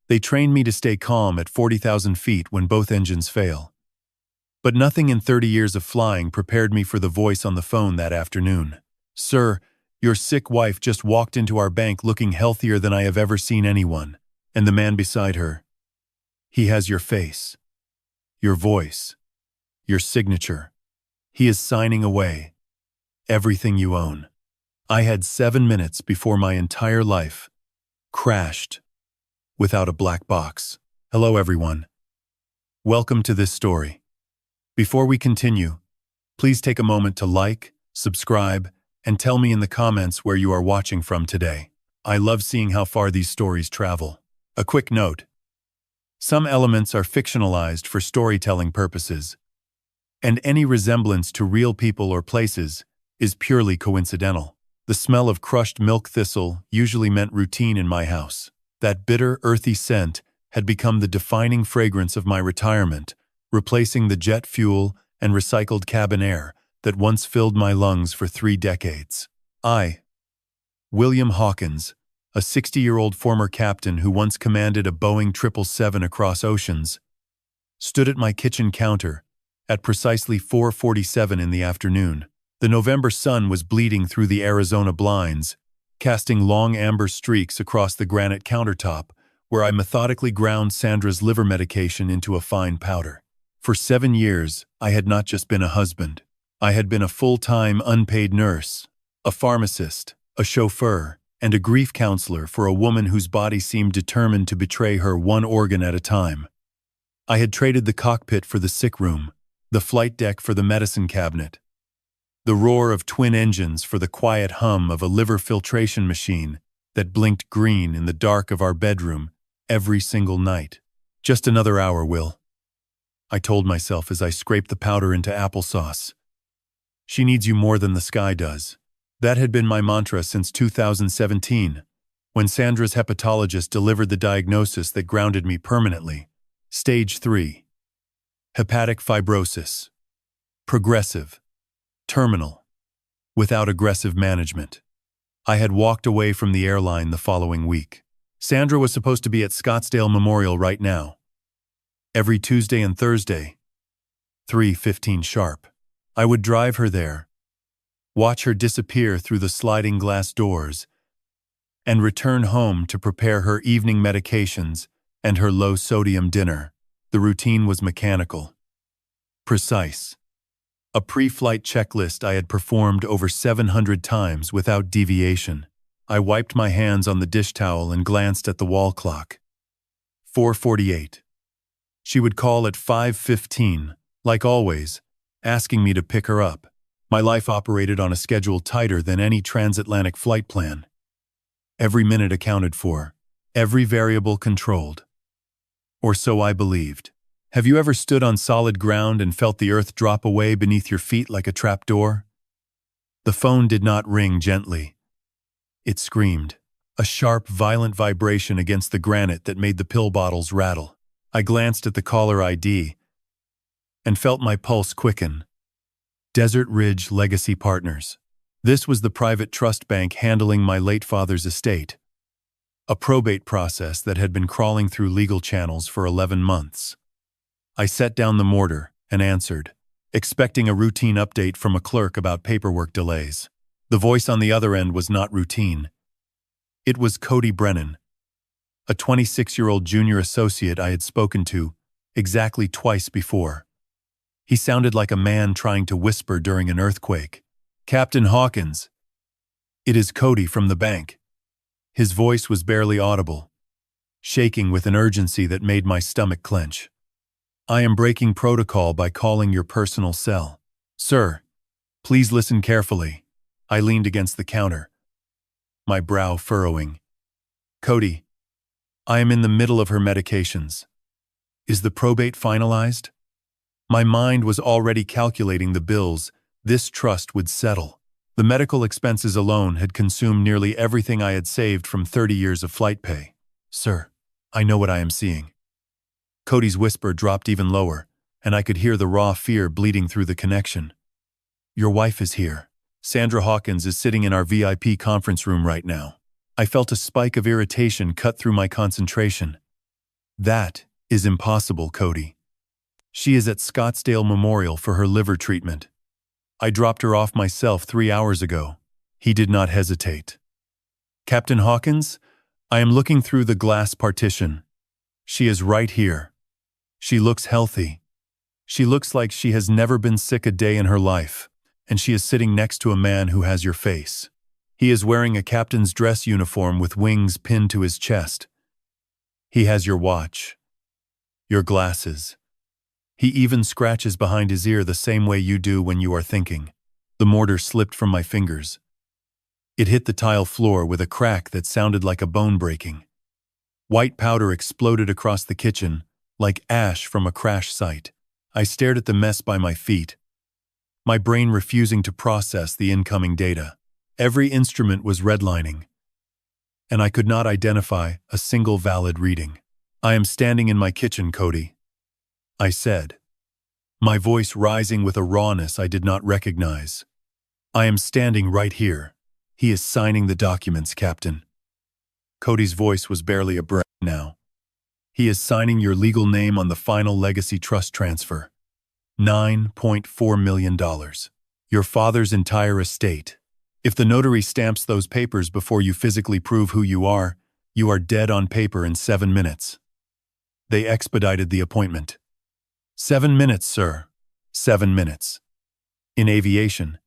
They train me to stay calm at 40,000 feet when both engines fail. But nothing in 30 years of flying prepared me for the voice on the phone that afternoon. "Sir, your sick wife just walked into our bank looking healthier than I have ever seen anyone." And the man beside her, "He has your face, your voice, your signature. He is signing away everything you own." I had 7 minutes before my entire life crashed without a black box. Hello everyone. Welcome to this story. Before we continue, please take a moment to like, subscribe, and tell me in the comments where you are watching from today. I love seeing how far these stories travel. A quick note. Some elements are fictionalized for storytelling purposes, and any resemblance to real people or places is purely coincidental. The smell of crushed milk thistle usually meant routine in my house. That bitter, earthy scent had become the defining fragrance of my retirement, replacing the jet fuel and recycled cabin air that once filled my lungs for 3 decades. I, William Hawkins, a 60-year-old former captain who once commanded a Boeing 777 across oceans, stood at my kitchen counter at precisely 4:47 in the afternoon. The November sun was bleeding through the Arizona blinds, casting long amber streaks across the granite countertop where I methodically ground Sandra's liver medication into a fine powder. For 7 years, I had not just been a husband. I had been a full-time, unpaid nurse, a pharmacist, a chauffeur, and a grief counselor for a woman whose body seemed determined to betray her one organ at a time. I had traded the cockpit for the sick room, the flight deck for the medicine cabinet, the roar of twin engines for the quiet hum of a liver filtration machine that blinked green in the dark of our bedroom every single night. "Just another hour, Will," I told myself as I scraped the powder into applesauce. "She needs you more than the sky does." That had been my mantra since 2017, when Sandra's hepatologist delivered the diagnosis that grounded me permanently. Stage 3. Hepatic fibrosis. Progressive. Terminal. Without aggressive management. I had walked away from the airline the following week. Sandra was supposed to be at Scottsdale Memorial right now. Every Tuesday and Thursday, 3:15 sharp. I would drive her there, watch her disappear through the sliding glass doors, and return home to prepare her evening medications and her low-sodium dinner. The routine was mechanical, precise. A pre-flight checklist I had performed over 700 times without deviation. I wiped my hands on the dish towel and glanced at the wall clock. 4:48. She would call at 5:15, like always, asking me to pick her up. My life operated on a schedule tighter than any transatlantic flight plan. Every minute accounted for, every variable controlled. Or so I believed. Have you ever stood on solid ground and felt the earth drop away beneath your feet like a trapdoor? The phone did not ring gently. It screamed, a sharp, violent vibration against the granite that made the pill bottles rattle. I glanced at the caller ID and felt my pulse quicken. Desert Ridge Legacy Partners. This was the private trust bank handling my late father's estate, a probate process that had been crawling through legal channels for 11 months. I set down the mortar and answered, expecting a routine update from a clerk about paperwork delays. The voice on the other end was not routine. It was Cody Brennan, a 26-year-old junior associate I had spoken to exactly twice before. He sounded like a man trying to whisper during an earthquake. "Captain Hawkins, it is Cody from the bank." His voice was barely audible, shaking with an urgency that made my stomach clench. "I am breaking protocol by calling your personal cell. Sir, please listen carefully." I leaned against the counter, my brow furrowing. "Cody, I am in the middle of her medications. Is the probate finalized?" My mind was already calculating the bills this trust would settle. The medical expenses alone had consumed nearly everything I had saved from 30 years of flight pay. "Sir, I know what I am seeing." Cody's whisper dropped even lower, and I could hear the raw fear bleeding through the connection. "Your wife is here. Sandra Hawkins is sitting in our VIP conference room right now." I felt a spike of irritation cut through my concentration. That is impossible, Cody. She is at Scottsdale Memorial for her liver treatment. I dropped her off myself 3 hours ago. He did not hesitate. Captain Hawkins, I am looking through the glass partition. She is right here. She looks healthy. She looks like she has never been sick a day in her life, and she is sitting next to a man who has your face. He is wearing a captain's dress uniform with wings pinned to his chest. He has your watch, your glasses. He even scratches behind his ear the same way you do when you are thinking. The mortar slipped from my fingers. It hit the tile floor with a crack that sounded like a bone breaking. White powder exploded across the kitchen, like ash from a crash site. I stared at the mess by my feet, my brain refusing to process the incoming data. Every instrument was redlining, and I could not identify a single valid reading. I am standing in my kitchen, Cody, I said, my voice rising with a rawness I did not recognize. I am standing right here. He is signing the documents, Captain. Cody's voice was barely a breath now. He is signing your legal name on the final legacy trust transfer. $9.4 million. Your father's entire estate. If the notary stamps those papers before you physically prove who you are dead on paper in 7 minutes. They expedited the appointment. 7 minutes, sir. 7 minutes. In aviation,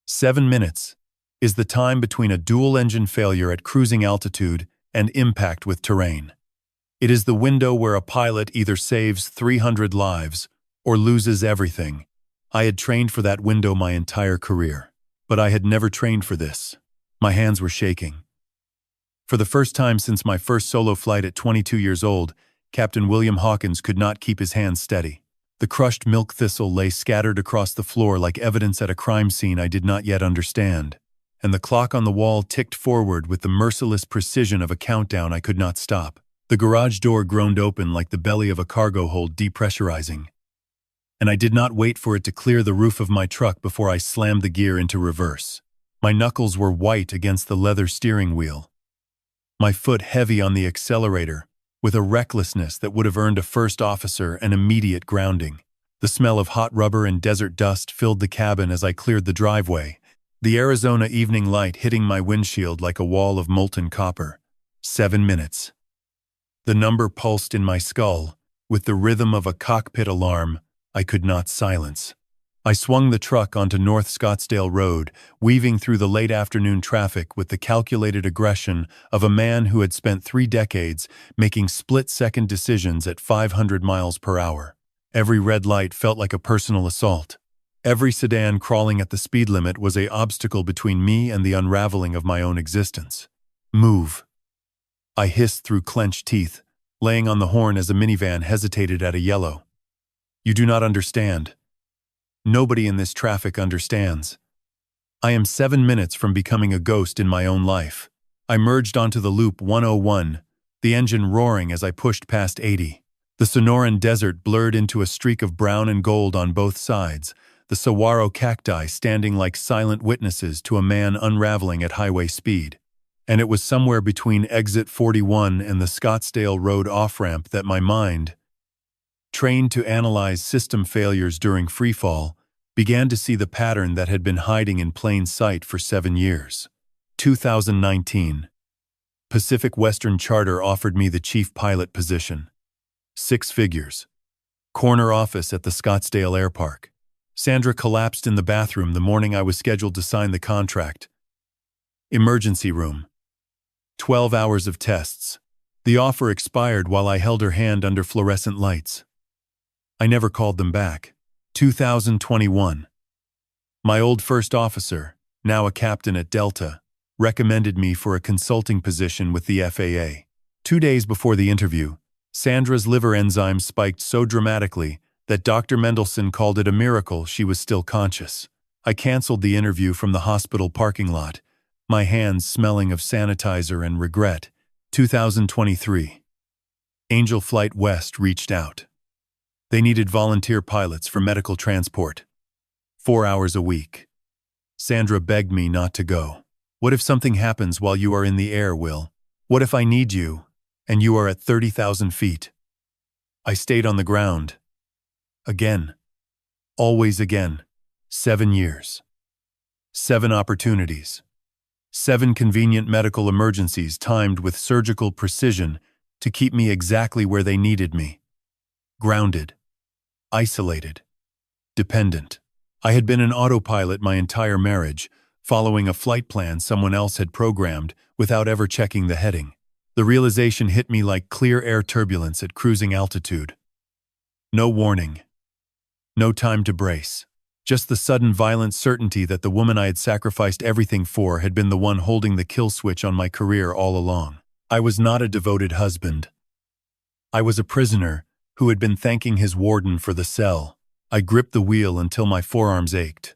7 minutes is the time between a dual-engine failure at cruising altitude and impact with terrain. It is the window where a pilot either saves 300 lives or loses everything. I had trained for that window my entire career, but I had never trained for this. My hands were shaking. For the first time since my first solo flight at 22 years old, Captain William Hawkins could not keep his hands steady. The crushed milk thistle lay scattered across the floor like evidence at a crime scene I did not yet understand, and the clock on the wall ticked forward with the merciless precision of a countdown I could not stop. The garage door groaned open like the belly of a cargo hold depressurizing, and I did not wait for it to clear the roof of my truck before I slammed the gear into reverse. My knuckles were white against the leather steering wheel, my foot heavy on the accelerator, with a recklessness that would have earned a first officer an immediate grounding. The smell of hot rubber and desert dust filled the cabin as I cleared the driveway, the Arizona evening light hitting my windshield like a wall of molten copper. 7 minutes. The number pulsed in my skull, with the rhythm of a cockpit alarm I could not silence. I swung the truck onto North Scottsdale Road, weaving through the late afternoon traffic with the calculated aggression of a man who had spent 3 decades making split-second decisions at 500 miles per hour. Every red light felt like a personal assault. Every sedan crawling at the speed limit was an obstacle between me and the unraveling of my own existence. Move. I hissed through clenched teeth, laying on the horn as a minivan hesitated at a yellow. You do not understand. Nobody in this traffic understands. I am 7 minutes from becoming a ghost in my own life. I merged onto the Loop 101, the engine roaring as I pushed past 80. The Sonoran Desert blurred into a streak of brown and gold on both sides, the saguaro cacti standing like silent witnesses to a man unraveling at highway speed. And it was somewhere between exit 41 and the Scottsdale Road off-ramp that my mind, trained to analyze system failures during freefall, began to see the pattern that had been hiding in plain sight for 7 years. 2019. Pacific Western Charter offered me the chief pilot position. 6 figures. Corner office at the Scottsdale Air Park. Sandra collapsed in the bathroom the morning I was scheduled to sign the contract. Emergency room. 12 hours of tests. The offer expired while I held her hand under fluorescent lights. I never called them back. 2021. My old first officer, now a captain at Delta, recommended me for a consulting position with the FAA. 2 days before the interview, Sandra's liver enzymes spiked so dramatically that Dr. Mendelsohn called it a miracle she was still conscious. I canceled the interview from the hospital parking lot, my hands smelling of sanitizer and regret. 2023. Angel Flight West reached out. They needed volunteer pilots for medical transport. 4 hours a week. Sandra begged me not to go. What if something happens while you are in the air, Will? What if I need you, and you are at 30,000 feet? I stayed on the ground. Again. Always again. 7 years. 7 opportunities. 7 convenient medical emergencies timed with surgical precision to keep me exactly where they needed me. Grounded. Isolated. Dependent. I had been an autopilot my entire marriage, following a flight plan someone else had programmed without ever checking the heading. The realization hit me like clear air turbulence at cruising altitude. No warning. No time to brace. Just the sudden violent certainty that the woman I had sacrificed everything for had been the one holding the kill switch on my career all along. I was not a devoted husband. I was a prisoner who had been thanking his warden for the cell. I gripped the wheel until my forearms ached.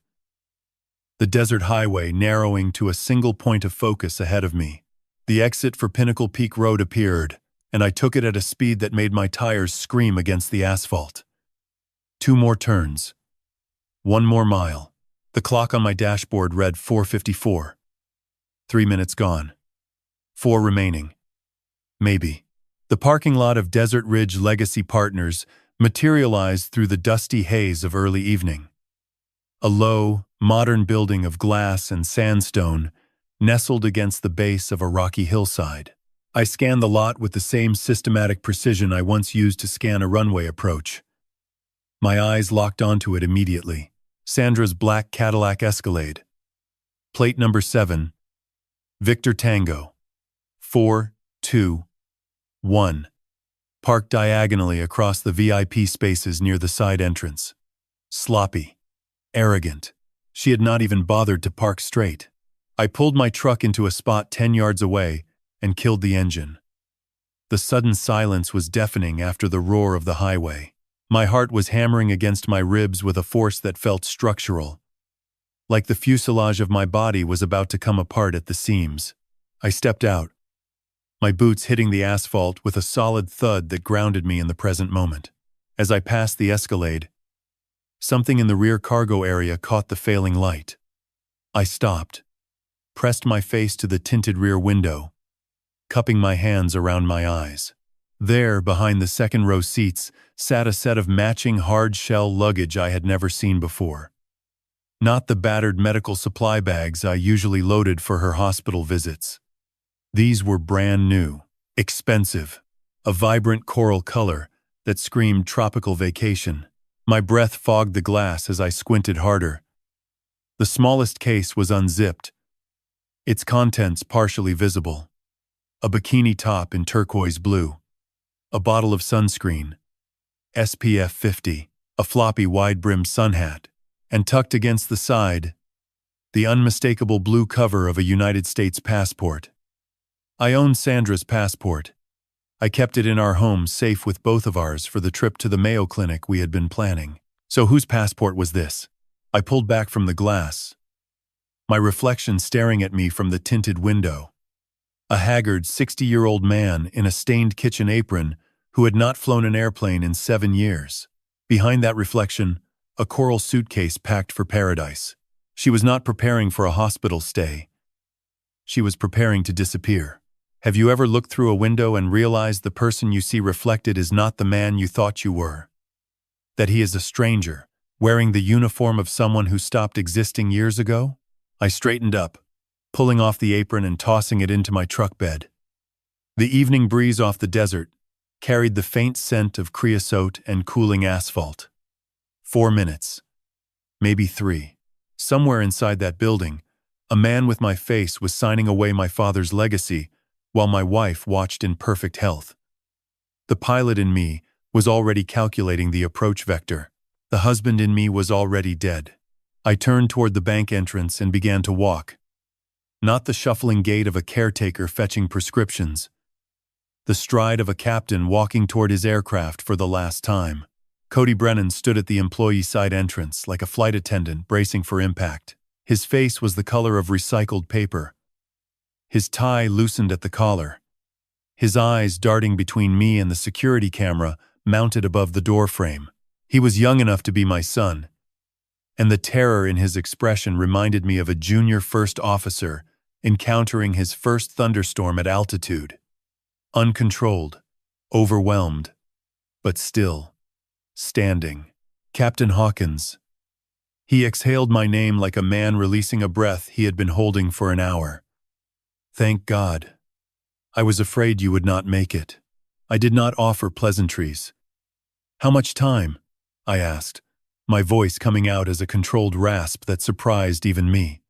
The desert highway narrowing to a single point of focus ahead of me. The exit for Pinnacle Peak Road appeared, and I took it at a speed that made my tires scream against the asphalt. 2 more turns. 1 more mile. The clock on my dashboard read 4:54. 3 minutes gone. 4 remaining. Maybe. The parking lot of Desert Ridge Legacy Partners materialized through the dusty haze of early evening. A low, modern building of glass and sandstone nestled against the base of a rocky hillside. I scanned the lot with the same systematic precision I once used to scan a runway approach. My eyes locked onto it immediately. Sandra's black Cadillac Escalade. Plate number 7. Victor Tango. 4-2-1. Parked diagonally across the VIP spaces near the side entrance. Sloppy. Arrogant. She had not even bothered to park straight. I pulled my truck into a spot 10 yards away and killed the engine. The sudden silence was deafening after the roar of the highway. My heart was hammering against my ribs with a force that felt structural. Like the fuselage of my body was about to come apart at the seams. I stepped out, my boots hitting the asphalt with a solid thud that grounded me in the present moment. As I passed the Escalade, something in the rear cargo area caught the failing light. I stopped, pressed my face to the tinted rear window, cupping my hands around my eyes. There, behind the second-row seats, sat a set of matching hard-shell luggage I had never seen before. Not the battered medical supply bags I usually loaded for her hospital visits. These were brand new, expensive, a vibrant coral color that screamed tropical vacation. My breath fogged the glass as I squinted harder. The smallest case was unzipped, its contents partially visible. A bikini top in turquoise blue. A bottle of sunscreen, SPF 50, a floppy wide-brimmed sun hat, and tucked against the side, the unmistakable blue cover of a United States passport. I owned Sandra's passport. I kept it in our home safe with both of ours for the trip to the Mayo Clinic we had been planning. So whose passport was this? I pulled back from the glass, my reflection staring at me from the tinted window. A haggard 60-year-old man in a stained kitchen apron who had not flown an airplane in 7 years. Behind that reflection, a coral suitcase packed for paradise. She was not preparing for a hospital stay. She was preparing to disappear. Have you ever looked through a window and realized the person you see reflected is not the man you thought you were? That he is a stranger, wearing the uniform of someone who stopped existing years ago? I straightened up, pulling off the apron and tossing it into my truck bed. The evening breeze off the desert carried the faint scent of creosote and cooling asphalt. 4 minutes. Maybe 3. Somewhere inside that building, a man with my face was signing away my father's legacy while my wife watched in perfect health. The pilot in me was already calculating the approach vector. The husband in me was already dead. I turned toward the bank entrance and began to walk. Not the shuffling gait of a caretaker fetching prescriptions. The stride of a captain walking toward his aircraft for the last time. Cody Brennan stood at the employee side entrance like a flight attendant bracing for impact. His face was the color of recycled paper. His tie loosened at the collar. His eyes darting between me and the security camera mounted above the doorframe. He was young enough to be my son, and the terror in his expression reminded me of a junior first officer encountering his first thunderstorm at altitude. Uncontrolled, overwhelmed, but still, standing. Captain Hawkins. He exhaled my name like a man releasing a breath he had been holding for an hour. Thank God. I was afraid you would not make it. I did not offer pleasantries. How much time? I asked, my voice coming out as a controlled rasp that surprised even me.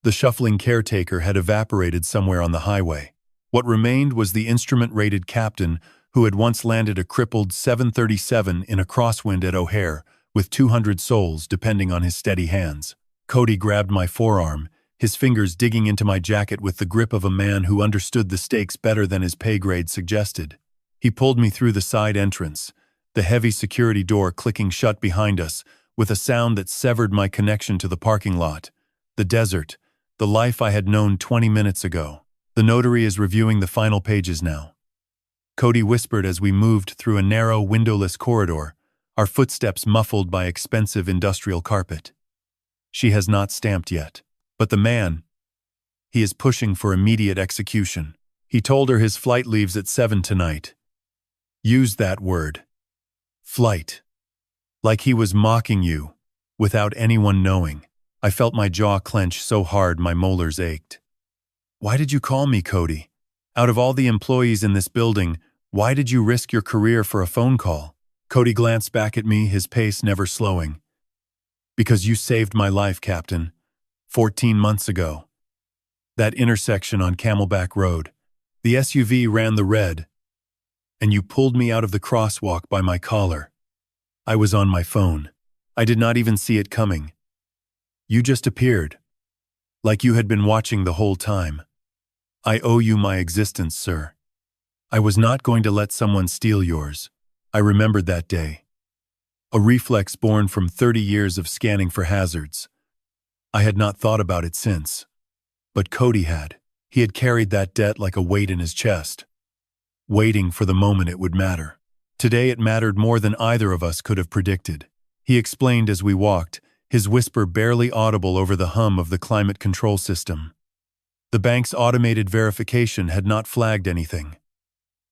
The shuffling caretaker had evaporated somewhere on the highway. What remained was the instrument-rated captain who had once landed a crippled 737 in a crosswind at O'Hare, with 200 souls depending on his steady hands. Cody grabbed my forearm, his fingers digging into my jacket with the grip of a man who understood the stakes better than his pay grade suggested. He pulled me through the side entrance, the heavy security door clicking shut behind us, with a sound that severed my connection to the parking lot. The desert, the life I had known 20 minutes ago. The notary is reviewing the final pages now. Cody whispered as we moved through a narrow, windowless corridor, our footsteps muffled by expensive industrial carpet. She has not stamped yet. But the man, he is pushing for immediate execution. He told her his flight leaves at 7 tonight. Use that word. Flight. Like he was mocking you, without anyone knowing. I felt my jaw clench so hard my molars ached. Why did you call me, Cody? Out of all the employees in this building, why did you risk your career for a phone call? Cody glanced back at me, his pace never slowing. Because you saved my life, Captain. 14 months ago. That intersection on Camelback Road. The SUV ran the red, and you pulled me out of the crosswalk by my collar. I was on my phone. I did not even see it coming. You just appeared. Like you had been watching the whole time. I owe you my existence, sir. I was not going to let someone steal yours. I remembered that day. A reflex born from 30 years of scanning for hazards. I had not thought about it since. But Cody had. He had carried that debt like a weight in his chest. Waiting for the moment it would matter. Today it mattered more than either of us could have predicted. He explained as we walked, his whisper barely audible over the hum of the climate control system. The bank's automated verification had not flagged anything.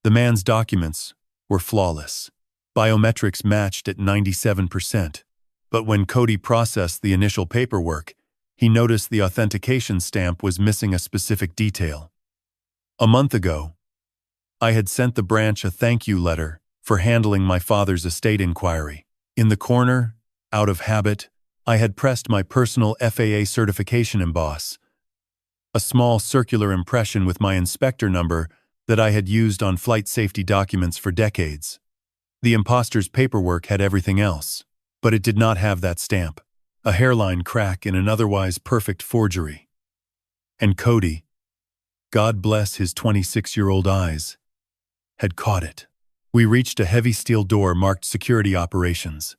The man's documents were flawless. Biometrics matched at 97%. But when Cody processed the initial paperwork, he noticed the authentication stamp was missing a specific detail. A month ago, I had sent the branch a thank you letter for handling my father's estate inquiry. In the corner, out of habit, I had pressed my personal FAA certification emboss, a small circular impression with my inspector number that I had used on flight safety documents for decades. The imposter's paperwork had everything else, but it did not have that stamp, a hairline crack in an otherwise perfect forgery. And Cody, God bless his 26-year-old eyes, had caught it. We reached a heavy steel door marked Security Operations.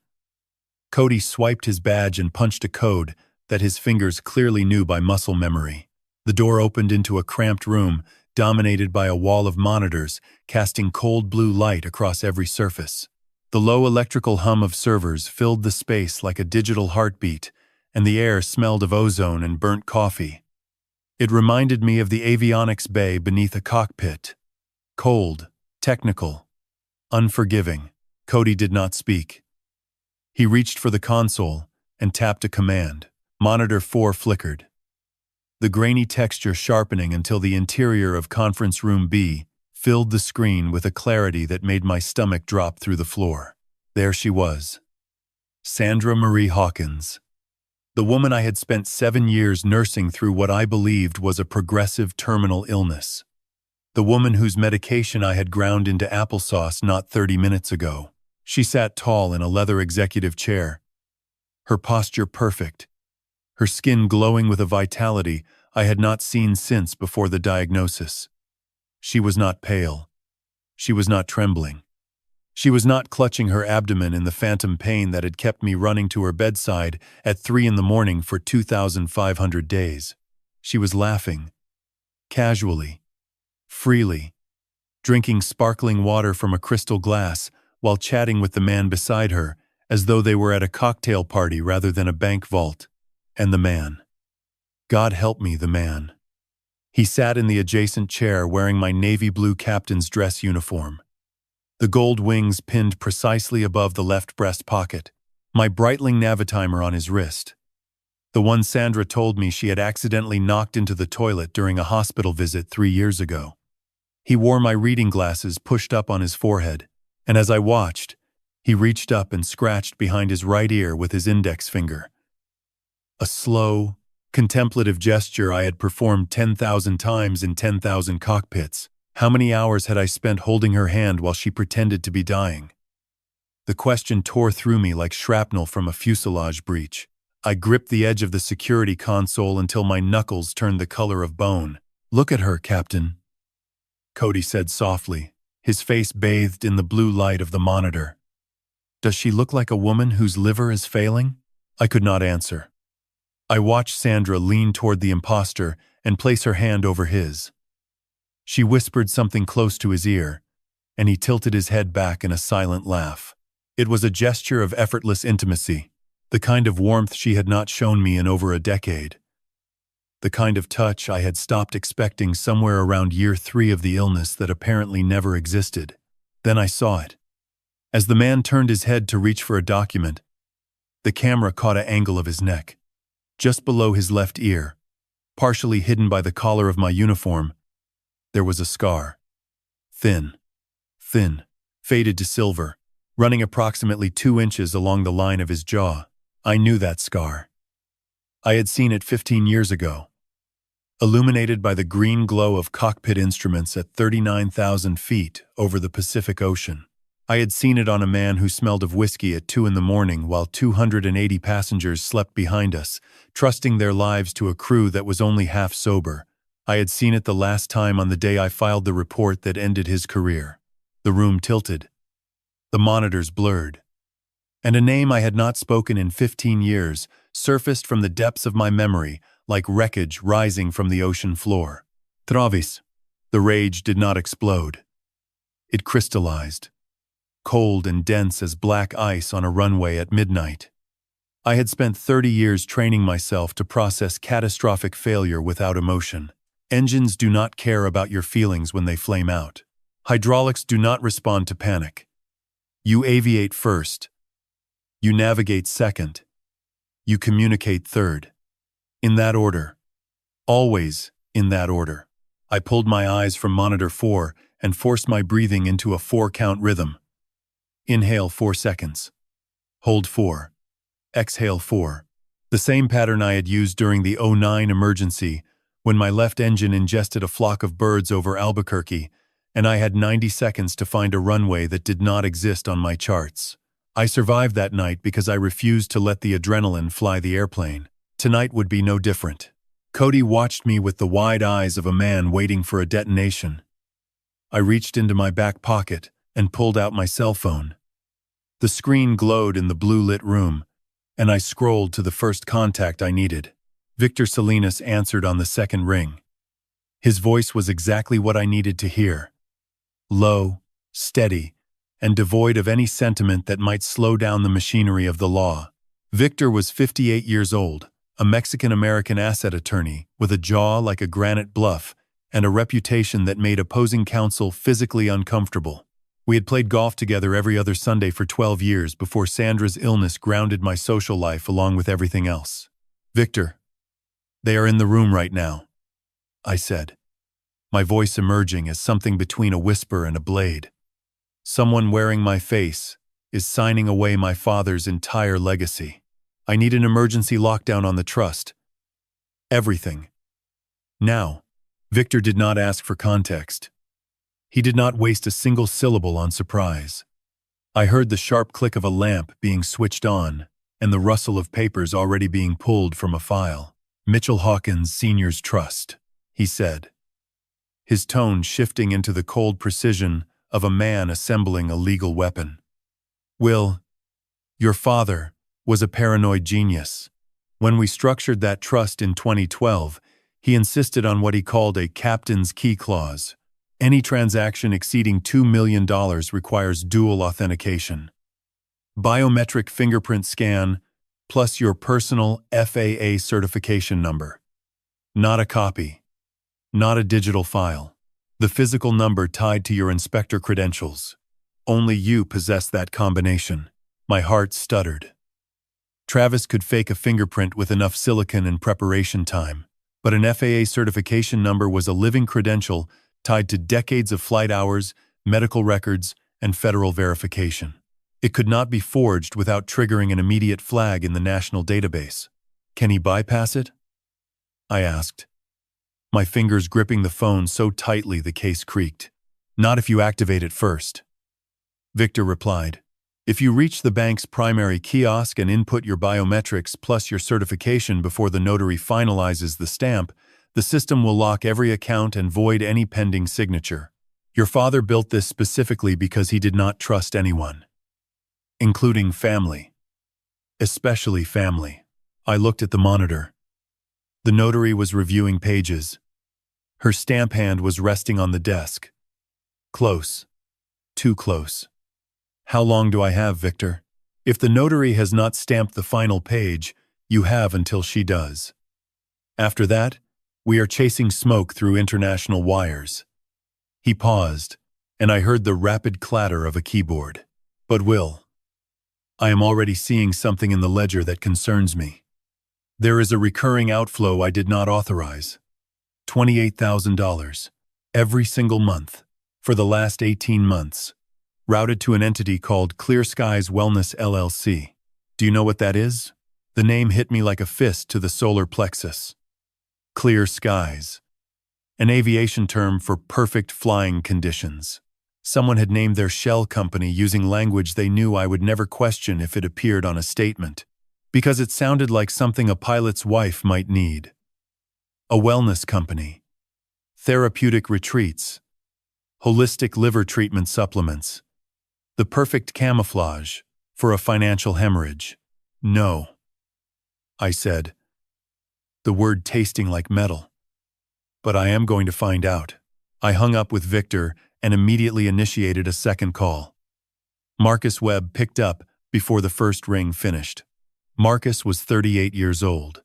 Cody swiped his badge and punched a code that his fingers clearly knew by muscle memory. The door opened into a cramped room dominated by a wall of monitors, casting cold blue light across every surface. The low electrical hum of servers filled the space like a digital heartbeat, and the air smelled of ozone and burnt coffee. It reminded me of the avionics bay beneath a cockpit. Cold, technical, unforgiving. Cody did not speak. He reached for the console and tapped a command. Monitor 4 flickered, the grainy texture sharpening until the interior of Conference Room B filled the screen with a clarity that made my stomach drop through the floor. There she was. Sandra Marie Hawkins. The woman I had spent 7 years nursing through what I believed was a progressive terminal illness. The woman whose medication I had ground into applesauce not 30 minutes ago. She sat tall in a leather executive chair, her posture perfect, her skin glowing with a vitality I had not seen since before the diagnosis. She was not pale. She was not trembling. She was not clutching her abdomen in the phantom pain that had kept me running to her bedside at 3 a.m. for 2,500 days. She was laughing, casually, freely, drinking sparkling water from a crystal glass while chatting with the man beside her as though they were at a cocktail party rather than a bank vault. And the man. God help me, the man. He sat in the adjacent chair wearing my navy blue captain's dress uniform. the gold wings pinned precisely above the left breast pocket, my Breitling Navitimer on his wrist. The one Sandra told me she had accidentally knocked into the toilet during a hospital visit 3 years ago. He wore my reading glasses pushed up on his forehead, and as I watched, he reached up and scratched behind his right ear with his index finger. A slow, contemplative gesture I had performed 10,000 times in 10,000 cockpits. How many hours had I spent holding her hand while she pretended to be dying? The question tore through me like shrapnel from a fuselage breach. I gripped the edge of the security console until my knuckles turned the color of bone. "Look at her, Captain," Cody said softly, his face bathed in the blue light of the monitor. "Does she look like a woman whose liver is failing?" I could not answer. I watched Sandra lean toward the imposter and place her hand over his. She whispered something close to his ear, and he tilted his head back in a silent laugh. It was a gesture of effortless intimacy, the kind of warmth she had not shown me in over a decade. The kind of touch I had stopped expecting somewhere around year 3 of the illness that apparently never existed. Then I saw it. As the man turned his head to reach for a document, the camera caught an angle of his neck. Just below his left ear, partially hidden by the collar of my uniform, there was a scar. Thin, faded to silver, running approximately 2 inches along the line of his jaw. I knew that scar. I had seen it 15 years ago. Illuminated by the green glow of cockpit instruments at 39,000 feet over the Pacific Ocean. I had seen it on a man who smelled of whiskey at 2 in the morning while 280 passengers slept behind us, trusting their lives to a crew that was only half sober. I had seen it the last time on the day I filed the report that ended his career. The room tilted. The monitors blurred. And a name I had not spoken in 15 years surfaced from the depths of my memory like wreckage rising from the ocean floor. Travis. The rage did not explode. It crystallized, cold and dense as black ice on a runway at midnight. I had spent 30 years training myself to process catastrophic failure without emotion. Engines do not care about your feelings when they flame out. Hydraulics do not respond to panic. You aviate first. You navigate second. You communicate third. In that order. Always in that order. I pulled my eyes from monitor 4 and forced my breathing into a 4-count rhythm. Inhale 4 seconds. Hold 4. Exhale 4. The same pattern I had used during the 2009 emergency when my left engine ingested a flock of birds over Albuquerque and I had 90 seconds to find a runway that did not exist on my charts. I survived that night because I refused to let the adrenaline fly the airplane. Tonight would be no different. Cody watched me with the wide eyes of a man waiting for a detonation. I reached into my back pocket and pulled out my cell phone. The screen glowed in the blue-lit room, and I scrolled to the first contact I needed. Victor Salinas answered on the second ring. His voice was exactly what I needed to hear. Low, steady, and devoid of any sentiment that might slow down the machinery of the law. Victor was 58 years old, a Mexican-American asset attorney with a jaw like a granite bluff and a reputation that made opposing counsel physically uncomfortable. We had played golf together every other Sunday for 12 years before Sandra's illness grounded my social life along with everything else. "Victor, they are in the room right now," I said, my voice emerging as something between a whisper and a blade. "Someone wearing my face is signing away my father's entire legacy. I need an emergency lockdown on the trust. Everything. Now." Victor did not ask for context. He did not waste a single syllable on surprise. I heard the sharp click of a lamp being switched on and the rustle of papers already being pulled from a file. "Mitchell Hawkins Sr.'s Trust," he said, his tone shifting into the cold precision of a man assembling a legal weapon. "Will, your father was a paranoid genius. When we structured that trust in 2012, he insisted on what he called a captain's key clause. Any transaction exceeding $2 million requires dual authentication. Biometric fingerprint scan plus your personal FAA certification number. Not a copy. Not a digital file. The physical number tied to your inspector credentials. Only you possess that combination. My heart stuttered. Travis could fake a fingerprint with enough silicon and preparation time, but an FAA certification number was a living credential tied to decades of flight hours, medical records, and federal verification. It could not be forged without triggering an immediate flag in the national database. Can he bypass it? I asked, my fingers gripping the phone so tightly the case creaked. Not if you activate it first. Victor replied, if you reach the bank's primary kiosk and input your biometrics plus your certification before the notary finalizes the stamp, the system will lock every account and void any pending signature. Your father built this specifically because he did not trust anyone, including family. Especially family. I looked at the monitor. The notary was reviewing pages. Her stamp hand was resting on the desk. Close. Too close. How long do I have, Victor? If the notary has not stamped the final page, you have until she does. After that, we are chasing smoke through international wires. He paused, and I heard the rapid clatter of a keyboard. But Will, I am already seeing something in the ledger that concerns me. There is a recurring outflow I did not authorize. $28,000 every single month for the last 18 months, routed to an entity called Clear Skies Wellness LLC. Do you know what that is? The name hit me like a fist to the solar plexus. Clear skies. An aviation term for perfect flying conditions. Someone had named their shell company using language they knew I would never question if it appeared on a statement, because it sounded like something a pilot's wife might need. A wellness company. Therapeutic retreats. Holistic liver treatment supplements. The perfect camouflage for a financial hemorrhage. No, I said, the word tasting like metal. But I am going to find out. I hung up with Victor and immediately initiated a second call. Marcus Webb picked up before the first ring finished. Marcus was 38 years old,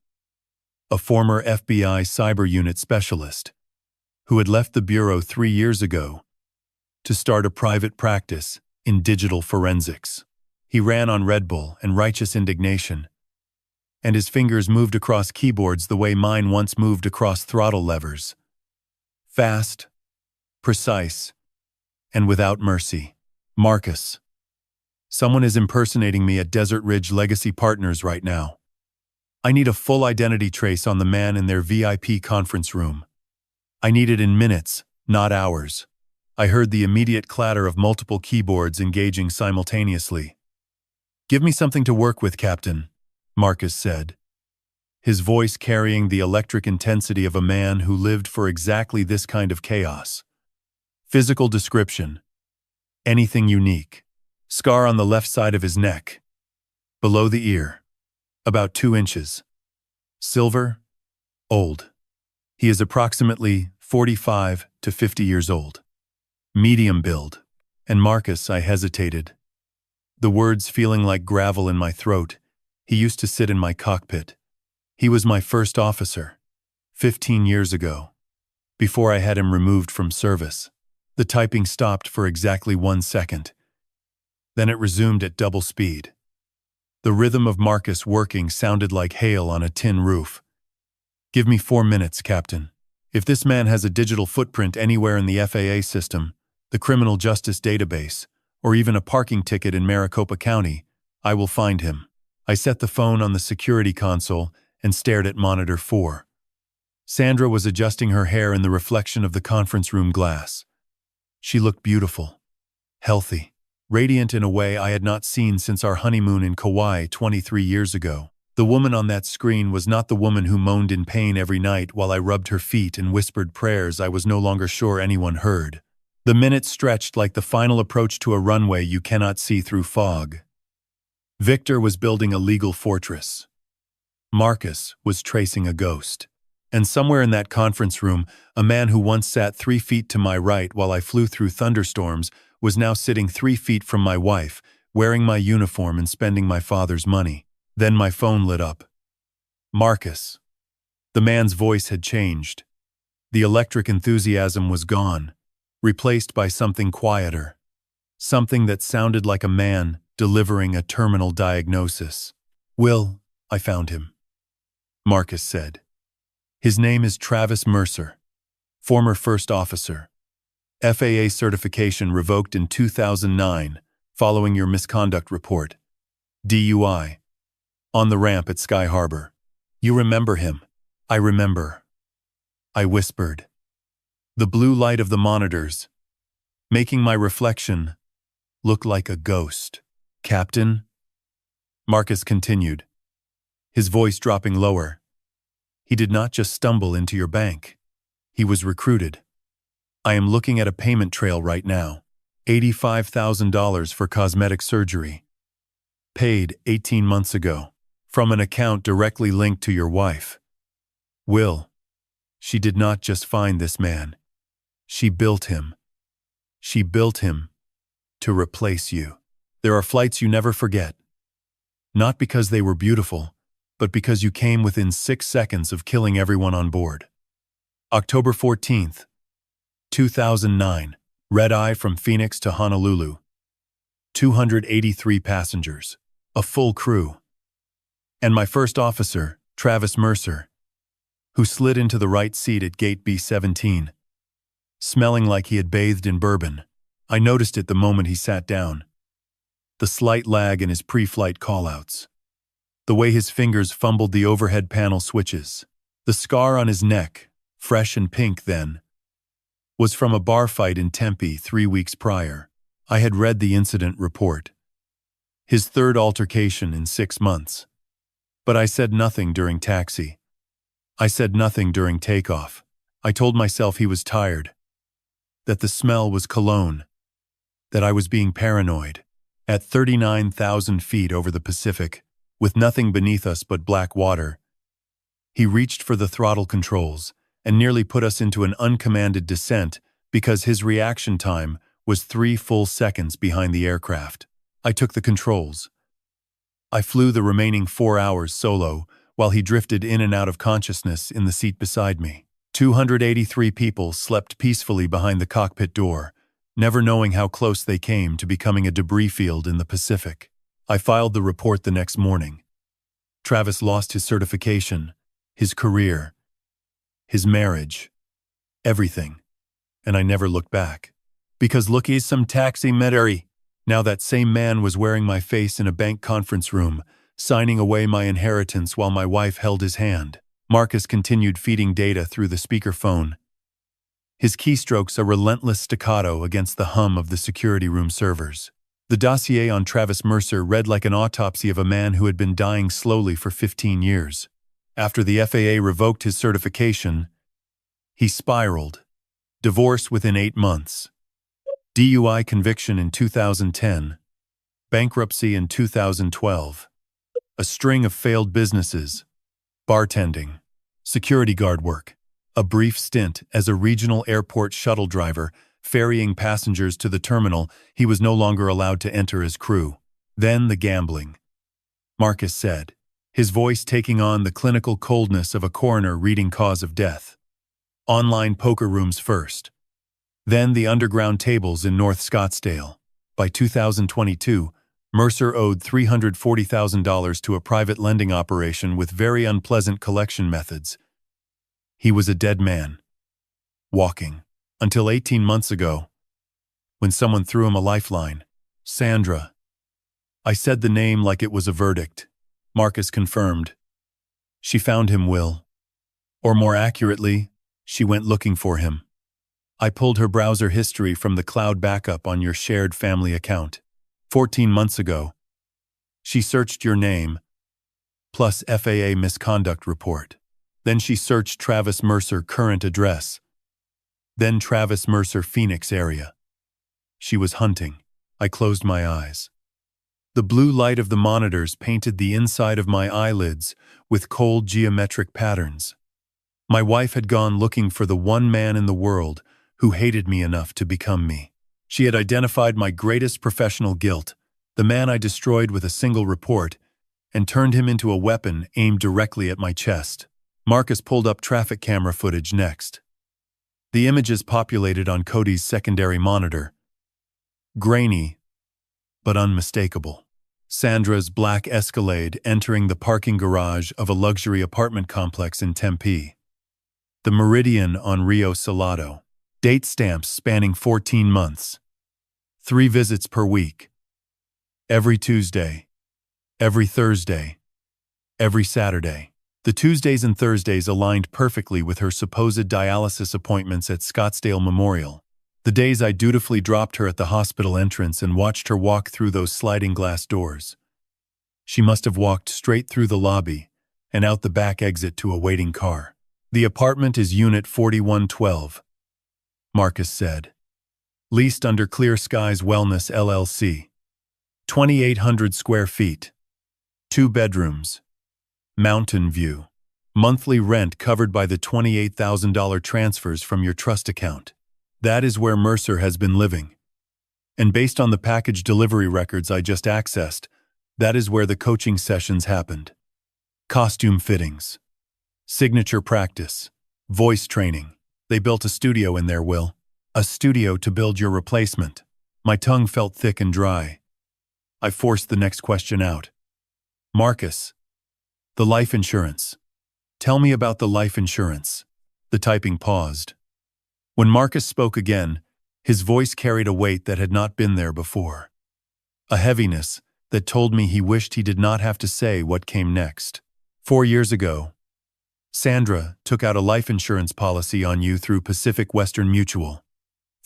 a former FBI cyber unit specialist who had left the bureau 3 years ago to start a private practice in digital forensics. He ran on Red Bull and righteous indignation, and his fingers moved across keyboards the way mine once moved across throttle levers. Fast, precise, and without mercy. Marcus. Someone is impersonating me at Desert Ridge Legacy Partners right now. I need a full identity trace on the man in their VIP conference room. I need it in minutes, not hours. I heard the immediate clatter of multiple keyboards engaging simultaneously. Give me something to work with, Captain, Marcus said, his voice carrying the electric intensity of a man who lived for exactly this kind of chaos. Physical description. Anything unique. Scar on the left side of his neck. Below the ear. About 2 inches. Silver. Old. He is approximately 45 to 50 years old. Medium build. And Marcus, I hesitated. The words feeling like gravel in my throat. He used to sit in my cockpit. He was my first officer, 15 years ago, before I had him removed from service. The typing stopped for exactly 1 second. Then it resumed at double speed. The rhythm of Marcus working sounded like hail on a tin roof. Give me 4 minutes, Captain. If this man has a digital footprint anywhere in the FAA system, the criminal justice database, or even a parking ticket in Maricopa County, I will find him. I set the phone on the security console and stared at monitor 4. Sandra was adjusting her hair in the reflection of the conference room glass. She looked beautiful, healthy, radiant in a way I had not seen since our honeymoon in Kauai 23 years ago. The woman on that screen was not the woman who moaned in pain every night while I rubbed her feet and whispered prayers I was no longer sure anyone heard. The minutes stretched like the final approach to a runway you cannot see through fog. Victor was building a legal fortress. Marcus was tracing a ghost. And somewhere in that conference room, a man who once sat 3 feet to my right while I flew through thunderstorms was now sitting 3 feet from my wife, wearing my uniform and spending my father's money. Then my phone lit up. Marcus. The man's voice had changed. The electric enthusiasm was gone, replaced by something quieter. something that sounded like a man delivering a terminal diagnosis. "Will, I found him," Marcus said. "His name is Travis Mercer, former first officer. FAA certification revoked in 2009 following your misconduct report. DUI. On the ramp at Sky Harbor. You remember him?" "I remember," I whispered. The blue light of the monitors, making my reflection look like a ghost. "Captain," Marcus continued, his voice dropping lower, "he did not just stumble into your bank. He was recruited. I am looking at a payment trail right now. $85,000 for cosmetic surgery. Paid 18 months ago. From an account directly linked to your wife. Will, she did not just find this man. She built him. She built him to replace you. There are flights you never forget. Not because they were beautiful, but because you came within 6 seconds of killing everyone on board. October 14th, 2009. Red eye from Phoenix to Honolulu. 283 passengers. A full crew. And my first officer, Travis Mercer, who slid into the right seat at gate B-17. Smelling like he had bathed in bourbon. I noticed it the moment he sat down. The slight lag in his pre-flight callouts. The way his fingers fumbled the overhead panel switches. The scar on his neck, fresh and pink then, was from a bar fight in Tempe 3 weeks prior. I had read the incident report. His third altercation in 6 months. But I said nothing during taxi. I said nothing during takeoff. I told myself he was tired. That the smell was cologne. That I was being paranoid. At 39,000 feet over the Pacific, with nothing beneath us but black water, he reached for the throttle controls and nearly put us into an uncommanded descent because his reaction time was 3 full seconds behind the aircraft. I took the controls. I flew the remaining 4 hours solo while he drifted in and out of consciousness in the seat beside me. 283 people slept peacefully behind the cockpit door, never knowing how close they came to becoming a debris field in the Pacific. I filed the report the next morning. Travis lost his certification, his career, his marriage, everything, and I never looked back. Because lookie's some taximetry. Now that same man was wearing my face in a bank conference room, signing away my inheritance while my wife held his hand. Marcus continued feeding data through the speakerphone. His keystrokes a relentless staccato against the hum of the security room servers. The dossier on Travis Mercer read like an autopsy of a man who had been dying slowly for 15 years. After the FAA revoked his certification, he spiraled. Divorce within 8 months. DUI conviction in 2010. Bankruptcy in 2012. A string of failed businesses. Bartending. Security guard work. A brief stint as a regional airport shuttle driver, ferrying passengers to the terminal he was no longer allowed to enter as crew. Then the gambling. Marcus said, his voice taking on the clinical coldness of a coroner reading cause of death. Online poker rooms first. Then the underground tables in North Scottsdale. By 2022, Mercer owed $340,000 to a private lending operation with very unpleasant collection methods. He was a dead man. Walking. Until 18 months ago, when someone threw him a lifeline. Sandra. I said the name like it was a verdict. Marcus confirmed. She found him, Will. Or more accurately, she went looking for him. I pulled her browser history from the cloud backup on your shared family account. 14 months ago. She searched your name, plus FAA misconduct report. Then she searched Travis Mercer current address. Then Travis Mercer Phoenix area. She was hunting. I closed my eyes. The blue light of the monitors painted the inside of my eyelids with cold geometric patterns. My wife had gone looking for the one man in the world who hated me enough to become me. She had identified my greatest professional guilt, the man I destroyed with a single report, and turned him into a weapon aimed directly at my chest. Marcus pulled up traffic camera footage next. The images populated on Cody's secondary monitor. grainy, but unmistakable. Sandra's black Escalade entering the parking garage of a luxury apartment complex in Tempe. The Meridian on Rio Salado. Date stamps spanning 14 months. 3 visits per week. Every Tuesday. Every Thursday. Every Saturday. The Tuesdays and Thursdays aligned perfectly with her supposed dialysis appointments at Scottsdale Memorial. The days I dutifully dropped her at the hospital entrance and watched her walk through those sliding glass doors. She must have walked straight through the lobby and out the back exit to a waiting car. The apartment is Unit 4112, Marcus said. Leased under Clear Skies Wellness LLC. 2,800 square feet. 2 bedrooms. Mountain view. Monthly rent covered by the $28,000 transfers from your trust account. That is where Mercer has been living. And based on the package delivery records I just accessed, that is where the coaching sessions happened. Costume fittings. Signature practice. Voice training. They built a studio in there, Will. A studio to build your replacement. My tongue felt thick and dry. I forced the next question out. Marcus. The life insurance. Tell me about the life insurance. The typing paused. When Marcus spoke again, his voice carried a weight that had not been there before. A heaviness that told me he wished he did not have to say what came next. 4 years ago, Sandra took out a life insurance policy on you through Pacific Western Mutual.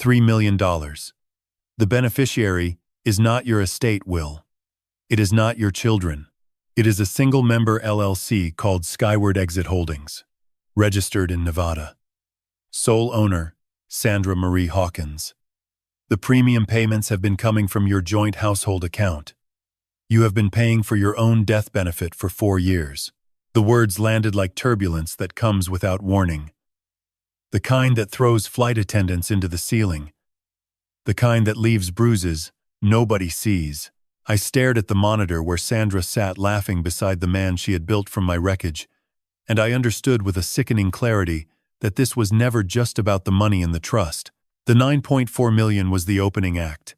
$3 million. The beneficiary is not your estate, Will. It is not your children. It is a single-member LLC called Skyward Exit Holdings, registered in Nevada. Sole owner, Sandra Marie Hawkins. The premium payments have been coming from your joint household account. You have been paying for your own death benefit for 4 years. The words landed like turbulence that comes without warning. The kind that throws flight attendants into the ceiling. The kind that leaves bruises nobody sees. I stared at the monitor where Sandra sat laughing beside the man she had built from my wreckage, and I understood with a sickening clarity that this was never just about the money in the trust. The $9.4 million was the opening act.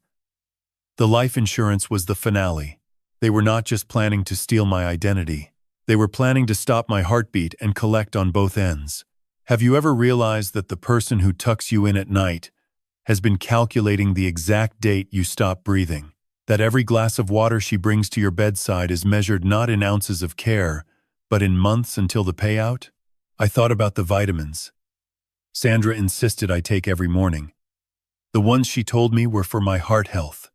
The life insurance was the finale. They were not just planning to steal my identity. They were planning to stop my heartbeat and collect on both ends. Have you ever realized that the person who tucks you in at night has been calculating the exact date you stop breathing? That every glass of water she brings to your bedside is measured not in ounces of care, but in months until the payout? I thought about the vitamins Sandra insisted I take every morning. The ones she told me were for my heart health.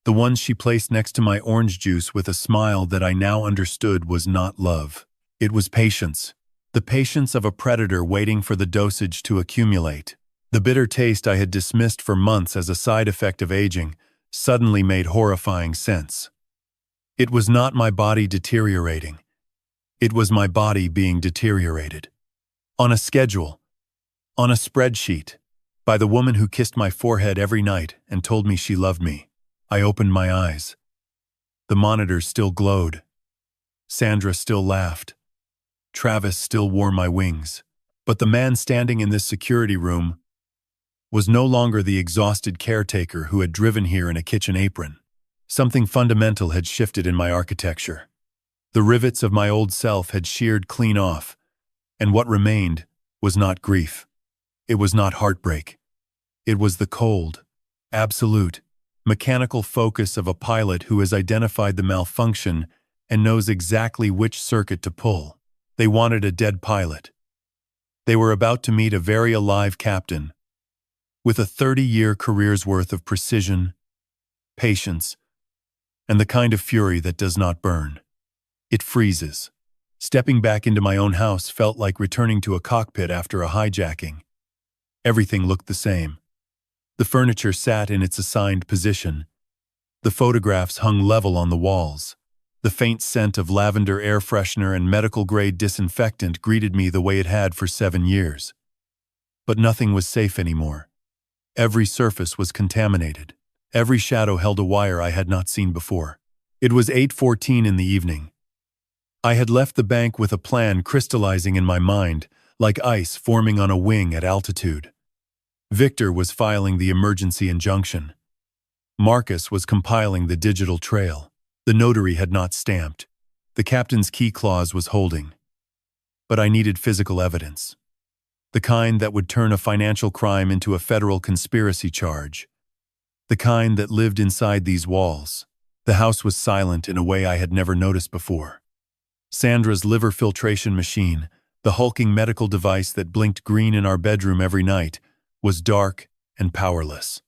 The ones she placed next to my orange juice with a smile that I now understood was not love. It was patience. The patience of a predator waiting for the dosage to accumulate. The bitter taste I had dismissed for months as a side effect of aging suddenly made horrifying sense. It was not my body deteriorating. It was my body being deteriorated. On a schedule. On a spreadsheet. By the woman who kissed my forehead every night and told me she loved me. I opened my eyes. The monitors still glowed. Sandra still laughed. Travis still wore my wings. But the man standing in this security room was no longer the exhausted caretaker who had driven here in a kitchen apron. Something fundamental had shifted in my architecture. The rivets of my old self had sheared clean off, and what remained was not grief. It was not heartbreak. It was the cold, absolute, mechanical focus of a pilot who has identified the malfunction and knows exactly which circuit to pull. They wanted a dead pilot. They were about to meet a very alive captain with a 30-year career's worth of precision, patience, and the kind of fury that does not burn. It freezes. Stepping back into my own house felt like returning to a cockpit after a hijacking. Everything looked the same. The furniture sat in its assigned position. The photographs hung level on the walls. The faint scent of lavender air freshener and medical-grade disinfectant greeted me the way it had for 7 years. But nothing was safe anymore. Every surface was contaminated. Every shadow held a wire I had not seen before. It was 8:14 in the evening. I had left the bank with a plan crystallizing in my mind, like ice forming on a wing at altitude. Victor was filing the emergency injunction. Marcus was compiling the digital trail. The notary had not stamped. The captain's key clause was holding. But I needed physical evidence. The kind that would turn a financial crime into a federal conspiracy charge. The kind that lived inside these walls. The house was silent in a way I had never noticed before. Sandra's liver filtration machine, the hulking medical device that blinked green in our bedroom every night, was dark and powerless.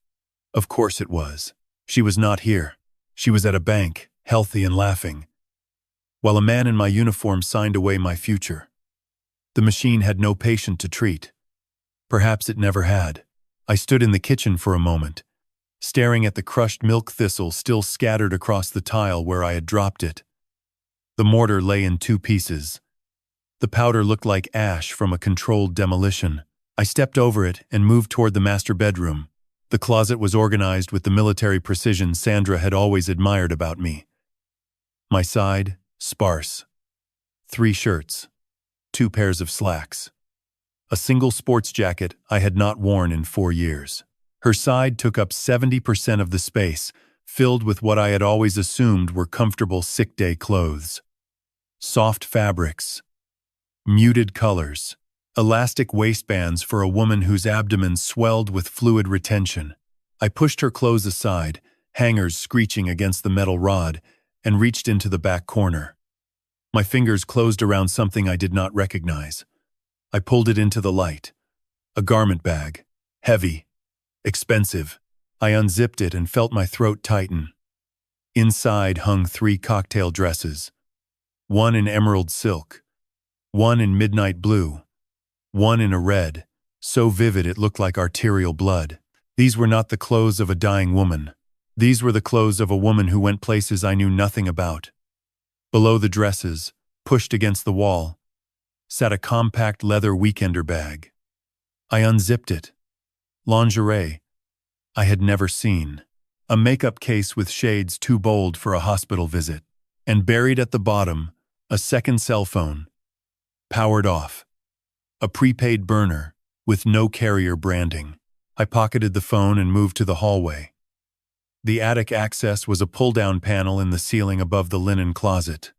Of course it was. She was not here. She was at a bank, healthy and laughing, while a man in my uniform signed away my future. The machine had no patient to treat. Perhaps it never had. I stood in the kitchen for a moment, staring at the crushed milk thistle still scattered across the tile where I had dropped it. The mortar lay in 2 pieces. The powder looked like ash from a controlled demolition. I stepped over it and moved toward the master bedroom. The closet was organized with the military precision Sandra had always admired about me. My side, sparse. 3 shirts, 2 pairs of slacks. A single sports jacket I had not worn in 4 years. Her side took up 70% of the space, filled with what I had always assumed were comfortable sick-day clothes. Soft fabrics, muted colors, elastic waistbands for a woman whose abdomen swelled with fluid retention. I pushed her clothes aside, hangers screeching against the metal rod, and reached into the back corner. My fingers closed around something I did not recognize. I pulled it into the light. A garment bag. Heavy. Expensive. I unzipped it and felt my throat tighten. Inside hung 3 cocktail dresses. 1 in emerald silk. 1 in midnight blue. 1 in a red, so vivid it looked like arterial blood. These were not the clothes of a dying woman. These were the clothes of a woman who went places I knew nothing about. Below the dresses, pushed against the wall, sat a compact leather weekender bag. I unzipped it. Lingerie I had never seen. A makeup case with shades too bold for a hospital visit. And buried at the bottom, a second cell phone. Powered off. A prepaid burner, with no carrier branding. I pocketed the phone and moved to the hallway. The attic access was a pull-down panel in the ceiling above the linen closet.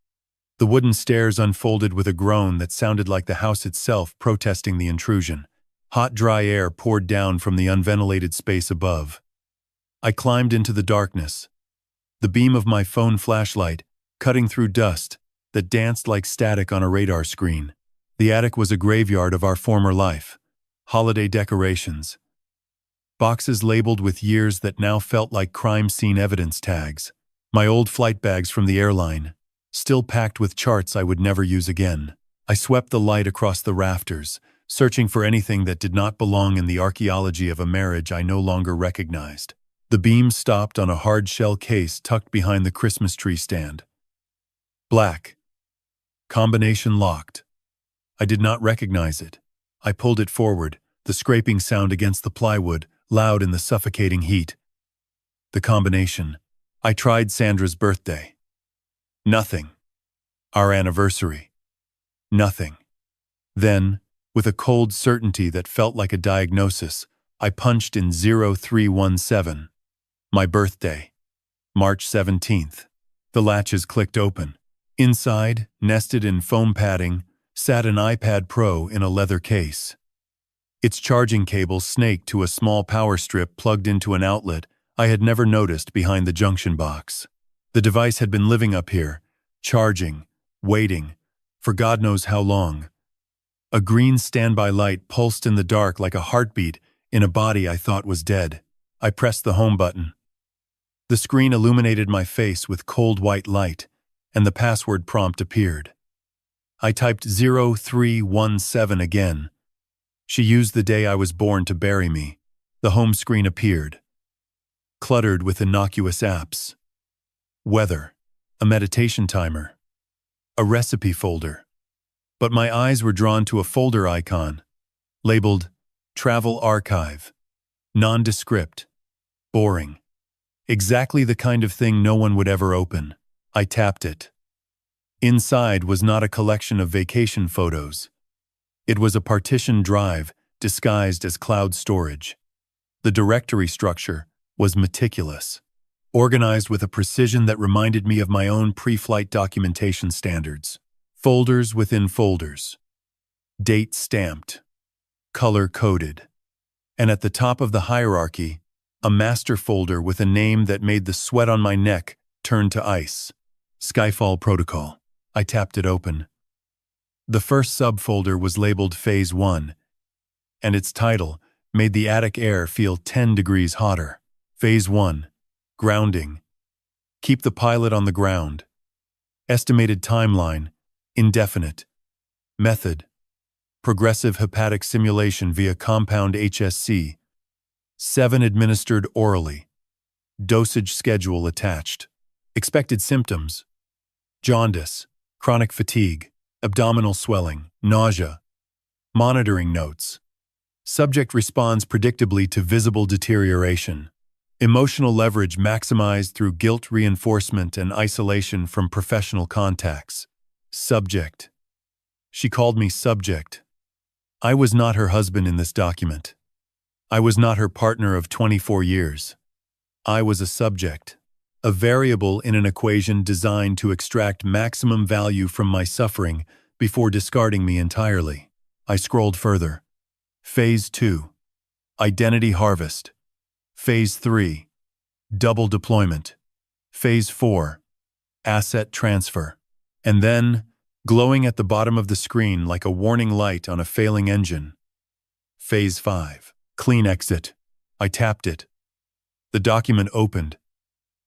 The wooden stairs unfolded with a groan that sounded like the house itself protesting the intrusion. Hot, dry air poured down from the unventilated space above. I climbed into the darkness. The beam of my phone flashlight, cutting through dust, that danced like static on a radar screen. The attic was a graveyard of our former life. Holiday decorations. Boxes labeled with years that now felt like crime scene evidence tags. My old flight bags from the airline, still packed with charts I would never use again. I swept the light across the rafters, searching for anything that did not belong in the archaeology of a marriage I no longer recognized. The beam stopped on a hard-shell case tucked behind the Christmas tree stand. Black. Combination locked. I did not recognize it. I pulled it forward, the scraping sound against the plywood, loud in the suffocating heat. The combination. I tried Sandra's birthday. Nothing. Our anniversary. Nothing. Then, with a cold certainty that felt like a diagnosis, I punched in 0317. My birthday. March 17th. The latches clicked open. Inside, nested in foam padding, sat an iPad Pro in a leather case. Its charging cable snaked to a small power strip plugged into an outlet I had never noticed behind the junction box. The device had been living up here, charging, waiting, for God knows how long. A green standby light pulsed in the dark like a heartbeat in a body I thought was dead. I pressed the home button. The screen illuminated my face with cold white light, and the password prompt appeared. I typed 0317 again. She used the day I was born to bury me. The home screen appeared, cluttered with innocuous apps. Weather, a meditation timer, a recipe folder. But my eyes were drawn to a folder icon, labeled Travel Archive. Nondescript. Boring. Exactly the kind of thing no one would ever open. I tapped it. Inside was not a collection of vacation photos. It was a partition drive disguised as cloud storage. The directory structure was meticulous. organized with a precision that reminded me of my own pre-flight documentation standards. Folders within folders. Date stamped. Color coded. And at the top of the hierarchy, a master folder with a name that made the sweat on my neck turn to ice. Skyfall Protocol. I tapped it open. The first subfolder was labeled Phase 1, and its title made the attic air feel 10 degrees hotter. Phase 1. Grounding. Keep the pilot on the ground. Estimated timeline. Indefinite. Method. Progressive hepatic simulation via compound HSC. 7 administered orally. Dosage schedule attached. Expected symptoms. Jaundice. Chronic fatigue. Abdominal swelling. Nausea. Monitoring notes. Subject responds predictably to visible deterioration. Emotional leverage maximized through guilt reinforcement and isolation from professional contacts. Subject. She called me subject. I was not her husband in this document. I was not her partner of 24 years. I was a subject, a variable in an equation designed to extract maximum value from my suffering before discarding me entirely. I scrolled further. Phase 2. Identity harvest. Phase 3. Double deployment. Phase 4. Asset transfer. And then, glowing at the bottom of the screen like a warning light on a failing engine. Phase 5. Clean exit. I tapped it. The document opened,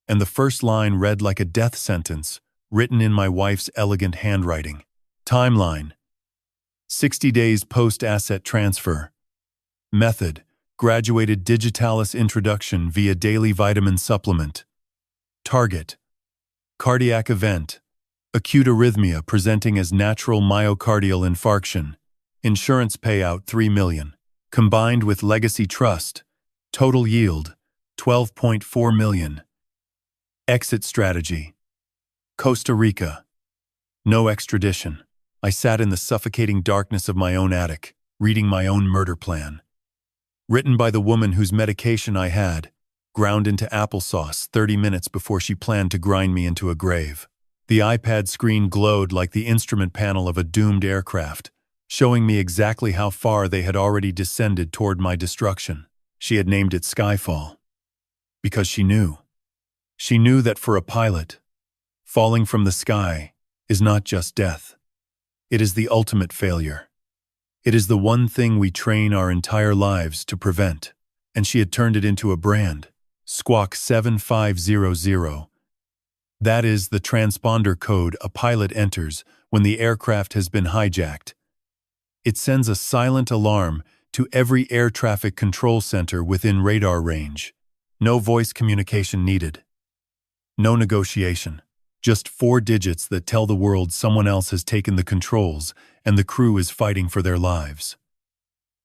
and the first line read like a death sentence, written in my wife's elegant handwriting. Timeline. 60 days post-asset transfer. Method. Graduated digitalis introduction via daily vitamin supplement. Target. Cardiac event. Acute arrhythmia presenting as natural myocardial infarction. Insurance payout $3 million. Combined with legacy trust. Total yield $12.4 million. Exit strategy. Costa Rica. No extradition. I sat in the suffocating darkness of my own attic, reading my own murder plan. Written by the woman whose medication I had, ground into applesauce 30 minutes before she planned to grind me into a grave. The iPad screen glowed like the instrument panel of a doomed aircraft, showing me exactly how far they had already descended toward my destruction. She had named it Skyfall. Because she knew. She knew that for a pilot, falling from the sky is not just death. It is the ultimate failure. It is the one thing we train our entire lives to prevent, and she had turned it into a brand. Squawk 7500. That is the transponder code a pilot enters when the aircraft has been hijacked. It sends a silent alarm to every air traffic control center within radar range. No voice communication needed. No negotiation. Just 4 digits that tell the world someone else has taken the controls and the crew is fighting for their lives.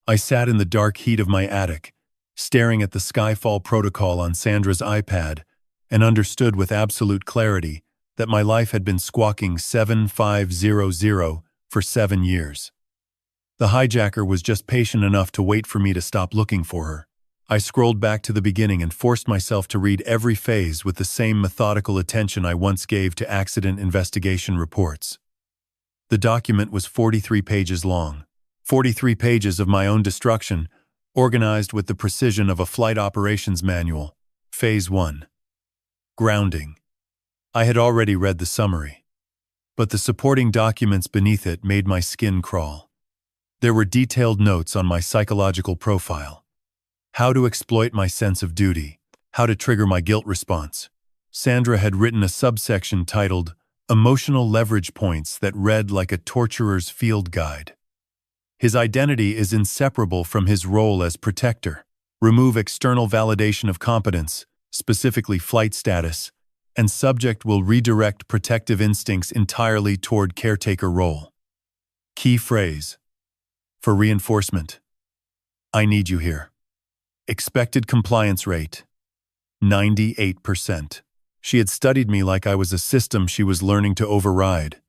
I sat in the dark heat of my attic, staring at the Skyfall protocol on Sandra's iPad, and understood with absolute clarity that my life had been squawking 7500 for 7 years. The hijacker was just patient enough to wait for me to stop looking for her. I scrolled back to the beginning and forced myself to read every phase with the same methodical attention I once gave to accident investigation reports. The document was 43 pages long. 43 pages of my own destruction, organized with the precision of a flight operations manual. Phase 1. Grounding. I had already read the summary, but the supporting documents beneath it made my skin crawl. There were detailed notes on my psychological profile. How to exploit my sense of duty. How to trigger my guilt response. Sandra had written a subsection titled Emotional Leverage Points that read like a torturer's field guide. His identity is inseparable from his role as protector. Remove external validation of competence, specifically flight status, and subject will redirect protective instincts entirely toward caretaker role. Key phrase. For reinforcement. I need you here. Expected compliance rate. 98%. She had studied me like I was a system she was learning to override.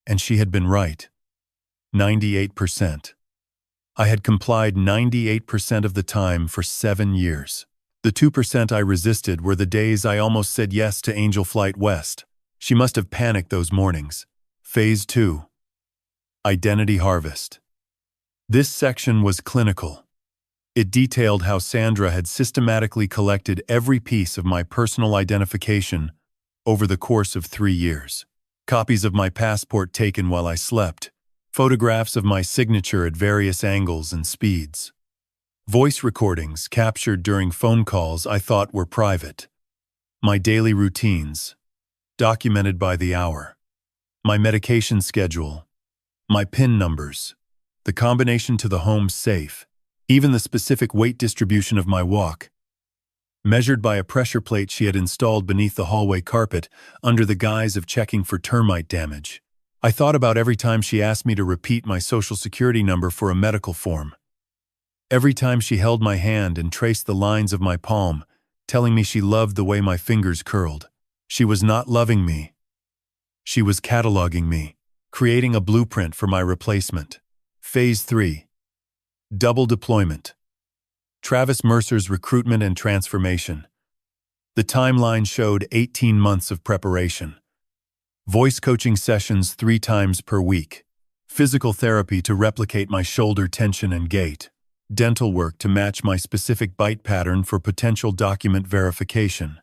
And she had been right. 98%. I had complied 98% of the time for 7 years. The 2% I resisted were the days I almost said yes to Angel Flight West. She must have panicked those mornings. Phase 2. Identity Harvest. This section was clinical. It detailed how Sandra had systematically collected every piece of my personal identification over the course of 3 years. Copies of my passport taken while I slept, photographs of my signature at various angles and speeds, voice recordings captured during phone calls I thought were private, my daily routines, documented by the hour, my medication schedule, my PIN numbers, the combination to the home safe, even the specific weight distribution of my walk, measured by a pressure plate she had installed beneath the hallway carpet under the guise of checking for termite damage. I thought about every time she asked me to repeat my social security number for a medical form. Every time she held my hand and traced the lines of my palm, telling me she loved the way my fingers curled. She was not loving me. She was cataloging me, creating a blueprint for my replacement. Phase 3. Double deployment. Travis Mercer's recruitment and transformation. The timeline showed 18 months of preparation. Voice coaching sessions 3 times per week. Physical therapy to replicate my shoulder tension and gait. Dental work to match my specific bite pattern for potential document verification.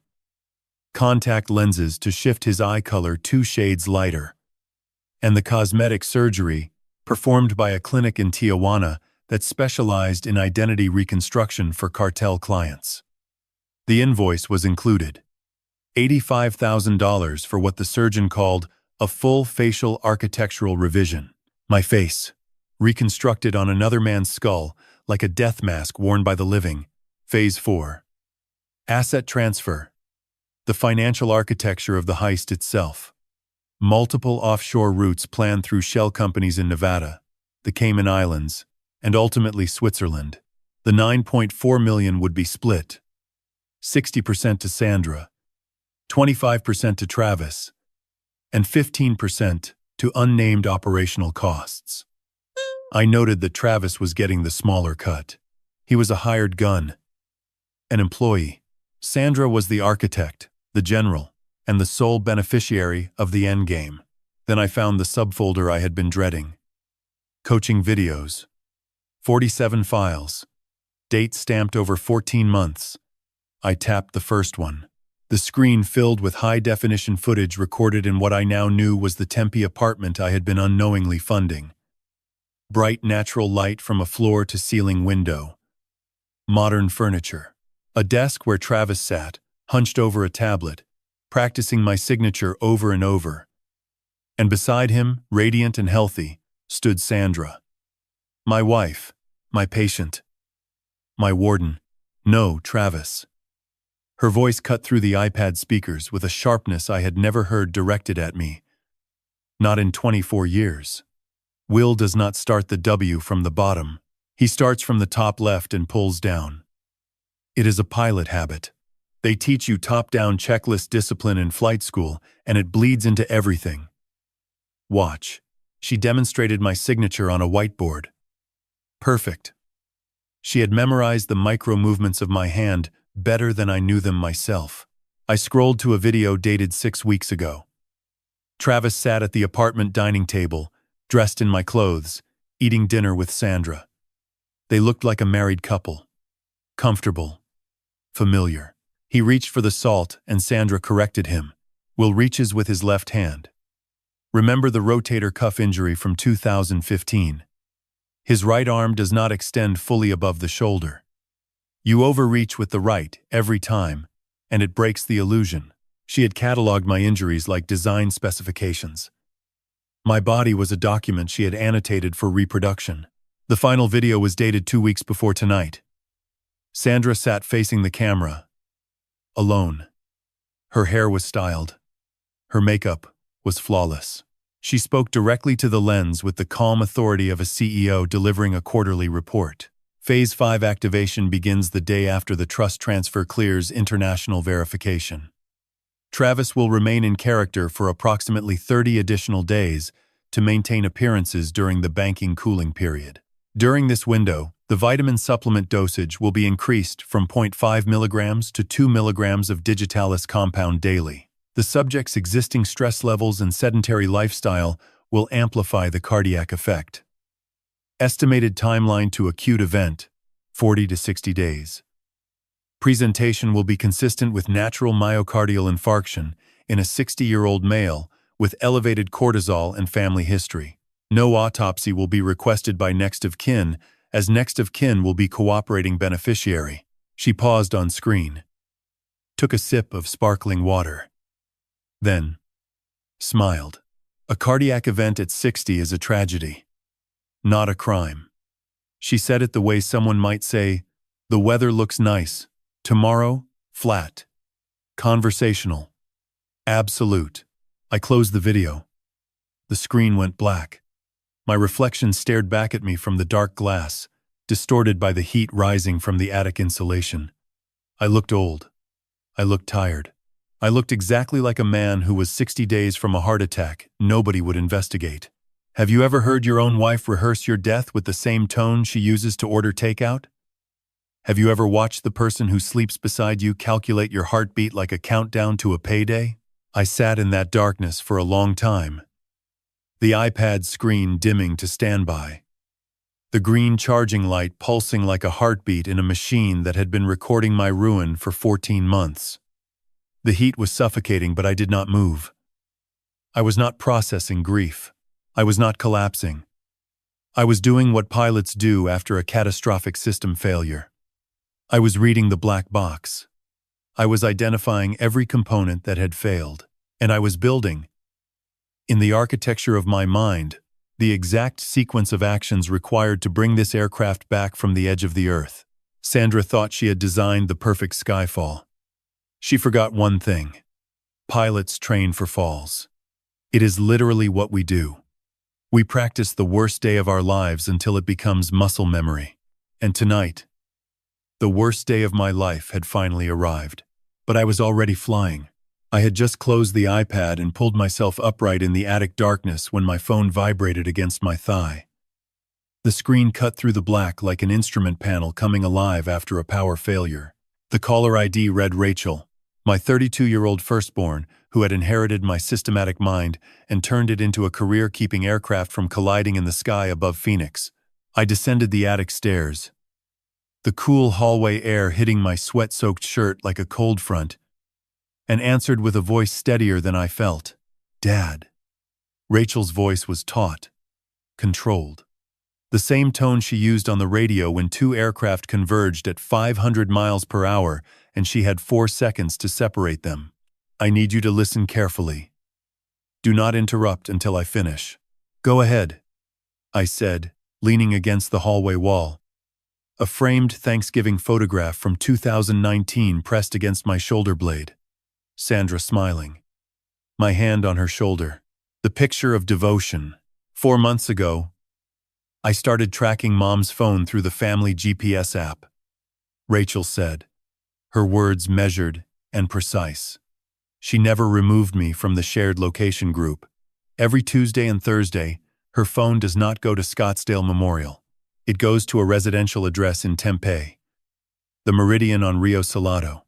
Contact lenses to shift his eye color 2 shades lighter. And the cosmetic surgery, performed by a clinic in Tijuana that specialized in identity reconstruction for cartel clients. The invoice was included. $85,000 for what the surgeon called a full facial architectural revision. My face, reconstructed on another man's skull like a death mask worn by the living. Phase 4. Asset transfer. The financial architecture of the heist itself. Multiple offshore routes planned through shell companies in Nevada, the Cayman Islands, and ultimately Switzerland. The $9.4 million would be split. 60% to Sandra, 25% to Travis, and 15% to unnamed operational costs. I noted that Travis was getting the smaller cut. He was a hired gun, an employee. Sandra was the architect, the general, and the sole beneficiary of the endgame. Then I found the subfolder I had been dreading. Coaching videos. 47 files. Date stamped over 14 months. I tapped the first one. The screen filled with high-definition footage recorded in what I now knew was the Tempe apartment I had been unknowingly funding. Bright natural light from a floor-to-ceiling window. Modern furniture. A desk where Travis sat, hunched over a tablet, practicing my signature over and over. And beside him, radiant and healthy, stood Sandra. My wife, my patient, my warden. No, Travis. Her voice cut through the iPad speakers with a sharpness I had never heard directed at me. Not in 24 years. Will does not start the W from the bottom. He starts from the top left and pulls down. It is a pilot habit. They teach you top-down checklist discipline in flight school, and it bleeds into everything. Watch. She demonstrated my signature on a whiteboard. Perfect. She had memorized the micro-movements of my hand better than I knew them myself. I scrolled to a video dated 6 weeks ago. Travis sat at the apartment dining table, dressed in my clothes, eating dinner with Sandra. They looked like a married couple. Comfortable. Familiar. He reached for the salt, and Sandra corrected him. Will reaches with his left hand. Remember the rotator cuff injury from 2015. His right arm does not extend fully above the shoulder. You overreach with the right every time, and it breaks the illusion. She had cataloged my injuries like design specifications. My body was a document she had annotated for reproduction. The final video was dated 2 weeks before tonight. Sandra sat facing the camera, alone. Her hair was styled. Her makeup was flawless. She spoke directly to the lens with the calm authority of a CEO delivering a quarterly report. Phase 5 activation begins the day after the trust transfer clears international verification. Travis will remain in character for approximately 30 additional days to maintain appearances during the banking cooling period. During this window, The vitamin supplement dosage will be increased from zero point 0.5 milligrams to 2 milligrams of digitalis compound daily. The subject's existing stress levels and sedentary lifestyle will amplify the cardiac effect. Estimated timeline to acute event, 40 to 60 days. Presentation will be consistent with natural myocardial infarction in a 60-year-old male with elevated cortisol and family history. No autopsy will be requested by next of kin, as next of kin will be cooperating beneficiary. She paused on screen, took a sip of sparkling water, then smiled. A cardiac event at 60 is a tragedy, not a crime. She said it the way someone might say, "The weather looks nice. Tomorrow, flat." Conversational. Absolute. I closed the video. The screen went black. My reflection stared back at me from the dark glass, distorted by the heat rising from the attic insulation. I looked old. I looked tired. I looked exactly like a man who was 60 days from a heart attack nobody would investigate. Have you ever heard your own wife rehearse your death with the same tone she uses to order takeout? Have you ever watched the person who sleeps beside you calculate your heartbeat like a countdown to a payday? I sat in that darkness for a long time, the iPad screen dimming to standby, the green charging light pulsing like a heartbeat in a machine that had been recording my ruin for 14 months. The heat was suffocating, but I did not move. I was not processing grief. I was not collapsing. I was doing what pilots do after a catastrophic system failure. I was reading the black box. I was identifying every component that had failed, and I was building, in the architecture of my mind, the exact sequence of actions required to bring this aircraft back from the edge of the earth. Sandra thought she had designed the perfect skyfall. She forgot one thing. Pilots train for falls. It is literally what we do. We practice the worst day of our lives until it becomes muscle memory. And tonight, the worst day of my life had finally arrived. But I was already flying. I had just closed the iPad and pulled myself upright in the attic darkness when my phone vibrated against my thigh. The screen cut through the black like an instrument panel coming alive after a power failure. The caller ID read Rachel, my 32-year-old firstborn, who had inherited my systematic mind and turned it into a career-keeping aircraft from colliding in the sky above Phoenix. I descended the attic stairs, the cool hallway air hitting my sweat-soaked shirt like a cold front, and answered with a voice steadier than I felt. "Dad." Rachel's voice was taut, controlled. The same tone she used on the radio when two aircraft converged at 500 miles per hour and she had 4 seconds to separate them. "I need you to listen carefully. Do not interrupt until I finish." "Go ahead," I said, leaning against the hallway wall. A framed Thanksgiving photograph from 2019 pressed against my shoulder blade. Sandra smiling. My hand on her shoulder. The picture of devotion. 4 months ago, I started tracking Mom's phone through the family GPS app. Rachel said, her words measured and precise. She never removed me from the shared location group. Every Tuesday and Thursday, her phone does not go to Scottsdale Memorial. It goes to a residential address in Tempe, the Meridian on Rio Salado,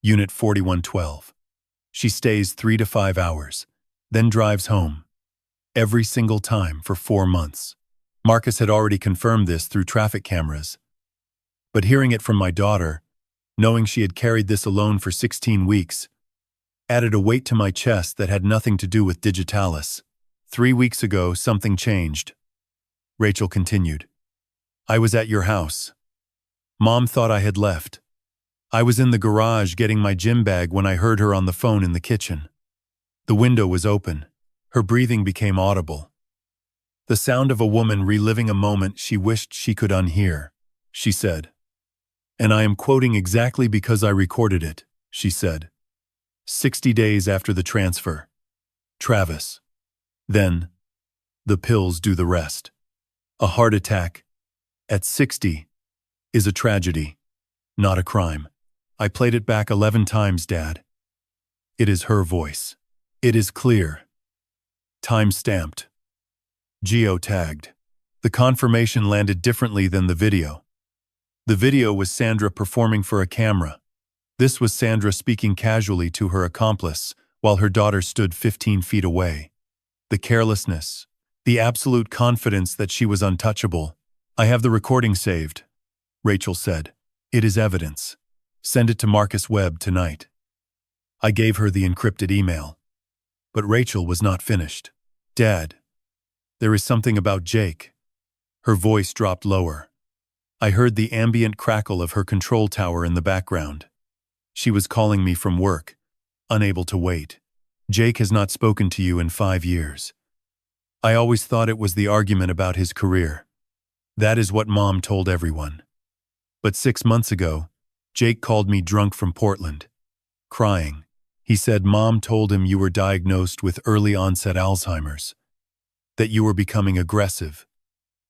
Unit 4112. She stays 3 to 5 hours, then drives home, every single time for 4 months. Marcus had already confirmed this through traffic cameras. But hearing it from my daughter, knowing she had carried this alone for 16 weeks, added a weight to my chest that had nothing to do with digitalis. 3 weeks ago, something changed. Rachel continued. I was at your house. Mom thought I had left. I was in the garage getting my gym bag when I heard her on the phone in the kitchen. The window was open. Her breathing became audible. The sound of a woman reliving a moment she wished she could unhear, she said. And I am quoting exactly because I recorded it, she said. 60 days after the transfer. Travis. Then, the pills do the rest. A heart attack, at 60, is a tragedy, not a crime. I played it back 11 times, Dad. It is her voice. It is clear. Time-stamped. Geo-tagged. The confirmation landed differently than the video. The video was Sandra performing for a camera. This was Sandra speaking casually to her accomplice while her daughter stood 15 feet away. The carelessness, the absolute confidence that she was untouchable. "I have the recording saved," Rachel said. "It is evidence. Send it to Marcus Webb tonight." I gave her the encrypted email. But Rachel was not finished. "Dad, there is something about Jake." Her voice dropped lower. I heard the ambient crackle of her control tower in the background. She was calling me from work, unable to wait. "Jake has not spoken to you in 5 years. I always thought it was the argument about his career. That is what Mom told everyone. But 6 months ago, Jake called me drunk from Portland, crying. He said Mom told him you were diagnosed with early onset Alzheimer's, that you were becoming aggressive,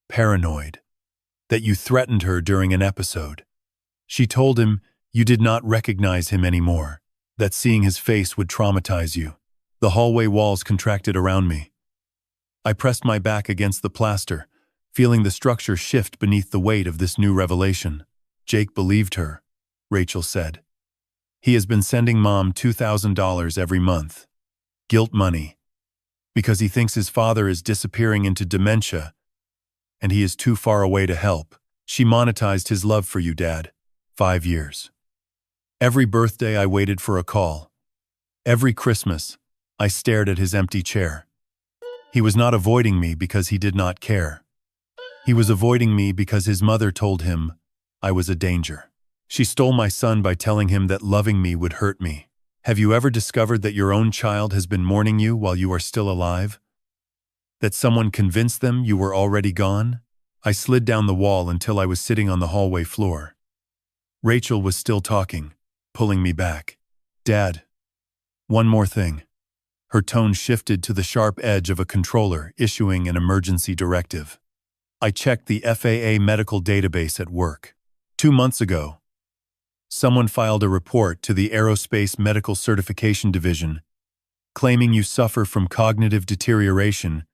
paranoid, that you threatened her during an episode. She told him you did not recognize him anymore, that seeing his face would traumatize you." The hallway walls contracted around me. I pressed my back against the plaster, feeling the structure shift beneath the weight of this new revelation. "Jake believed her," Rachel said. "He has been sending Mom $2,000 every month. Guilt money. Because he thinks his father is disappearing into dementia, and he is too far away to help. She monetized his love for you, Dad. 5 years. Every birthday I waited for a call. Every Christmas, I stared at his empty chair. He was not avoiding me because he did not care. He was avoiding me because his mother told him I was a danger. She stole my son by telling him that loving me would hurt me. Have you ever discovered that your own child has been mourning you while you are still alive? That someone convinced them you were already gone?" I slid down the wall until I was sitting on the hallway floor. Rachel was still talking, pulling me back. "Dad, one more thing." Her tone shifted to the sharp edge of a controller issuing an emergency directive. I checked the FAA medical database at work. 2 months ago, someone filed a report to the Aerospace Medical Certification Division claiming you suffer from cognitive deterioration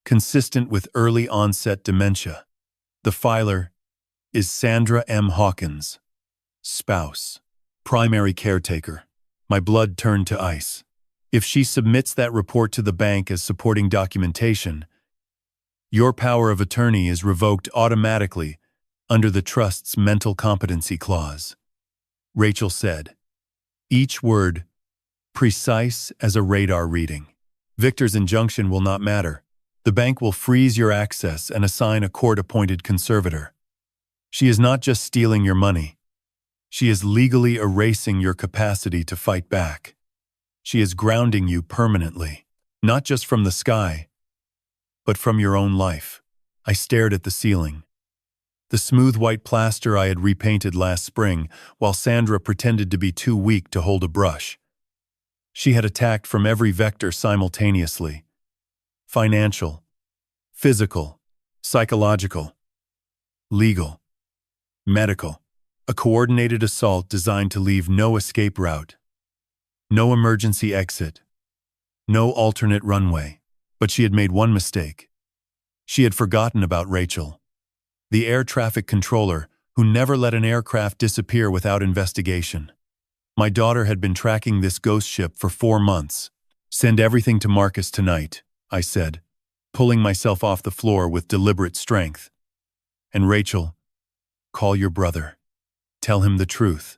consistent with early onset dementia. The filer is Sandra M. Hawkins, spouse, primary caretaker. My blood turned to ice. If she submits that report to the bank as supporting documentation, your power of attorney is revoked automatically under the trust's mental competency clause. Rachel said, each word precise as a radar reading. Victor's injunction will not matter. The bank will freeze your access and assign a court-appointed conservator. She is not just stealing your money. She is legally erasing your capacity to fight back. She is grounding you permanently, not just from the sky, but from your own life. I stared at the ceiling. The smooth white plaster I had repainted last spring, while Sandra pretended to be too weak to hold a brush. She had attacked from every vector simultaneously. Financial, physical, psychological, legal, medical. A coordinated assault designed to leave no escape route, no emergency exit, no alternate runway. But she had made one mistake. She had forgotten about Rachel, the air traffic controller who never let an aircraft disappear without investigation. My daughter had been tracking this ghost ship for 4 months. Send everything to Marcus tonight, I said, pulling myself off the floor with deliberate strength. And Rachel, call your brother. Tell him the truth.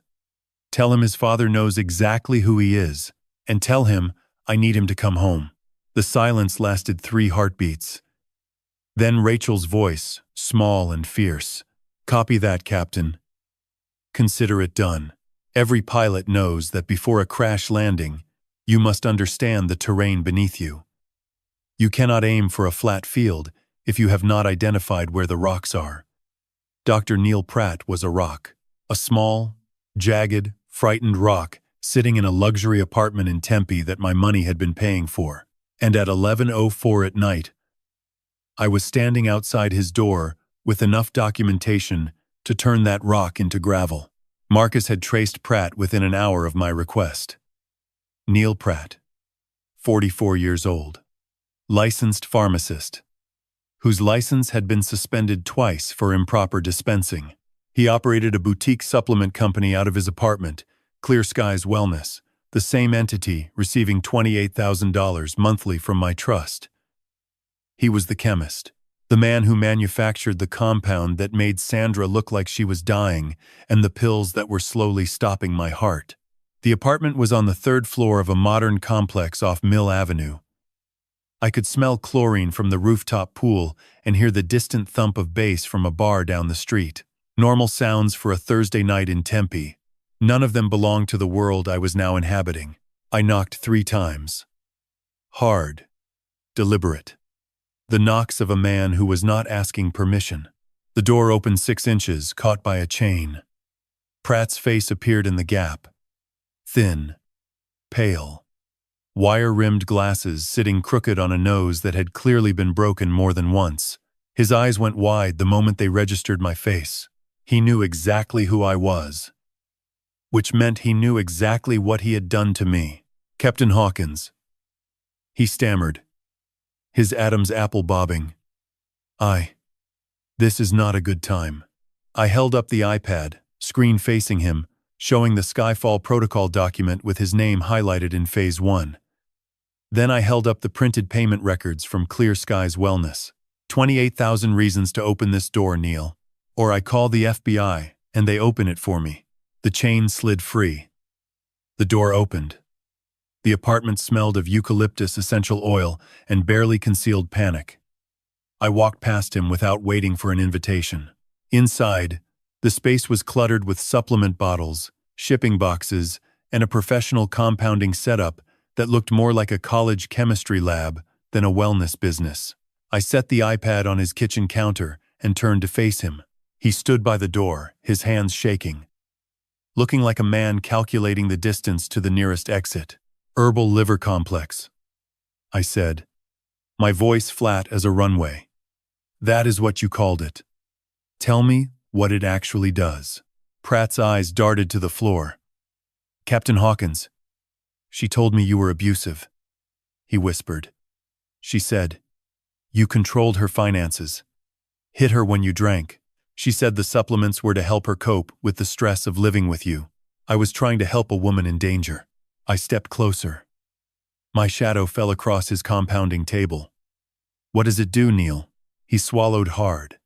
Tell him his father knows exactly who he is, and tell him I need him to come home. The silence lasted 3 heartbeats. Then Rachel's voice, small and fierce. Copy that, Captain. Consider it done. Every pilot knows that before a crash landing, you must understand the terrain beneath you. You cannot aim for a flat field if you have not identified where the rocks are. Dr. Neil Pratt was a rock. A small, jagged, frightened rock sitting in a luxury apartment in Tempe that my money had been paying for. And at 11:04 at night, I was standing outside his door with enough documentation to turn that rock into gravel. Marcus had traced Pratt within an hour of my request. Neil Pratt, 44 years old, licensed pharmacist, whose license had been suspended twice for improper dispensing. He operated a boutique supplement company out of his apartment, Clear Skies Wellness, the same entity receiving $28,000 monthly from my trust. He was the chemist, the man who manufactured the compound that made Sandra look like she was dying and the pills that were slowly stopping my heart. The apartment was on the third floor of a modern complex off Mill Avenue. I could smell chlorine from the rooftop pool and hear the distant thump of bass from a bar down the street. Normal sounds for a Thursday night in Tempe. None of them belonged to the world I was now inhabiting. I knocked 3 times. Hard. Deliberate. The knocks of a man who was not asking permission. The door opened 6 inches, caught by a chain. Pratt's face appeared in the gap. Thin. Pale. Wire-rimmed glasses sitting crooked on a nose that had clearly been broken more than once. His eyes went wide the moment they registered my face. He knew exactly who I was. Which meant he knew exactly what he had done to me. Captain Hawkins. He stammered, his Adam's apple bobbing. This is not a good time. I held up the iPad, screen facing him, showing the Skyfall Protocol document with his name highlighted in Phase 1. Then I held up the printed payment records from Clear Skies Wellness. 28,000 reasons to open this door, Neil. Or I call the FBI, and they open it for me. The chain slid free. The door opened. The apartment smelled of eucalyptus essential oil and barely concealed panic. I walked past him without waiting for an invitation. Inside, the space was cluttered with supplement bottles, shipping boxes, and a professional compounding setup that looked more like a college chemistry lab than a wellness business. I set the iPad on his kitchen counter and turned to face him. He stood by the door, his hands shaking, looking like a man calculating the distance to the nearest exit. Herbal liver complex, I said, my voice flat as a runway. That is what you called it. Tell me what it actually does. Pratt's eyes darted to the floor. Captain Hawkins, she told me you were abusive, he whispered. She said, you controlled her finances, hit her when you drank. She said the supplements were to help her cope with the stress of living with you. I was trying to help a woman in danger. I stepped closer. My shadow fell across his compounding table. What does it do, Neil? He swallowed hard.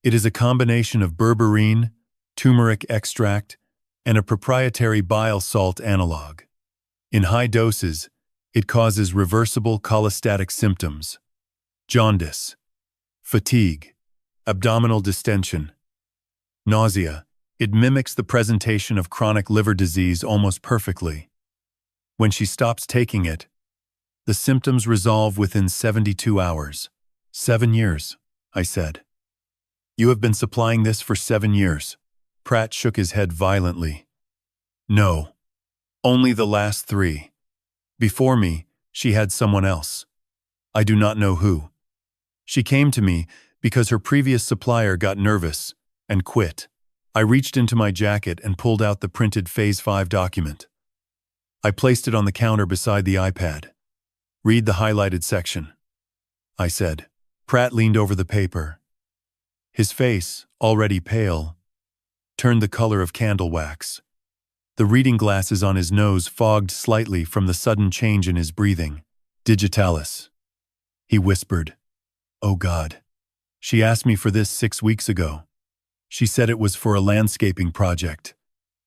It is a combination of berberine, turmeric extract, and a proprietary bile salt analog. In high doses, it causes reversible cholestatic symptoms: jaundice, fatigue, abdominal distension, nausea. It mimics the presentation of chronic liver disease almost perfectly. When she stops taking it, the symptoms resolve within 72 hours. 7 years, I said. You have been supplying this for 7 years. Pratt shook his head violently. No, only the last 3. Before me, she had someone else. I do not know who. She came to me because her previous supplier got nervous and quit. I reached into my jacket and pulled out the printed Phase 5 document. I placed it on the counter beside the iPad. Read the highlighted section, I said. Pratt leaned over the paper. His face, already pale, turned the color of candle wax. The reading glasses on his nose fogged slightly from the sudden change in his breathing. Digitalis, he whispered. Oh God. She asked me for this 6 weeks ago. She said it was for a landscaping project.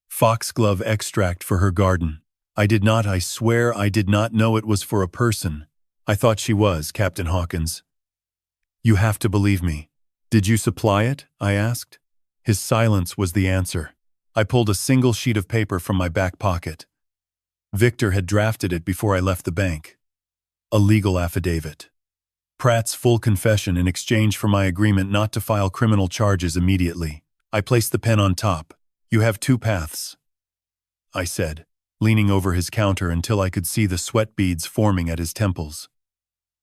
Foxglove extract for her garden. I swear I did not know it was for a person. I thought she was, Captain Hawkins. You have to believe me. Did you supply it? I asked. His silence was the answer. I pulled a single sheet of paper from my back pocket. Victor had drafted it before I left the bank. A legal affidavit. Pratt's full confession in exchange for my agreement not to file criminal charges immediately. I placed the pen on top. You have 2 paths, I said, leaning over his counter until I could see the sweat beads forming at his temples.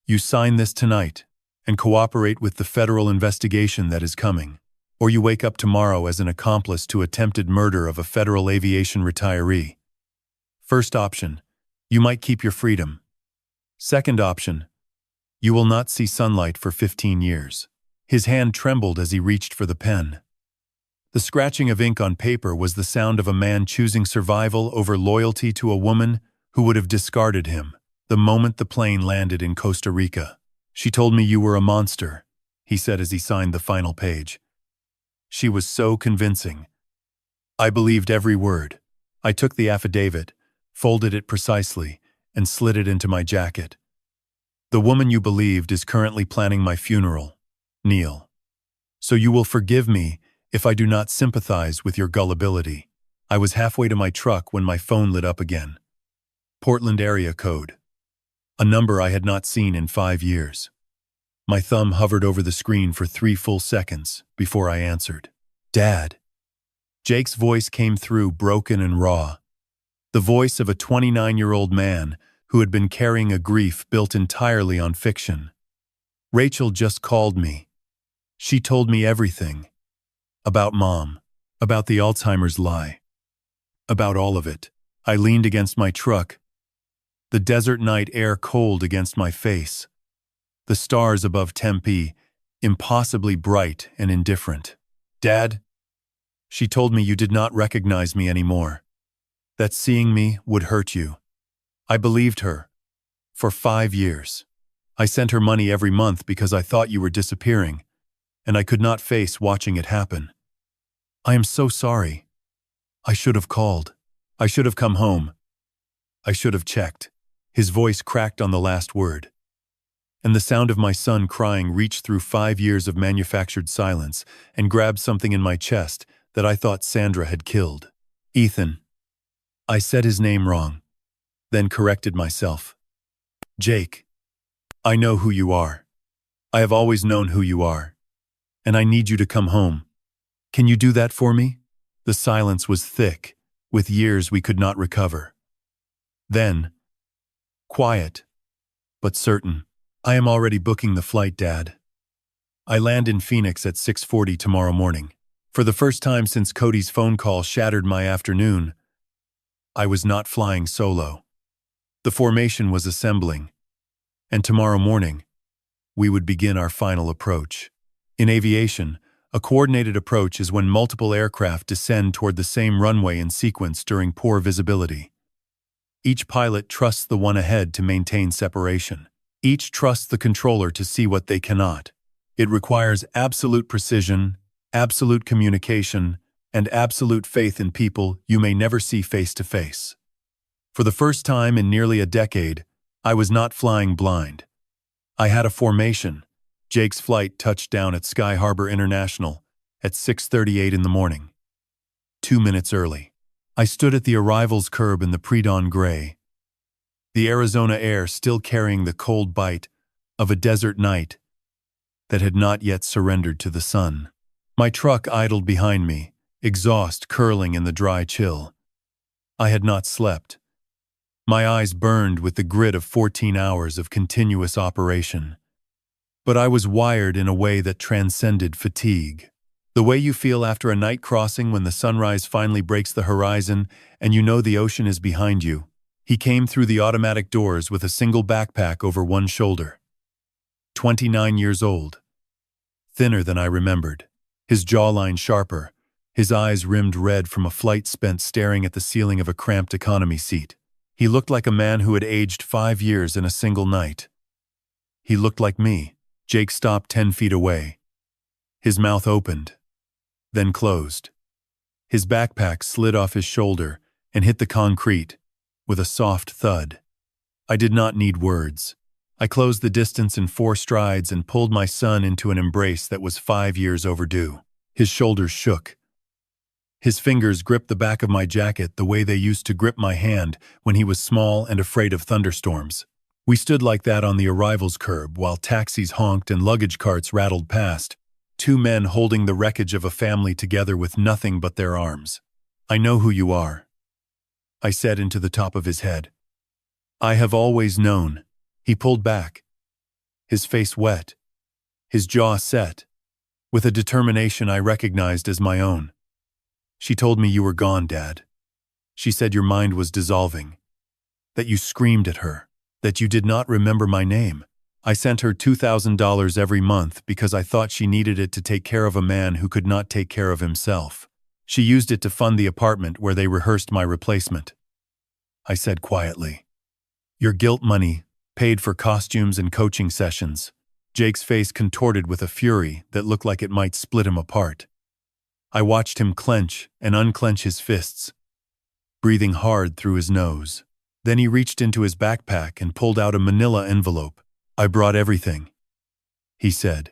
You sign this tonight and cooperate with the federal investigation that is coming, or you wake up tomorrow as an accomplice to attempted murder of a federal aviation retiree. First option, you might keep your freedom. Second option, you will not see sunlight for 15 years. His hand trembled as he reached for the pen. The scratching of ink on paper was the sound of a man choosing survival over loyalty to a woman who would have discarded him the moment the plane landed in Costa Rica. "She told me you were a monster," he said as he signed the final page. She was so convincing. I believed every word. I took the affidavit, folded it precisely, and slid it into my jacket. "The woman you believed is currently planning my funeral, Neil. So you will forgive me if I do not sympathize with your gullibility." I was halfway to my truck when my phone lit up again. Portland area code. A number I had not seen in 5 years. My thumb hovered over the screen for 3 full seconds before I answered. "Dad." Jake's voice came through broken and raw. The voice of a 29-year-old man who had been carrying a grief built entirely on fiction. "Rachel just called me. She told me everything. About Mom. About the Alzheimer's lie. About all of it." I leaned against my truck. The desert night air cold against my face. The stars above Tempe, impossibly bright and indifferent. "Dad, she told me you did not recognize me anymore. That seeing me would hurt you." I believed her. For 5 years. I sent her money every month because I thought you were disappearing, and I could not face watching it happen. "I am so sorry. I should have called. I should have come home. I should have checked." His voice cracked on the last word. And the sound of my son crying reached through 5 years of manufactured silence and grabbed something in my chest that I thought Sandra had killed. "Ethan." I said his name wrong, then corrected myself. "Jake. I know who you are. I have always known who you are. And I need you to come home. Can you do that for me?" The silence was thick, with years we could not recover. Then, quiet, but certain. "I am already booking the flight, Dad. I land in Phoenix at 6:40 tomorrow morning." For the first time since Cody's phone call shattered my afternoon, I was not flying solo. The formation was assembling, and tomorrow morning, we would begin our final approach. In aviation, a coordinated approach is when multiple aircraft descend toward the same runway in sequence during poor visibility. Each pilot trusts the one ahead to maintain separation. Each trusts the controller to see what they cannot. It requires absolute precision, absolute communication, and absolute faith in people you may never see face to face. For the first time in nearly a decade, I was not flying blind. I had a formation. Jake's flight touched down at Sky Harbor International at 6:38 in the morning. 2 minutes early. I stood at the arrivals curb in the pre-dawn gray, the Arizona air still carrying the cold bite of a desert night that had not yet surrendered to the sun. My truck idled behind me, exhaust curling in the dry chill. I had not slept. My eyes burned with the grit of 14 hours of continuous operation. But I was wired in a way that transcended fatigue. The way you feel after a night crossing when the sunrise finally breaks the horizon and you know the ocean is behind you. He came through the automatic doors with a single backpack over one shoulder. 29 years old. Thinner than I remembered. His jawline sharper, his eyes rimmed red from a flight spent staring at the ceiling of a cramped economy seat. He looked like a man who had aged 5 years in a single night. He looked like me. Jake stopped 10 feet away. His mouth opened, then closed. His backpack slid off his shoulder and hit the concrete with a soft thud. I did not need words. I closed the distance in 4 strides and pulled my son into an embrace that was 5 years overdue. His shoulders shook. His fingers gripped the back of my jacket the way they used to grip my hand when he was small and afraid of thunderstorms. We stood like that on the arrivals curb while taxis honked and luggage carts rattled past, 2 men holding the wreckage of a family together with nothing but their arms. "I know who you are," I said into the top of his head. "I have always known." He pulled back, his face wet, his jaw set, with a determination I recognized as my own. "She told me you were gone, Dad. She said your mind was dissolving, that you screamed at her, that you did not remember my name." I sent her $2,000 every month because I thought she needed it to take care of a man who could not take care of himself. She used it to fund the apartment where they rehearsed my replacement. I said quietly. Your guilt money paid for costumes and coaching sessions. Jake's face contorted with a fury that looked like it might split him apart. I watched him clench and unclench his fists, breathing hard through his nose. Then he reached into his backpack and pulled out a manila envelope. I brought everything, he said,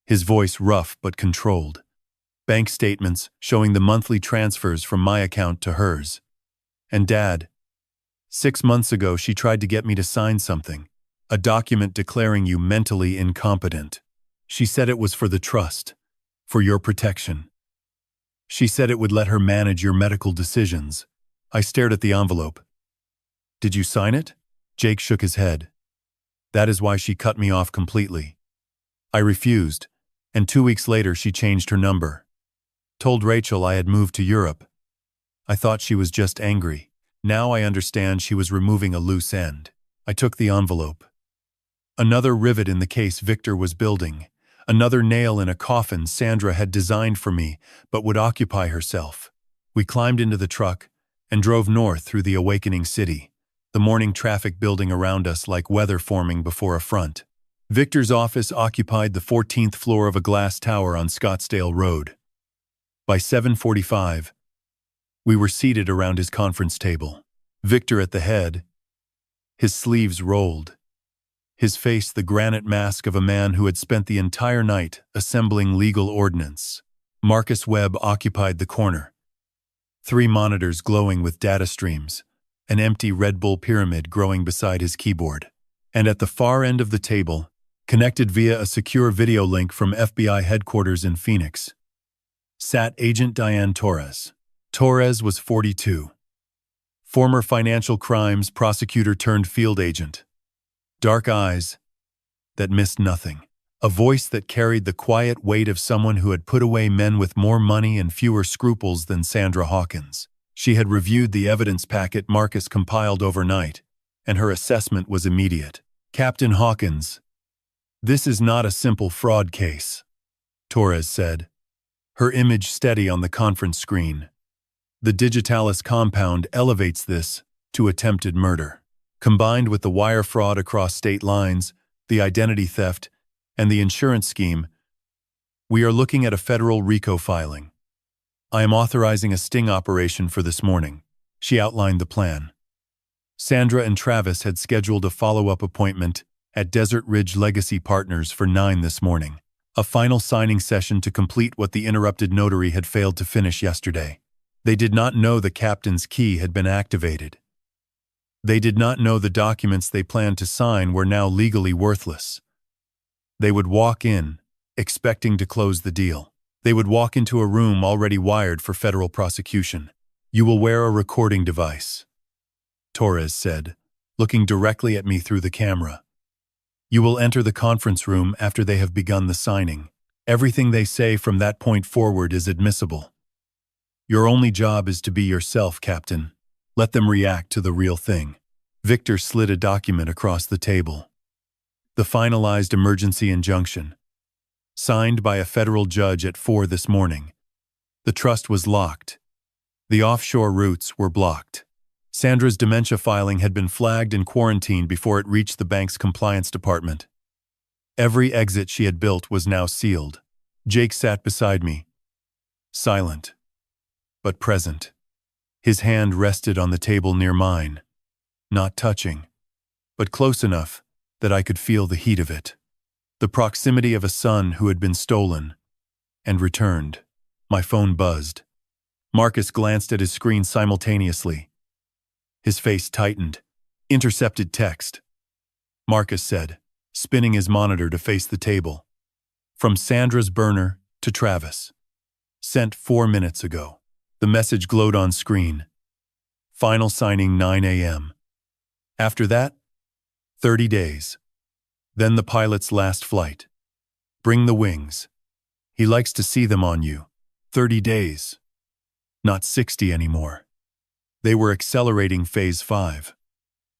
his voice rough but controlled. Bank statements showing the monthly transfers from my account to hers. And Dad, 6 months ago she tried to get me to sign something, a document declaring you mentally incompetent. She said it was for the trust, for your protection. She said it would let her manage your medical decisions. I stared at the envelope. Did you sign it? Jake shook his head. That is why she cut me off completely. I refused, and 2 weeks later she changed her number. Told Rachel I had moved to Europe. I thought she was just angry. Now I understand she was removing a loose end. I took the envelope. Another rivet in the case Victor was building. Another nail in a coffin Sandra had designed for me, but would occupy herself. We climbed into the truck and drove north through the awakening city, the morning traffic building around us like weather forming before a front. Victor's office occupied the 14th floor of a glass tower on Scottsdale Road. By 7:45, we were seated around his conference table. Victor at the head, his sleeves rolled, his face the granite mask of a man who had spent the entire night assembling legal ordnance. Marcus Webb occupied the corner, 3 monitors glowing with data streams, an empty Red Bull pyramid growing beside his keyboard. And at the far end of the table, connected via a secure video link from FBI headquarters in Phoenix, sat Agent Diane Torres. Torres was 42. Former financial crimes prosecutor turned field agent. Dark eyes that missed nothing. A voice that carried the quiet weight of someone who had put away men with more money and fewer scruples than Sandra Hawkins. She had reviewed the evidence packet Marcus compiled overnight, and her assessment was immediate. Captain Hawkins, this is not a simple fraud case, Torres said, her image steady on the conference screen. The Digitalis compound elevates this to attempted murder. Combined with the wire fraud across state lines, the identity theft, and the insurance scheme, we are looking at a federal RICO filing. I am authorizing a sting operation for this morning. She outlined the plan. Sandra and Travis had scheduled a follow-up appointment at Desert Ridge Legacy Partners for 9 this morning, a final signing session to complete what the interrupted notary had failed to finish yesterday. They did not know the captain's key had been activated. They did not know the documents they planned to sign were now legally worthless. They would walk in, expecting to close the deal. They would walk into a room already wired for federal prosecution. You will wear a recording device, Torres said, looking directly at me through the camera. You will enter the conference room after they have begun the signing. Everything they say from that point forward is admissible. Your only job is to be yourself, Captain. Let them react to the real thing. Victor slid a document across the table. The finalized emergency injunction, signed by a federal judge at 4 this morning. The trust was locked. The offshore routes were blocked. Sandra's dementia filing had been flagged and quarantined before it reached the bank's compliance department. Every exit she had built was now sealed. Jake sat beside me, silent, but present. His hand rested on the table near mine, not touching, but close enough that I could feel the heat of it. The proximity of a son who had been stolen and returned. My phone buzzed. Marcus glanced at his screen simultaneously. His face tightened. Intercepted text. Marcus said, spinning his monitor to face the table. From Sandra's burner to Travis. Sent 4 minutes ago. The message glowed on screen. Final signing 9 a.m. After that, 30 days. Then the pilot's last flight. Bring the wings. He likes to see them on you. 30 days. Not 60 anymore. They were accelerating phase 5.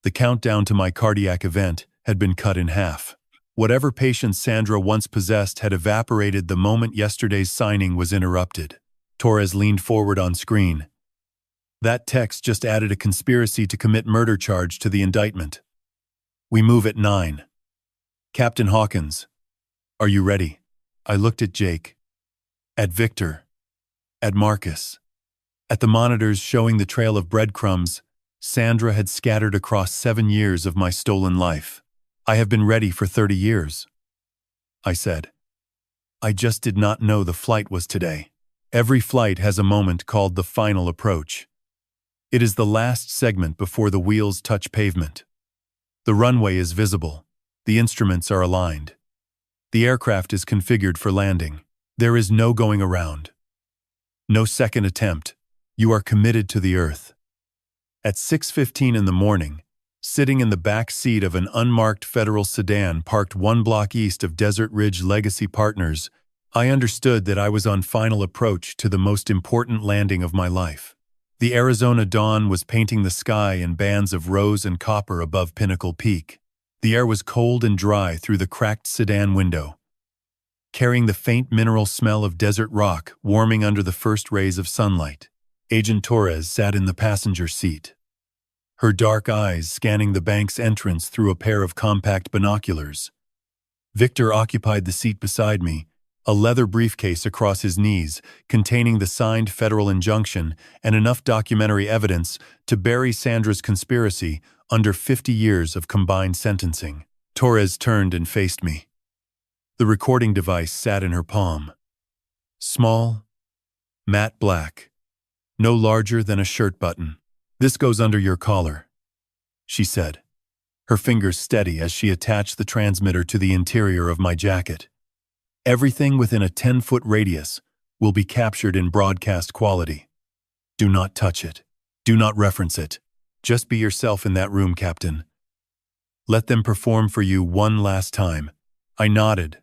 The countdown to my cardiac event had been cut in half. Whatever patience Sandra once possessed had evaporated the moment yesterday's signing was interrupted. Torres leaned forward on screen. That text just added a conspiracy to commit murder charge to the indictment. We move at 9. Captain Hawkins, are you ready? I looked at Jake, at Victor, at Marcus. At the monitors showing the trail of breadcrumbs Sandra had scattered across 7 years of my stolen life. I have been ready for 30 years, I said. I just did not know the flight was today. Every flight has a moment called the final approach. It is the last segment before the wheels touch pavement. The runway is visible. The instruments are aligned. The aircraft is configured for landing. There is no going around. No second attempt. You are committed to the earth. At 6:15 in the morning, sitting in the back seat of an unmarked federal sedan parked 1 block east of Desert Ridge Legacy Partners, I understood that I was on final approach to the most important landing of my life. The Arizona dawn was painting the sky in bands of rose and copper above Pinnacle Peak. The air was cold and dry through the cracked sedan window, carrying the faint mineral smell of desert rock warming under the first rays of sunlight. Agent Torres sat in the passenger seat, her dark eyes scanning the bank's entrance through a pair of compact binoculars. Victor occupied the seat beside me, a leather briefcase across his knees containing the signed federal injunction and enough documentary evidence to bury Sandra's conspiracy under 50 years of combined sentencing. Torres turned and faced me. The recording device sat in her palm. Small, matte black, no larger than a shirt button. This goes under your collar, she said, her fingers steady as she attached the transmitter to the interior of my jacket. Everything within a 10-foot radius will be captured in broadcast quality. Do not touch it. Do not reference it. Just be yourself in that room, Captain. Let them perform for you one last time. I nodded,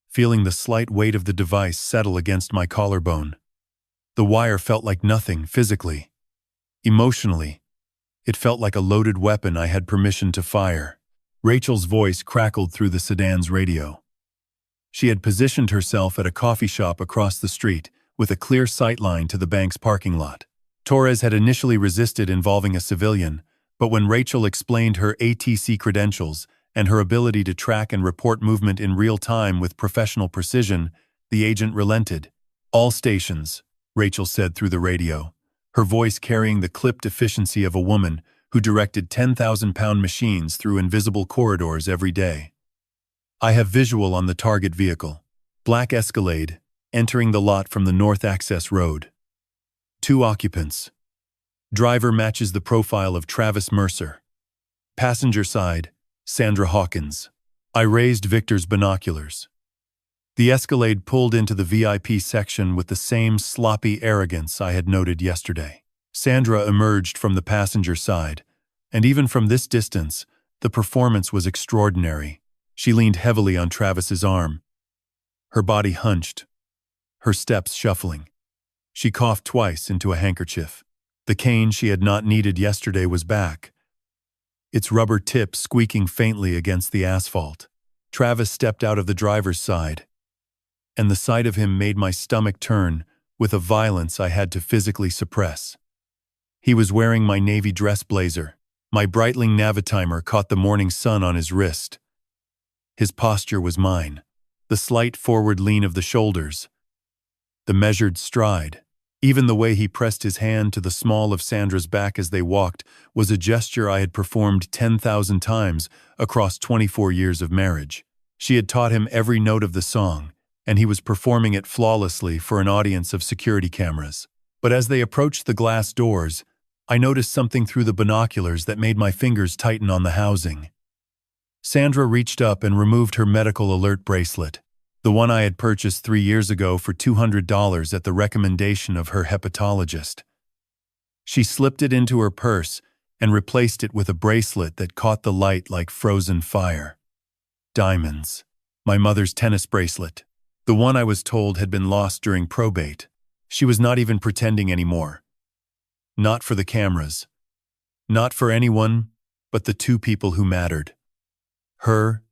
feeling the slight weight of the device settle against my collarbone. The wire felt like nothing physically. Emotionally, it felt like a loaded weapon I had permission to fire. Rachel's voice crackled through the sedan's radio. She had positioned herself at a coffee shop across the street with a clear sightline to the bank's parking lot. Torres had initially resisted involving a civilian, but when Rachel explained her ATC credentials and her ability to track and report movement in real time with professional precision, the agent relented. All stations, Rachel said through the radio, her voice carrying the clipped efficiency of a woman who directed 10,000-pound machines through invisible corridors every day. I have visual on the target vehicle. Black Escalade, entering the lot from the North Access Road. 2 occupants. Driver matches the profile of Travis Mercer. Passenger side, Sandra Hawkins. I raised Victor's binoculars. The Escalade pulled into the VIP section with the same sloppy arrogance I had noted yesterday. Sandra emerged from the passenger side, and even from this distance, the performance was extraordinary. She leaned heavily on Travis's arm, her body hunched, her steps shuffling. She coughed twice into a handkerchief. The cane she had not needed yesterday was back, its rubber tip squeaking faintly against the asphalt. Travis stepped out of the driver's side, and the sight of him made my stomach turn with a violence I had to physically suppress. He was wearing my navy dress blazer. My Breitling Navitimer caught the morning sun on his wrist. His posture was mine, the slight forward lean of the shoulders, the measured stride. Even the way he pressed his hand to the small of Sandra's back as they walked was a gesture I had performed 10,000 times across 24 years of marriage. She had taught him every note of the song, and he was performing it flawlessly for an audience of security cameras. But as they approached the glass doors, I noticed something through the binoculars that made my fingers tighten on the housing. Sandra reached up and removed her medical alert bracelet, the one I had purchased 3 years ago for $200 at the recommendation of her hepatologist. She slipped it into her purse and replaced it with a bracelet that caught the light like frozen fire. Diamonds. My mother's tennis bracelet. The one I was told had been lost during probate. She was not even pretending anymore. Not for the cameras. Not for anyone but the 2 people who mattered. Her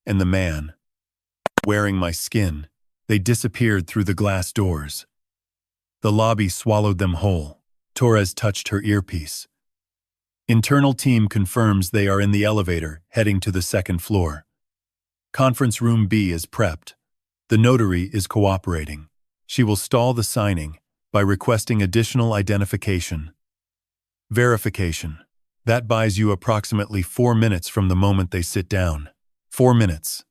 and the man, wearing my skin. They disappeared through the glass doors. The lobby swallowed them whole. Torres touched her earpiece. Internal team confirms they are in the elevator, heading to the second floor. Conference room B is prepped. The notary is cooperating. She will stall the signing by requesting additional identification. Verification. That buys you approximately 4 minutes from the moment they sit down. 4 minutes.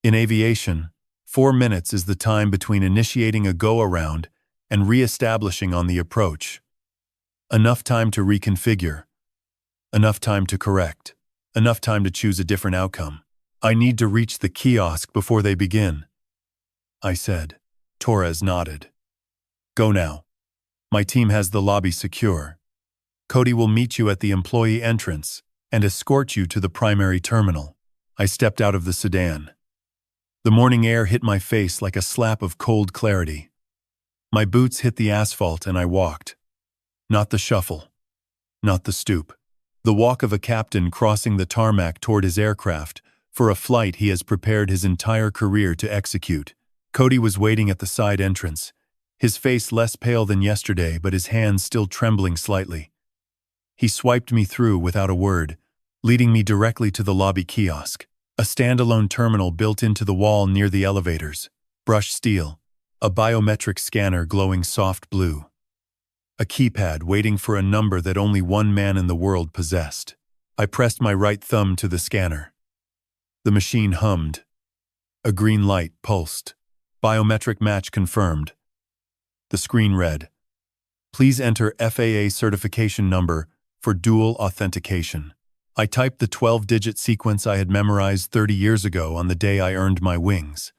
In aviation, 4 minutes is the time between initiating a go-around and re-establishing on the approach. Enough time to reconfigure. Enough time to correct. Enough time to choose a different outcome. I need to reach the kiosk before they begin, I said. Torres nodded. Go now. My team has the lobby secure. Cody will meet you at the employee entrance and escort you to the primary terminal. I stepped out of the sedan. The morning air hit my face like a slap of cold clarity. My boots hit the asphalt and I walked. Not the shuffle. Not the stoop. The walk of a captain crossing the tarmac toward his aircraft for a flight he has prepared his entire career to execute. Cody was waiting at the side entrance, his face less pale than yesterday but his hands still trembling slightly. He swiped me through without a word, leading me directly to the lobby kiosk, a standalone terminal built into the wall near the elevators, brushed steel, a biometric scanner glowing soft blue. A keypad waiting for a number that only one man in the world possessed. I pressed my right thumb to the scanner. The machine hummed. A green light pulsed. Biometric match confirmed. The screen read, "Please enter FAA certification number for dual authentication." I typed the 12-digit sequence I had memorized 30 years ago on the day I earned my wings.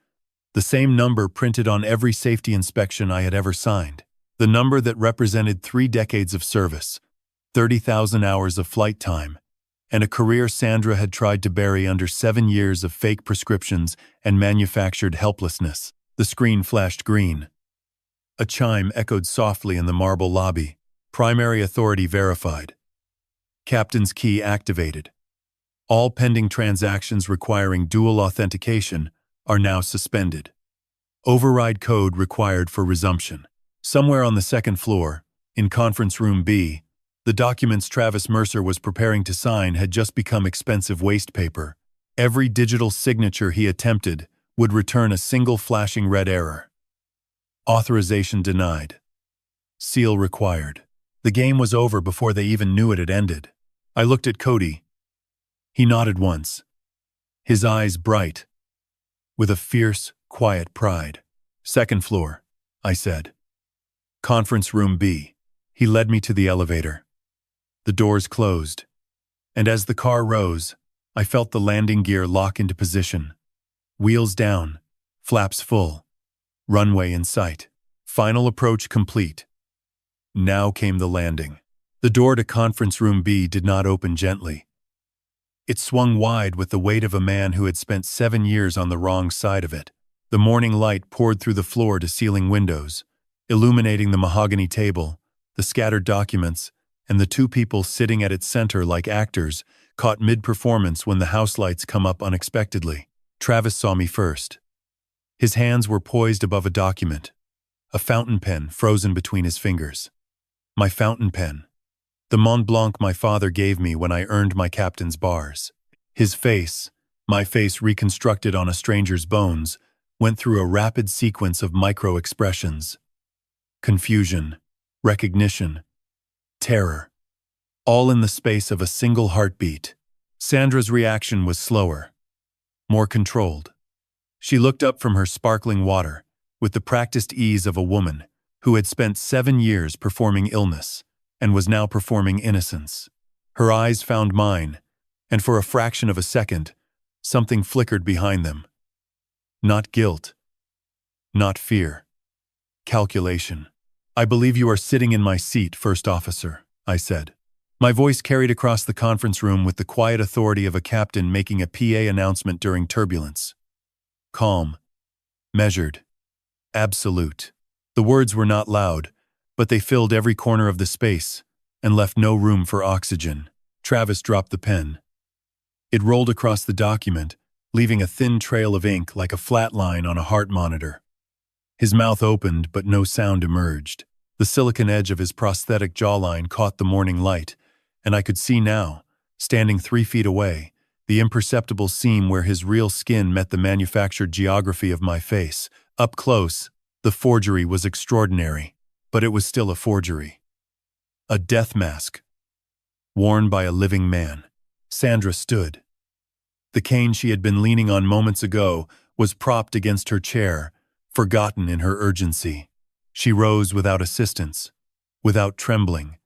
The same number printed on every safety inspection I had ever signed. The number that represented 3 decades of service, 30,000 hours of flight time, and a career Sandra had tried to bury under 7 years of fake prescriptions and manufactured helplessness. The screen flashed green. A chime echoed softly in the marble lobby. Primary authority verified. Captain's key activated. All pending transactions requiring dual authentication are now suspended. Override code required for resumption. Somewhere on the second floor, in conference room B, the documents Travis Mercer was preparing to sign had just become expensive waste paper. Every digital signature he attempted would return a single flashing red error. Authorization denied. Seal required. The game was over before they even knew it had ended. I looked at Cody. He nodded once, his eyes bright, with a fierce, quiet pride. Second floor, I said. Conference room B. He led me to the elevator. The doors closed, and as the car rose, I felt the landing gear lock into position. Wheels down, flaps full, runway in sight. Final approach complete. Now came the landing. The door to conference room B did not open gently. It swung wide with the weight of a man who had spent 7 years on the wrong side of it. The morning light poured through the floor-to-ceiling windows, illuminating the mahogany table, the scattered documents, and the 2 people sitting at its center like actors, caught mid-performance when the house lights come up unexpectedly. Travis saw me first. His hands were poised above a document, a fountain pen frozen between his fingers. My fountain pen. The Mont Blanc my father gave me when I earned my captain's bars. His face, my face reconstructed on a stranger's bones, went through a rapid sequence of micro-expressions. Confusion, recognition, terror, all in the space of a single heartbeat. Sandra's reaction was slower, more controlled. She looked up from her sparkling water with the practiced ease of a woman who had spent 7 years performing illness and was now performing innocence. Her eyes found mine, and for a fraction of a second, something flickered behind them. Not guilt, not fear. Calculation. "I believe you are sitting in my seat, First Officer," I said. My voice carried across the conference room with the quiet authority of a captain making a PA announcement during turbulence. Calm, measured, absolute. The words were not loud, but they filled every corner of the space and left no room for oxygen. Travis dropped the pen. It rolled across the document, leaving a thin trail of ink like a flat line on a heart monitor. His mouth opened, but no sound emerged. The silicon edge of his prosthetic jawline caught the morning light, and I could see now, standing 3 feet away, the imperceptible seam where his real skin met the manufactured geography of my face. Up close, the forgery was extraordinary, but it was still a forgery. A death mask, worn by a living man. Sandra stood. The cane she had been leaning on moments ago was propped against her chair, forgotten in her urgency. She rose without assistance, without trembling,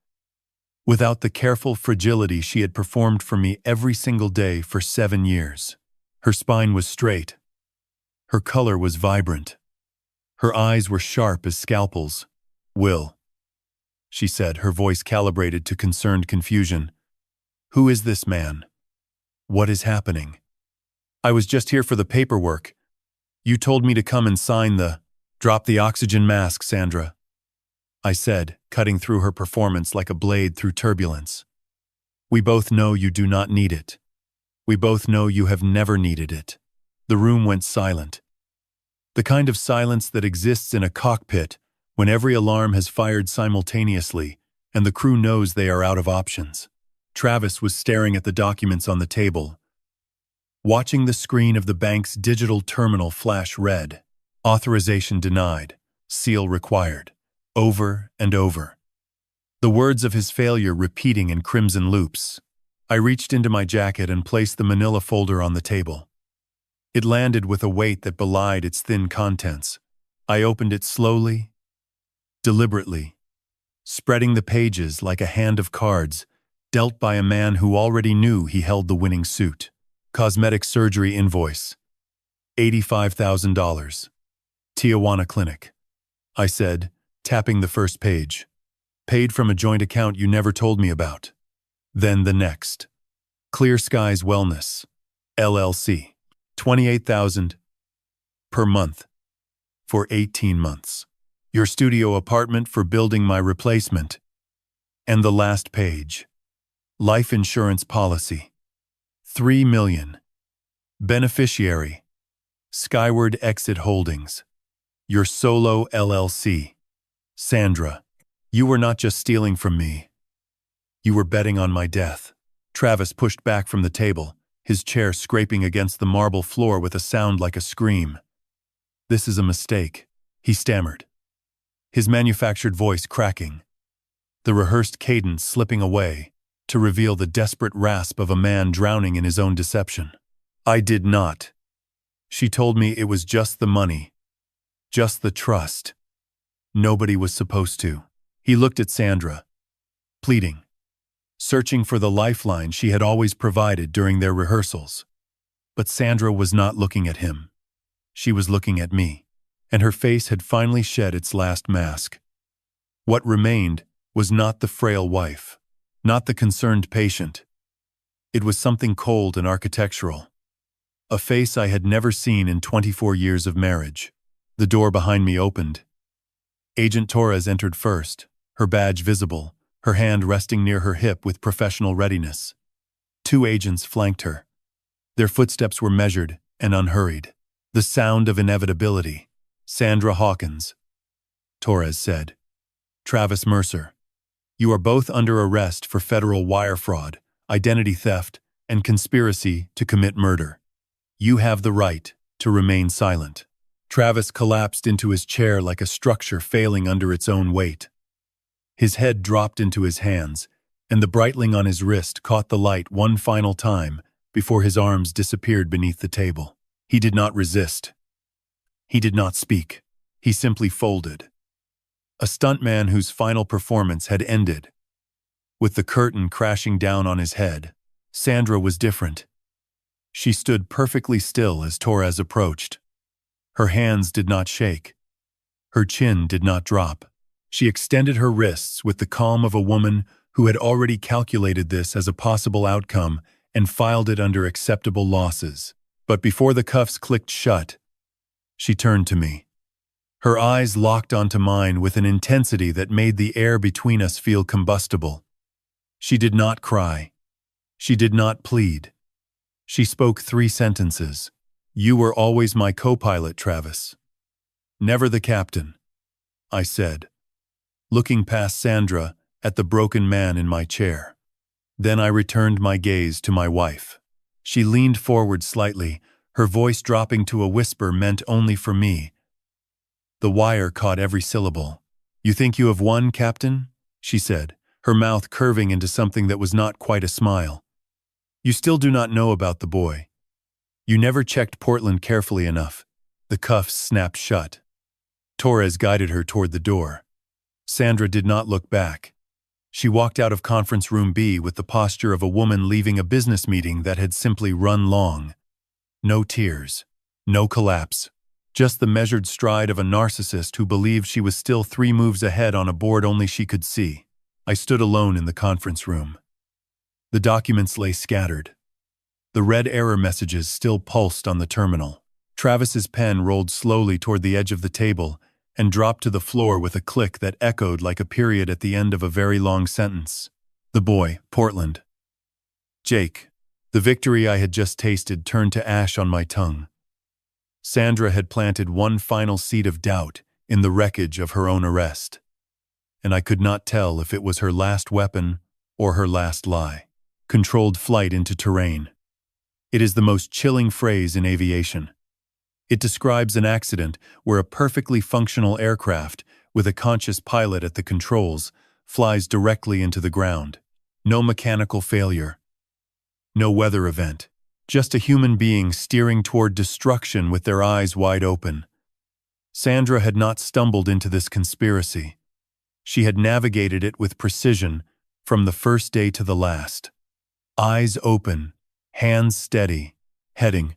without the careful fragility she had performed for me every single day for 7 years. Her spine was straight. Her color was vibrant. Her eyes were sharp as scalpels. "Will," she said, her voice calibrated to concerned confusion. "Who is this man? What is happening?" "I was just here for the paperwork. You told me to come and sign the—" "Drop the oxygen mask, Sandra," I said, cutting through her performance like a blade through turbulence. "We both know you do not need it. We both know you have never needed it." The room went silent. The kind of silence that exists in a cockpit when every alarm has fired simultaneously and the crew knows they are out of options. Travis was staring at the documents on the table, watching the screen of the bank's digital terminal flash red. "Authorization denied. Seal required." Over and over. The words of his failure repeating in crimson loops. I reached into my jacket and placed the manila folder on the table. It landed with a weight that belied its thin contents. I opened it slowly, deliberately, spreading the pages like a hand of cards dealt by a man who already knew he held the winning suit. Cosmetic surgery invoice. $85,000. Tijuana Clinic. I said, tapping the first page. Paid from a joint account you never told me about. Then the next. Clear Skies Wellness, LLC. $28,000 per month for 18 months. Your studio apartment for building my replacement. And the last page. Life insurance policy. $3 million. Beneficiary. Skyward Exit Holdings. Your solo LLC. Sandra, you were not just stealing from me. You were betting on my death. Travis pushed back from the table, his chair scraping against the marble floor with a sound like a scream. "This is a mistake," he stammered, his manufactured voice cracking, the rehearsed cadence slipping away to reveal the desperate rasp of a man drowning in his own deception. "I did not. She told me it was just the money, just the trust. Nobody was supposed to." He looked at Sandra, pleading, searching for the lifeline she had always provided during their rehearsals. But Sandra was not looking at him. She was looking at me, and her face had finally shed its last mask. What remained was not the frail wife, not the concerned patient. It was something cold and architectural. A face I had never seen in 24 years of marriage. The door behind me opened. Agent Torres entered first, her badge visible, her hand resting near her hip with professional readiness. 2 agents flanked her. Their footsteps were measured and unhurried. The sound of inevitability. "Sandra Hawkins," Torres said. "Travis Mercer. You are both under arrest for federal wire fraud, identity theft, and conspiracy to commit murder. You have the right to remain silent." Travis collapsed into his chair like a structure failing under its own weight. His head dropped into his hands, and the Breitling on his wrist caught the light one final time before his arms disappeared beneath the table. He did not resist. He did not speak. He simply folded. A stuntman whose final performance had ended. With the curtain crashing down on his head, Sandra was different. She stood perfectly still as Torres approached. Her hands did not shake. Her chin did not drop. She extended her wrists with the calm of a woman who had already calculated this as a possible outcome and filed it under acceptable losses. But before the cuffs clicked shut, she turned to me. Her eyes locked onto mine with an intensity that made the air between us feel combustible. She did not cry. She did not plead. She spoke 3 sentences. You were always my co-pilot, Travis. Never the captain, I said, looking past Sandra at the broken man in my chair. Then I returned my gaze to my wife. She leaned forward slightly, her voice dropping to a whisper meant only for me. The wire caught every syllable. You think you have won, Captain? She said, her mouth curving into something that was not quite a smile. You still do not know about the boy. You never checked Portland carefully enough. The cuffs snapped shut. Torres guided her toward the door. Sandra did not look back. She walked out of conference room B with the posture of a woman leaving a business meeting that had simply run long. No tears. No collapse. Just the measured stride of a narcissist who believed she was still 3 moves ahead on a board only she could see. I stood alone in the conference room. The documents lay scattered. The red error messages still pulsed on the terminal. Travis's pen rolled slowly toward the edge of the table and dropped to the floor with a click that echoed like a period at the end of a very long sentence. The boy, Portland. Jake. The victory I had just tasted turned to ash on my tongue. Sandra had planted one final seed of doubt in the wreckage of her own arrest, and I could not tell if it was her last weapon or her last lie. Controlled flight into terrain. It is the most chilling phrase in aviation. It describes an accident where a perfectly functional aircraft, with a conscious pilot at the controls, flies directly into the ground. No mechanical failure. No weather event. Just a human being steering toward destruction with their eyes wide open. Sandra had not stumbled into this conspiracy. She had navigated it with precision from the first day to the last. Eyes open, hands steady, heading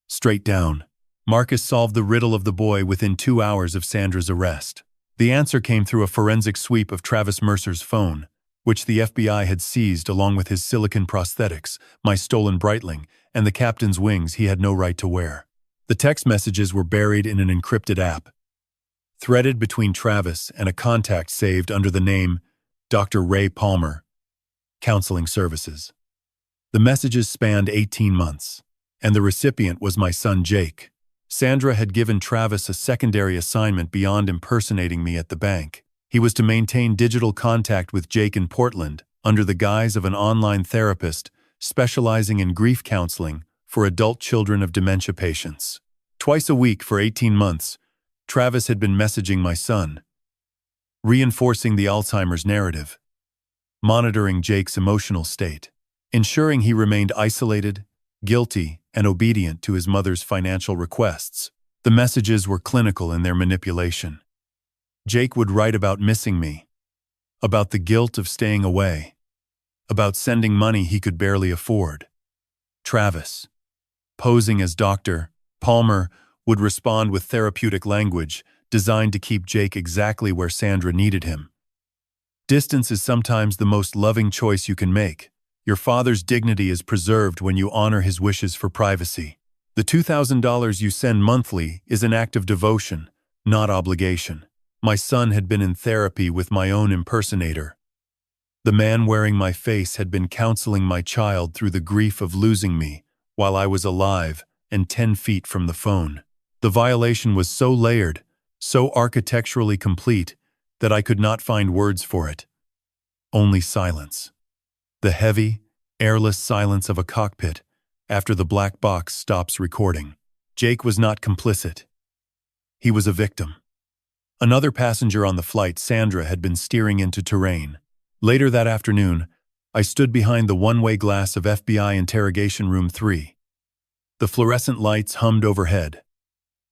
straight down. Marcus solved the riddle of the boy within 2 hours of Sandra's arrest. The answer came through a forensic sweep of Travis Mercer's phone, which the FBI had seized along with his silicon prosthetics, my stolen Breitling, and the captain's wings he had no right to wear. The text messages were buried in an encrypted app, threaded between Travis and a contact saved under the name Dr. Ray Palmer, Counseling Services. The messages spanned 18 months, and the recipient was my son Jake. Sandra had given Travis a secondary assignment beyond impersonating me at the bank. He was to maintain digital contact with Jake in Portland under the guise of an online therapist specializing in grief counseling for adult children of dementia patients. Twice a week for 18 months, Travis had been messaging my son, reinforcing the Alzheimer's narrative, monitoring Jake's emotional state, ensuring he remained isolated, guilty, and obedient to his mother's financial requests. The messages were clinical in their manipulation. Jake would write about missing me, about the guilt of staying away, about sending money he could barely afford. Travis, posing as Dr. Palmer, would respond with therapeutic language designed to keep Jake exactly where Sandra needed him. Distance is sometimes the most loving choice you can make. Your father's dignity is preserved when you honor his wishes for privacy. The $2,000 you send monthly is an act of devotion, not obligation. My son had been in therapy with my own impersonator. The man wearing my face had been counseling my child through the grief of losing me while I was alive and 10 feet from the phone. The violation was so layered, so architecturally complete, that I could not find words for it. Only silence. The heavy, airless silence of a cockpit after the black box stops recording. Jake was not complicit. He was a victim. Another passenger on the flight, Sandra, had been steering into terrain. Later that afternoon, I stood behind the one-way glass of FBI Interrogation Room 3. The fluorescent lights hummed overhead,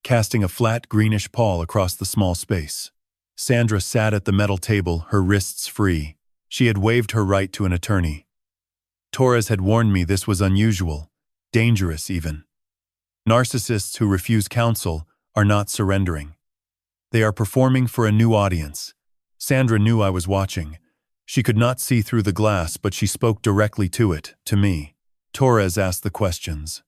casting a flat greenish pall across the small space. Sandra sat at the metal table, her wrists free. She had waived her right to an attorney. Torres had warned me this was unusual, dangerous even. Narcissists who refuse counsel are not surrendering. They are performing for a new audience. Sandra knew I was watching. She could not see through the glass, but she spoke directly to it, to me. Torres asked the questions.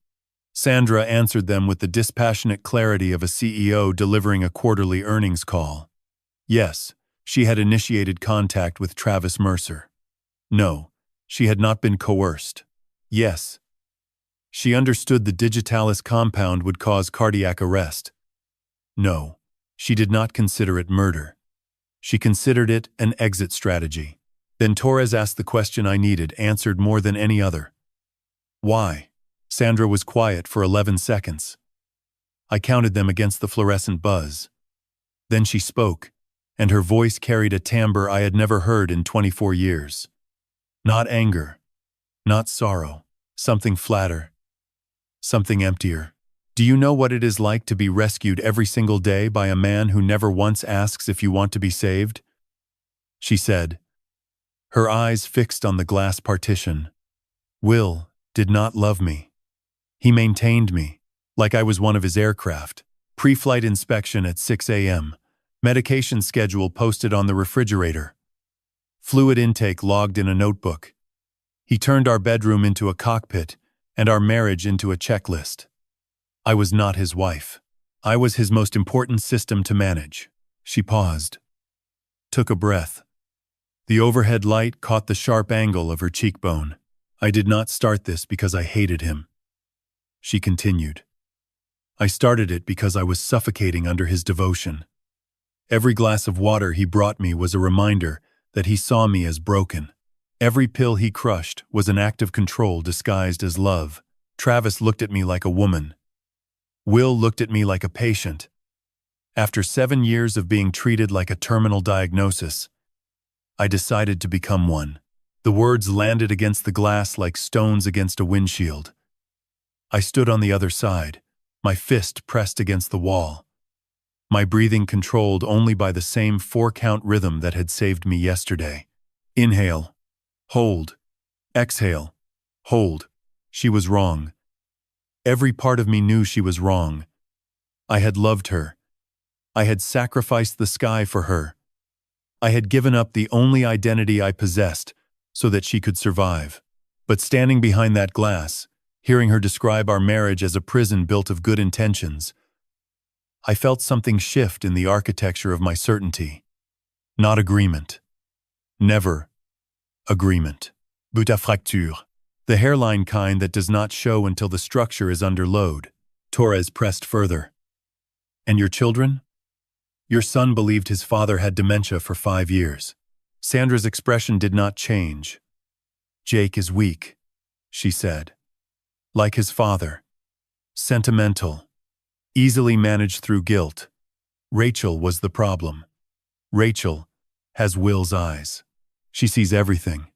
Sandra answered them with the dispassionate clarity of a CEO delivering a quarterly earnings call. Yes, she had initiated contact with Travis Mercer. No, she had not been coerced. Yes, She understood the digitalis compound would cause cardiac arrest. No, she did not consider it murder. She considered it an exit strategy. Then Torres asked the question I needed answered more than any other. Why? Sandra was quiet for 11 seconds. I counted them against the fluorescent buzz. Then she spoke, and her voice carried a timbre I had never heard in 24 years. Not anger, not sorrow, something flatter, something emptier. Do you know what it is like to be rescued every single day by a man who never once asks if you want to be saved? She said, her eyes fixed on the glass partition. Will did not love me. He maintained me, like I was one of his aircraft. Pre-flight inspection at 6 a.m. Medication schedule posted on the refrigerator. Fluid intake logged in a notebook. He turned our bedroom into a cockpit and our marriage into a checklist. I was not his wife. I was his most important system to manage. She paused, took a breath. The overhead light caught the sharp angle of her cheekbone. I did not start this because I hated him. She continued. I started it because I was suffocating under his devotion. Every glass of water he brought me was a reminder that he saw me as broken. Every pill he crushed was an act of control disguised as love. Travis looked at me like a woman. Will looked at me like a patient. After 7 years of being treated like a terminal diagnosis, I decided to become one. The words landed against the glass like stones against a windshield. I stood on the other side, my fist pressed against the wall. My breathing controlled only by the same 4-count rhythm that had saved me yesterday. Inhale. Hold. Exhale. Hold. She was wrong. Every part of me knew she was wrong. I had loved her. I had sacrificed the sky for her. I had given up the only identity I possessed so that she could survive. But standing behind that glass, hearing her describe our marriage as a prison built of good intentions, I felt something shift in the architecture of my certainty. Not agreement. Never agreement. But à fracture. The hairline kind that does not show until the structure is under load. Torres pressed further. And your children? Your son believed his father had dementia for 5 years. Sandra's expression did not change. Jake is weak, she said. Like his father. Sentimental. Easily managed through guilt. Rachel was the problem. Rachel has Will's eyes. She sees everything.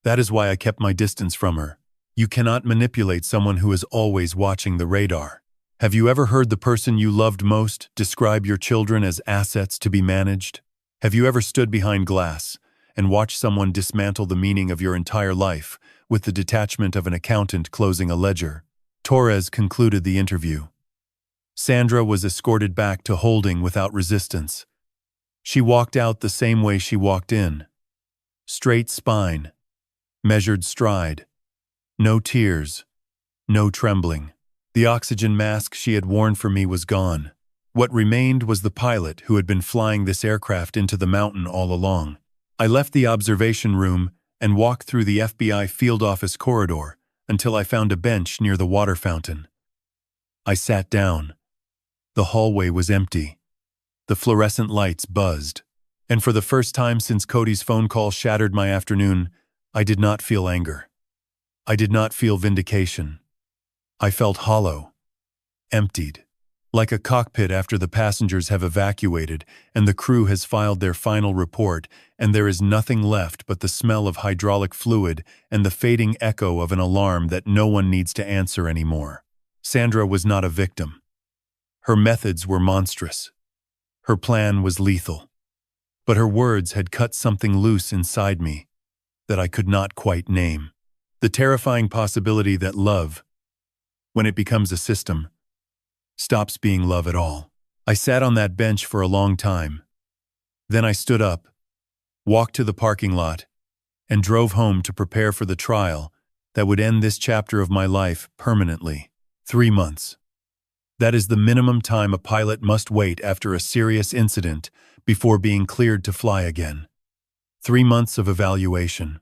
That is why I kept my distance from her. You cannot manipulate someone who is always watching the radar. Have you ever heard the person you loved most describe your children as assets to be managed? Have you ever stood behind glass and watched someone dismantle the meaning of your entire life with the detachment of an accountant closing a ledger? Torres concluded the interview. Sandra was escorted back to holding without resistance. She walked out the same way she walked in. Straight spine. Measured stride. No tears. No trembling. The oxygen mask she had worn for me was gone. What remained was the pilot who had been flying this aircraft into the mountain all along. I left the observation room and walked through the FBI field office corridor until I found a bench near the water fountain. I sat down. The hallway was empty. The fluorescent lights buzzed. And for the first time since Cody's phone call shattered my afternoon, I did not feel anger. I did not feel vindication. I felt hollow, emptied, like a cockpit after the passengers have evacuated and the crew has filed their final report and there is nothing left but the smell of hydraulic fluid and the fading echo of an alarm that no one needs to answer anymore. Sandra was not a victim. Her methods were monstrous. Her plan was lethal. But her words had cut something loose inside me that I could not quite name. The terrifying possibility that love, when it becomes a system, stops being love at all. I sat on that bench for a long time. Then I stood up, walked to the parking lot, and drove home to prepare for the trial that would end this chapter of my life permanently. 3 months. That is the minimum time a pilot must wait after a serious incident before being cleared to fly again. 3 months of evaluation.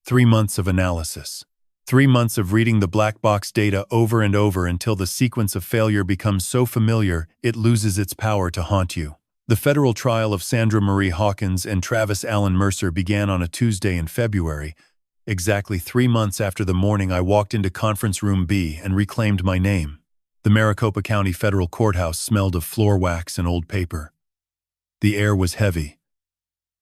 3 months of analysis. 3 months of reading the black box data over and over until the sequence of failure becomes so familiar it loses its power to haunt you. The federal trial of Sandra Marie Hawkins and Travis Allen Mercer began on a Tuesday in February, exactly 3 months after the morning I walked into Conference Room B and reclaimed my name. The Maricopa County Federal Courthouse smelled of floor wax and old paper. The air was heavy,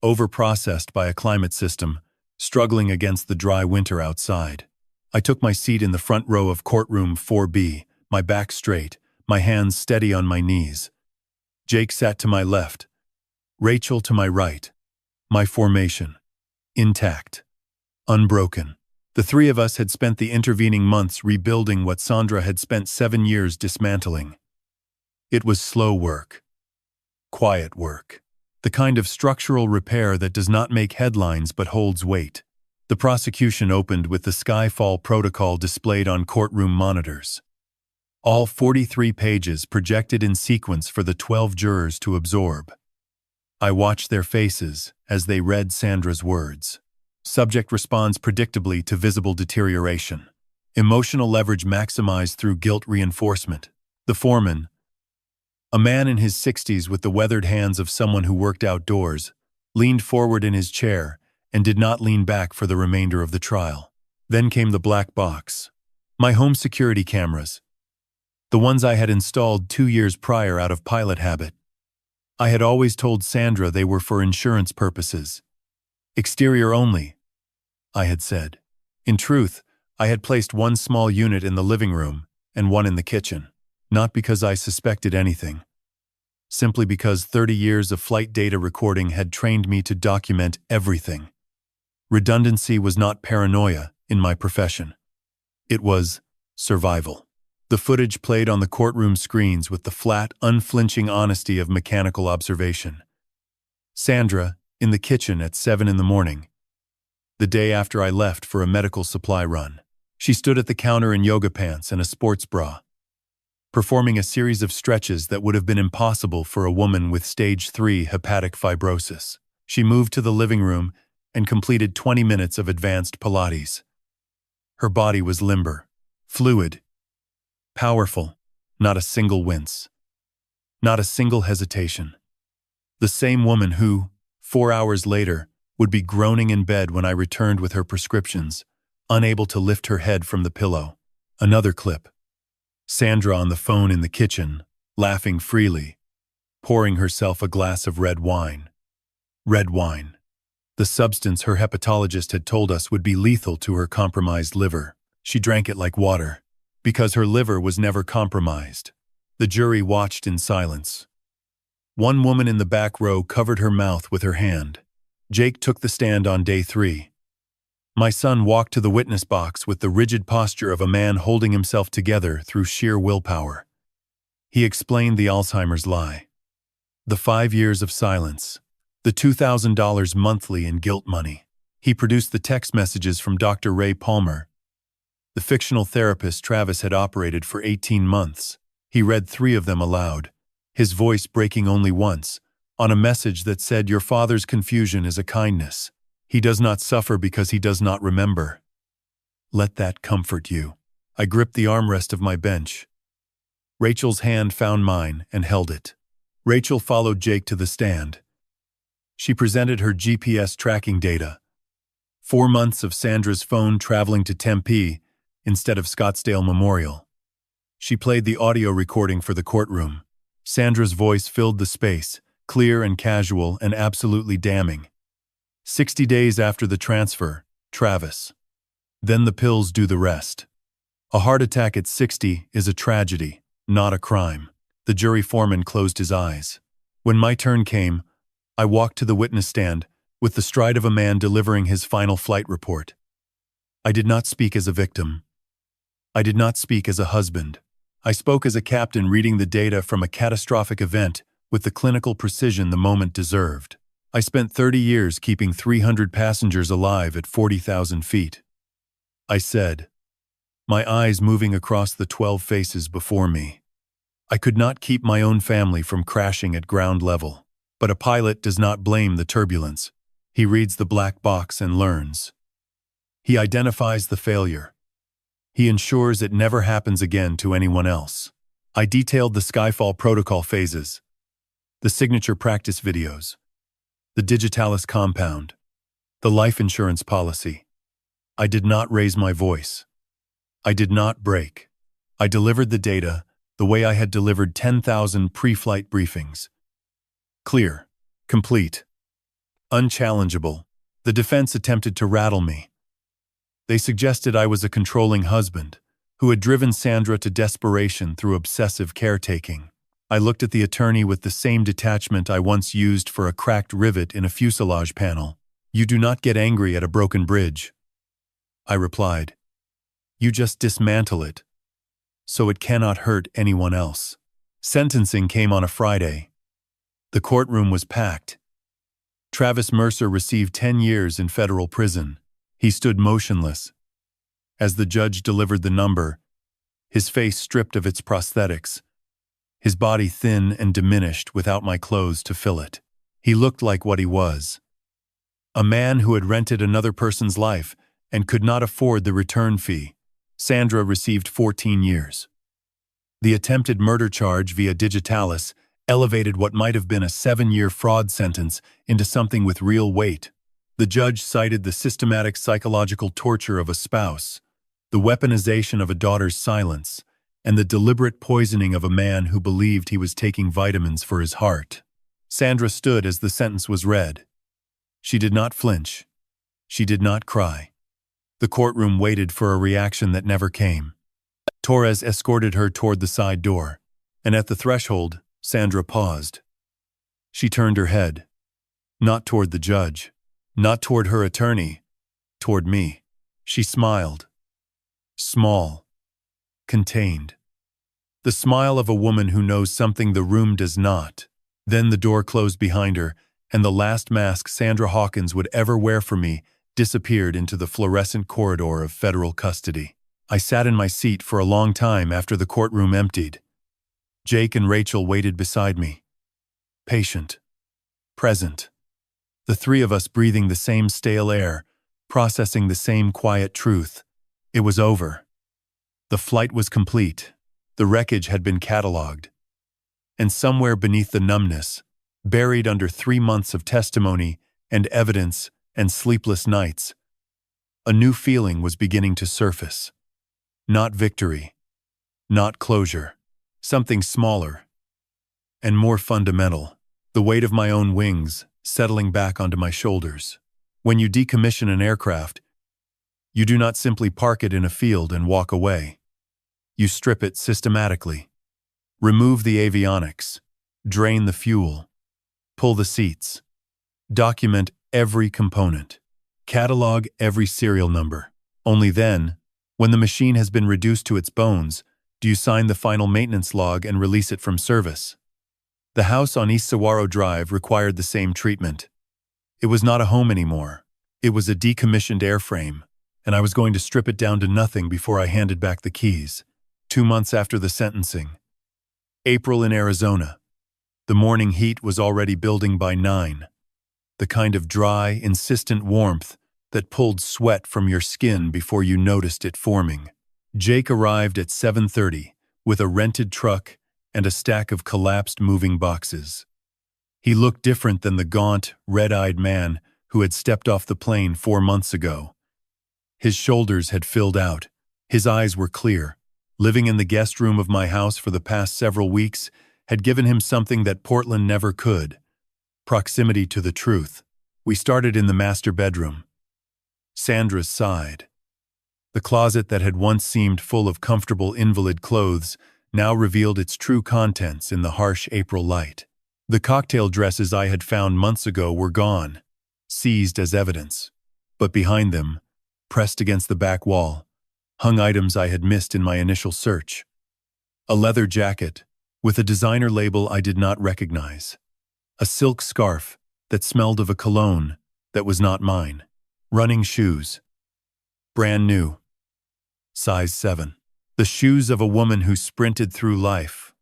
overprocessed by a climate system, struggling against the dry winter outside. I took my seat in the front row of courtroom 4B, my back straight, my hands steady on my knees. Jake sat to my left, Rachel to my right. My formation, intact, unbroken. The three of us had spent the intervening months rebuilding what Sandra had spent 7 years dismantling. It was slow work, quiet work, the kind of structural repair that does not make headlines but holds weight. The prosecution opened with the Skyfall protocol displayed on courtroom monitors. All 43 pages projected in sequence for the 12 jurors to absorb. I watched their faces as they read Sandra's words. Subject responds predictably to visible deterioration. Emotional leverage maximized through guilt reinforcement. The foreman, a man in his 60s with the weathered hands of someone who worked outdoors, leaned forward in his chair and did not lean back for the remainder of the trial. Then came the black box. My home security cameras. The ones I had installed 2 years prior out of pilot habit. I had always told Sandra they were for insurance purposes. Exterior only, I had said. In truth, I had placed one small unit in the living room and one in the kitchen, not because I suspected anything. Simply because 30 years of flight data recording had trained me to document everything. Redundancy was not paranoia in my profession. It was survival. The footage played on the courtroom screens with the flat, unflinching honesty of mechanical observation. Sandra, in the kitchen at 7 in the morning, the day after I left for a medical supply run. She stood at the counter in yoga pants and a sports bra, performing a series of stretches that would have been impossible for a woman with stage 3 hepatic fibrosis. She moved to the living room and completed 20 minutes of advanced Pilates. Her body was limber, fluid, powerful, not a single wince, not a single hesitation. The same woman who, 4 hours later, would be groaning in bed when I returned with her prescriptions, unable to lift her head from the pillow. Another clip. Sandra on the phone in the kitchen, laughing freely, pouring herself a glass of red wine. Red wine. The substance her hepatologist had told us would be lethal to her compromised liver. She drank it like water, because her liver was never compromised. The jury watched in silence. One woman in the back row covered her mouth with her hand. Jake took the stand on day 3. My son walked to the witness box with the rigid posture of a man holding himself together through sheer willpower. He explained the Alzheimer's lie. The 5 years of silence. The $2,000 monthly in guilt money. He produced the text messages from Dr. Ray Palmer, the fictional therapist Travis had operated for 18 months. He read 3 of them aloud, his voice breaking only once, on a message that said, "Your father's confusion is a kindness. He does not suffer because he does not remember. Let that comfort you." I gripped the armrest of my bench. Rachel's hand found mine and held it. Rachel followed Jake to the stand. She presented her GPS tracking data. 4 months of Sandra's phone traveling to Tempe instead of Scottsdale Memorial. She played the audio recording for the courtroom. Sandra's voice filled the space, clear and casual and absolutely damning. 60 days after the transfer, Travis. Then the pills do the rest. A heart attack at 60 is a tragedy, not a crime. The jury foreman closed his eyes. When my turn came, I walked to the witness stand with the stride of a man delivering his final flight report. I did not speak as a victim. I did not speak as a husband. I spoke as a captain reading the data from a catastrophic event with the clinical precision the moment deserved. I spent 30 years keeping 300 passengers alive at 40,000 feet. I said, my eyes moving across the 12 faces before me. I could not keep my own family from crashing at ground level. But a pilot does not blame the turbulence. He reads the black box and learns. He identifies the failure. He ensures it never happens again to anyone else. I detailed the Skyfall protocol phases, the signature practice videos, the digitalis compound, the life insurance policy. I did not raise my voice. I did not break. I delivered the data the way I had delivered 10,000 pre-flight briefings. Clear, complete, unchallengeable. The defense attempted to rattle me. They suggested I was a controlling husband who had driven Sandra to desperation through obsessive caretaking. I looked at the attorney with the same detachment I once used for a cracked rivet in a fuselage panel. "You do not get angry at a broken bridge," I replied. "You just dismantle it, so it cannot hurt anyone else." Sentencing came on a Friday. The courtroom was packed. Travis Mercer received 10 years in federal prison. He stood motionless. As the judge delivered the number, his face stripped of its prosthetics, his body thin and diminished without my clothes to fill it. He looked like what he was: a man who had rented another person's life and could not afford the return fee. Sandra received 14 years. The attempted murder charge via digitalis elevated what might have been a 7-year fraud sentence into something with real weight. The judge cited the systematic psychological torture of a spouse, the weaponization of a daughter's silence, and the deliberate poisoning of a man who believed he was taking vitamins for his heart. Sandra stood as the sentence was read. She did not flinch. She did not cry. The courtroom waited for a reaction that never came. Torres escorted her toward the side door, and at the threshold, Sandra paused. She turned her head, not toward the judge, not toward her attorney, toward me. She smiled. Small, contained. The smile of a woman who knows something the room does not. Then the door closed behind her, and the last mask Sandra Hawkins would ever wear for me disappeared into the fluorescent corridor of federal custody. I sat in my seat for a long time after the courtroom emptied. Jake and Rachel waited beside me. Patient. Present. The three of us breathing the same stale air, processing the same quiet truth. It was over. The flight was complete. The wreckage had been catalogued. And somewhere beneath the numbness, buried under 3 months of testimony and evidence and sleepless nights, a new feeling was beginning to surface. Not victory. Not closure. Something smaller and more fundamental. The weight of my own wings settling back onto my shoulders. When you decommission an aircraft, you do not simply park it in a field and walk away. You strip it systematically. Remove the avionics. Drain the fuel. Pull the seats. Document every component. Catalog every serial number. Only then, when the machine has been reduced to its bones, do you sign the final maintenance log and release it from service. The house on East Saguaro Drive required the same treatment. It was not a home anymore. It was a decommissioned airframe, and I was going to strip it down to nothing before I handed back the keys. 2 months after the sentencing. April in Arizona. The morning heat was already building by 9. The kind of dry, insistent warmth that pulled sweat from your skin before you noticed it forming. Jake arrived at 7:30 with a rented truck and a stack of collapsed moving boxes. He looked different than the gaunt, red-eyed man who had stepped off the plane 4 months ago. His shoulders had filled out. His eyes were clear. Living in the guest room of my house for the past several weeks had given him something that Portland never could: proximity to the truth. We started in the master bedroom. Sandra sighed. The closet that had once seemed full of comfortable invalid clothes now revealed its true contents in the harsh April light. The cocktail dresses I had found months ago were gone, seized as evidence. But behind them, pressed against the back wall, hung items I had missed in my initial search. A leather jacket with a designer label I did not recognize. A silk scarf that smelled of a cologne that was not mine. Running shoes. Brand new. Size 7. The shoes of a woman who sprinted through life,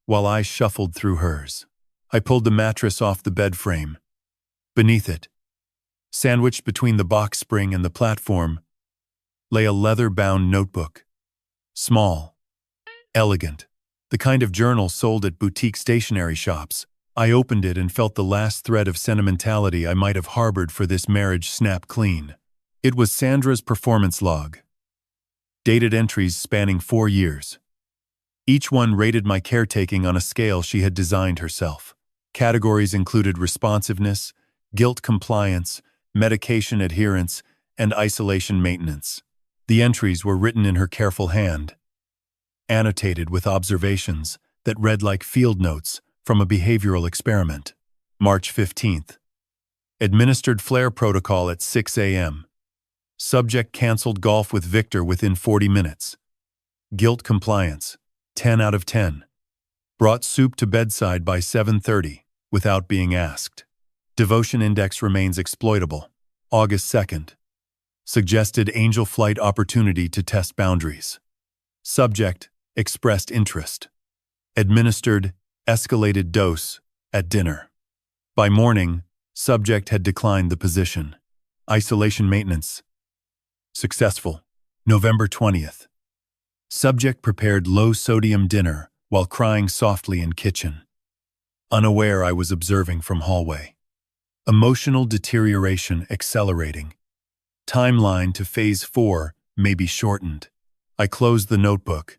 while I shuffled through hers. I pulled the mattress off the bed frame. Beneath it, sandwiched between the box spring and the platform, lay a leather-bound notebook. Small, elegant, the kind of journal sold at boutique stationery shops. I opened it and felt the last thread of sentimentality I might have harbored for this marriage snap clean. It was Sandra's performance log. Dated entries spanning 4 years. Each one rated my caretaking on a scale she had designed herself. Categories included responsiveness, guilt compliance, medication adherence, and isolation maintenance. The entries were written in her careful hand, annotated with observations that read like field notes from a behavioral experiment. March 15th. Administered flare protocol at 6 a.m. Subject canceled golf with Victor within 40 minutes. Guilt compliance, 10 out of 10. Brought soup to bedside by 7:30, without being asked. Devotion index remains exploitable. August 2nd. Suggested angel flight opportunity to test boundaries. Subject expressed interest. Administered escalated dose at dinner. By morning, subject had declined the position. Isolation maintenance. Successful. November 20th. Subject prepared low-sodium dinner while crying softly in kitchen. Unaware I was observing from hallway. Emotional deterioration accelerating. Timeline to phase 4 may be shortened. I closed the notebook.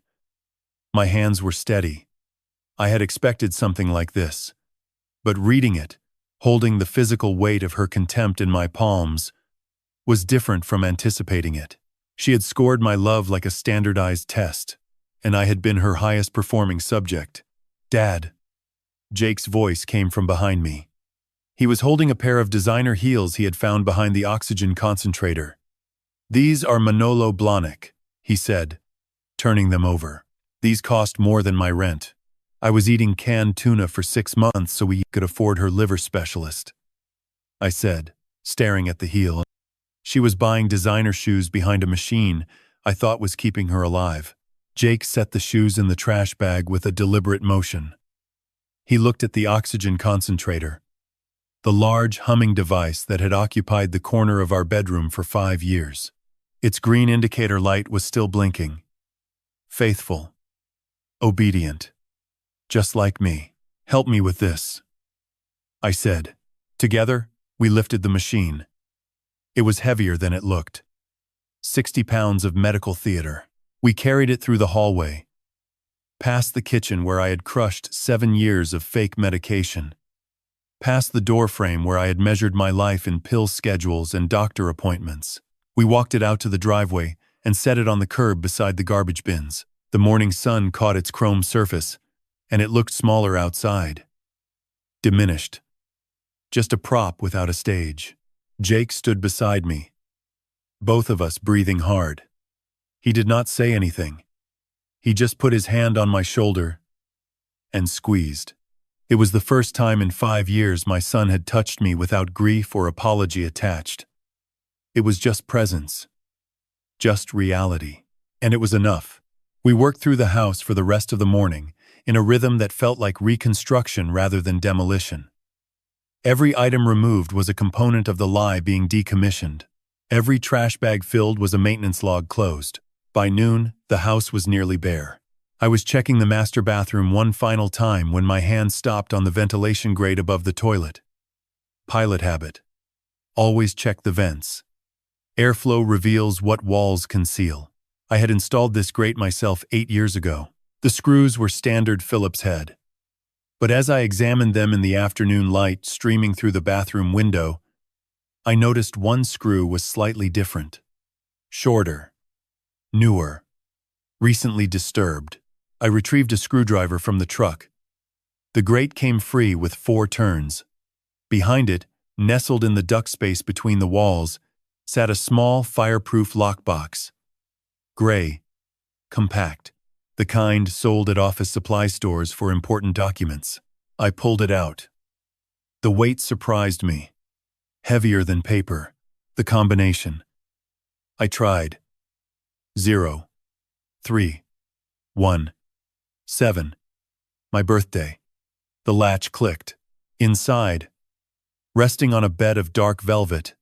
My hands were steady. I had expected something like this. But reading it, holding the physical weight of her contempt in my palms, was different from anticipating it. She had scored my love like a standardized test, and I had been her highest performing subject. Dad. Jake's voice came from behind me. He was holding a pair of designer heels he had found behind the oxygen concentrator. These are Manolo Blahnik, he said, turning them over. These cost more than my rent. I was eating canned tuna for 6 months so we could afford her liver specialist. I said, staring at the heel. She was buying designer shoes behind a machine I thought was keeping her alive. Jake set the shoes in the trash bag with a deliberate motion. He looked at the oxygen concentrator, the large humming device that had occupied the corner of our bedroom for 5 years. Its green indicator light was still blinking. Faithful. Obedient. Just like me. Help me with this, I said. Together, we lifted the machine. It was heavier than it looked. 60 pounds of medical theater. We carried it through the hallway, past the kitchen where I had crushed 7 years of fake medication, past the door frame where I had measured my life in pill schedules and doctor appointments. We walked it out to the driveway and set it on the curb beside the garbage bins. The morning sun caught its chrome surface, and it looked smaller outside. Diminished. Just a prop without a stage. Jake stood beside me, both of us breathing hard. He did not say anything. He just put his hand on my shoulder and squeezed. It was the first time in 5 years my son had touched me without grief or apology attached. It was just presence, just reality, and it was enough. We worked through the house for the rest of the morning, in a rhythm that felt like reconstruction rather than demolition. Every item removed was a component of the lie being decommissioned. Every trash bag filled was a maintenance log closed. By noon, the house was nearly bare. I was checking the master bathroom one final time when my hand stopped on the ventilation grate above the toilet. Pilot habit. Always check the vents. Airflow reveals what walls conceal. I had installed this grate myself 8 years ago. The screws were standard Phillips head. But as I examined them in the afternoon light streaming through the bathroom window, I noticed one screw was slightly different. Shorter. Newer. Recently disturbed. I retrieved a screwdriver from the truck. The grate came free with 4 turns. Behind it, nestled in the duct space between the walls, sat a small fireproof lockbox. Gray. Compact. The kind sold at office supply stores for important documents. I pulled it out. The weight surprised me. Heavier than paper. The combination. I tried. 0, 3, 1, 7. My birthday. The latch clicked. Inside, resting on a bed of dark velvet,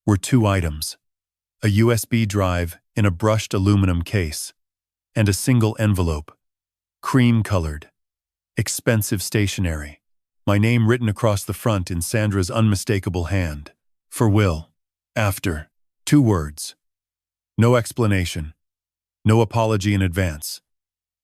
were 2 items. A USB drive in a brushed aluminum case, and a single envelope, cream-colored, expensive stationery. My name written across the front in Sandra's unmistakable hand. For Will. After. 2 words. No explanation. No apology in advance.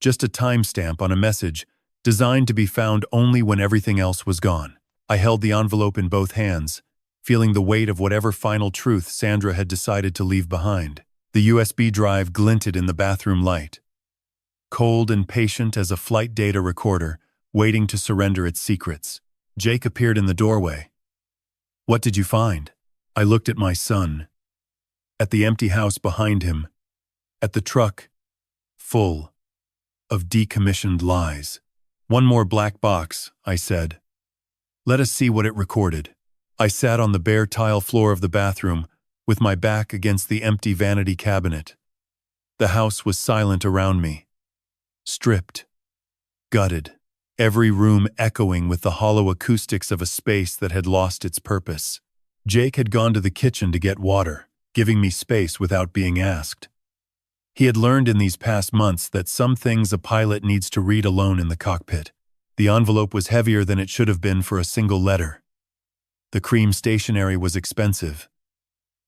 Just a timestamp on a message designed to be found only when everything else was gone. I held the envelope in both hands, feeling the weight of whatever final truth Sandra had decided to leave behind. The USB drive glinted in the bathroom light, cold and patient as a flight data recorder, waiting to surrender its secrets. Jake appeared in the doorway. What did you find? I looked at my son, at the empty house behind him, at the truck, full of decommissioned lies. One more black box, I said. Let us see what it recorded. I sat on the bare tile floor of the bathroom, with my back against the empty vanity cabinet. The house was silent around me. Stripped. Gutted. Every room echoing with the hollow acoustics of a space that had lost its purpose. Jake had gone to the kitchen to get water, giving me space without being asked. He had learned in these past months that some things a pilot needs to read alone in the cockpit. The envelope was heavier than it should have been for a single letter. The cream stationery was expensive,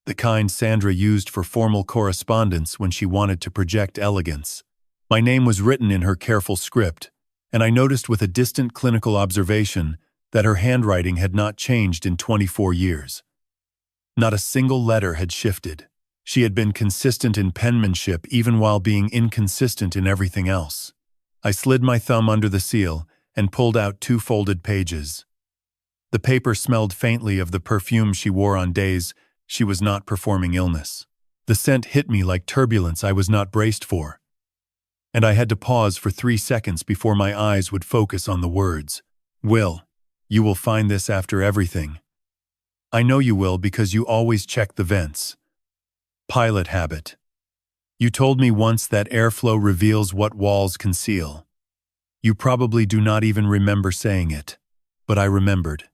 the kind Sandra used for formal correspondence when she wanted to project elegance. My name was written in her careful script, and I noticed with a distant clinical observation that her handwriting had not changed in 24 years. Not a single letter had shifted. She had been consistent in penmanship even while being inconsistent in everything else. I slid my thumb under the seal and pulled out 2 folded pages. The paper smelled faintly of the perfume she wore on days she was not performing illness. The scent hit me like turbulence I was not braced for, and I had to pause for 3 seconds before my eyes would focus on the words. Will, you will find this after everything. I know you will because you always check the vents. Pilot habit. You told me once that airflow reveals what walls conceal. You probably do not even remember saying it, but I remembered.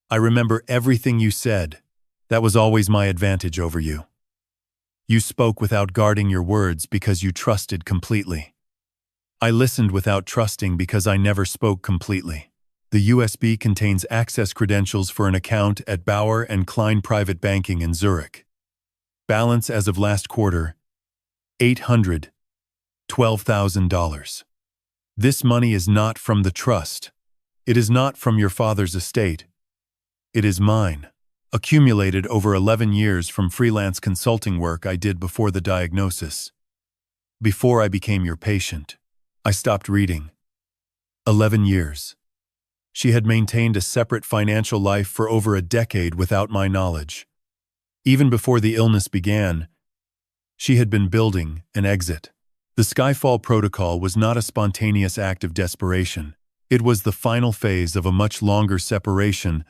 I remember everything you said. That was always my advantage over you. You spoke without guarding your words because you trusted completely. I listened without trusting because I never spoke completely. The USB contains access credentials for an account at Bauer & Klein Private Banking in Zurich. Balance as of last quarter, $812,000. This money is not from the trust. It is not from your father's estate. It is mine, accumulated over 11 years from freelance consulting work I did before the diagnosis. Before I became your patient, I stopped reading. 11 years. She had maintained a separate financial life for over a decade without my knowledge. Even before the illness began, she had been building an exit. The Skyfall protocol was not a spontaneous act of desperation. It was the final phase of a much longer separation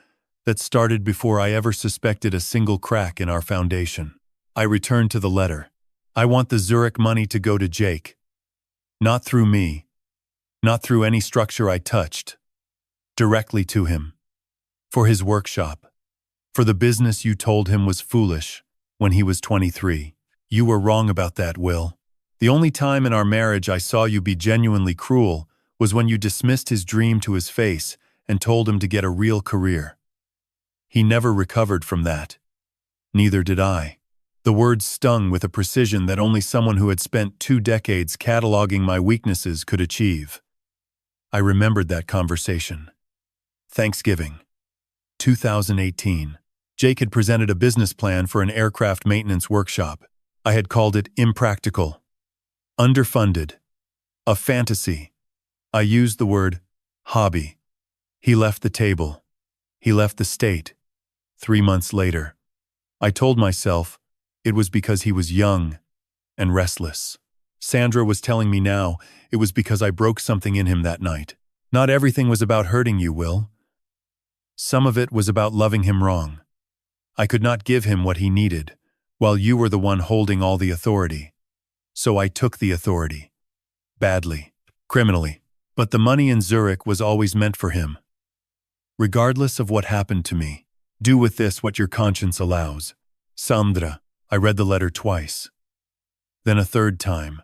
that started before I ever suspected a single crack in our foundation. I returned to the letter. I want the Zurich money to go to Jake. Not through me. Not through any structure I touched. Directly to him. For his workshop. For the business you told him was foolish when he was 23. You were wrong about that, Will. The only time in our marriage I saw you be genuinely cruel was when you dismissed his dream to his face and told him to get a real career. He never recovered from that. Neither did I. The words stung with a precision that only someone who had spent 2 decades cataloging my weaknesses could achieve. I remembered that conversation. Thanksgiving, 2018. Jake had presented a business plan for an aircraft maintenance workshop. I had called it impractical, underfunded, a fantasy. I used the word hobby. He left the table. He left the state. 3 months later, I told myself it was because he was young and restless. Sandra was telling me now it was because I broke something in him that night. Not everything was about hurting you, Will. Some of it was about loving him wrong. I could not give him what he needed, while you were the one holding all the authority. So I took the authority. Badly. Criminally. But the money in Zurich was always meant for him. Regardless of what happened to me, do with this what your conscience allows. Sandra. I read the letter twice. Then a third time.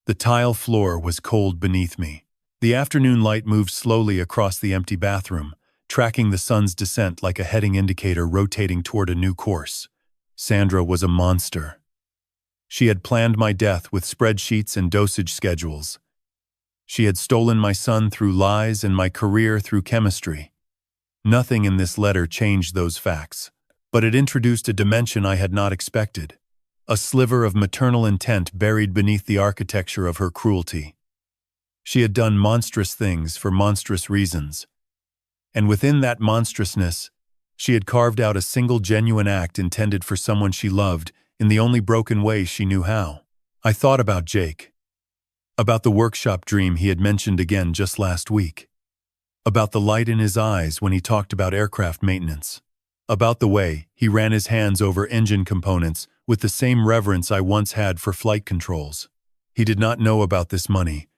The tile floor was cold beneath me. The afternoon light moved slowly across the empty bathroom, tracking the sun's descent like a heading indicator rotating toward a new course. Sandra was a monster. She had planned my death with spreadsheets and dosage schedules. She had stolen my son through lies and my career through chemistry. Nothing in this letter changed those facts, but it introduced a dimension I had not expected, a sliver of maternal intent buried beneath the architecture of her cruelty. She had done monstrous things for monstrous reasons, and within that monstrousness, she had carved out a single genuine act intended for someone she loved in the only broken way she knew how. I thought about Jake, about the workshop dream he had mentioned again just last week, about the light in his eyes when he talked about aircraft maintenance, about the way he ran his hands over engine components with the same reverence I once had for flight controls. He did not know about this money.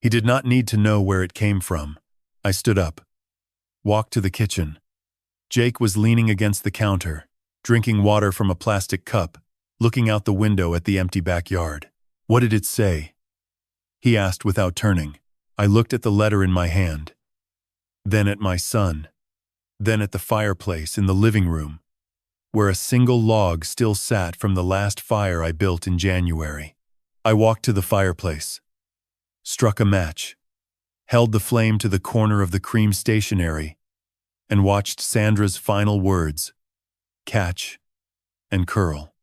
He did not need to know where it came from. I stood up, walked to the kitchen. Jake was leaning against the counter, drinking water from a plastic cup, looking out the window at the empty backyard. "What did it say?" he asked without turning. I looked at the letter in my hand, then at my son, then at the fireplace in the living room, where a single log still sat from the last fire I built in January. I walked to the fireplace, struck a match, held the flame to the corner of the cream stationery, and watched Sandra's final words, catch and curl.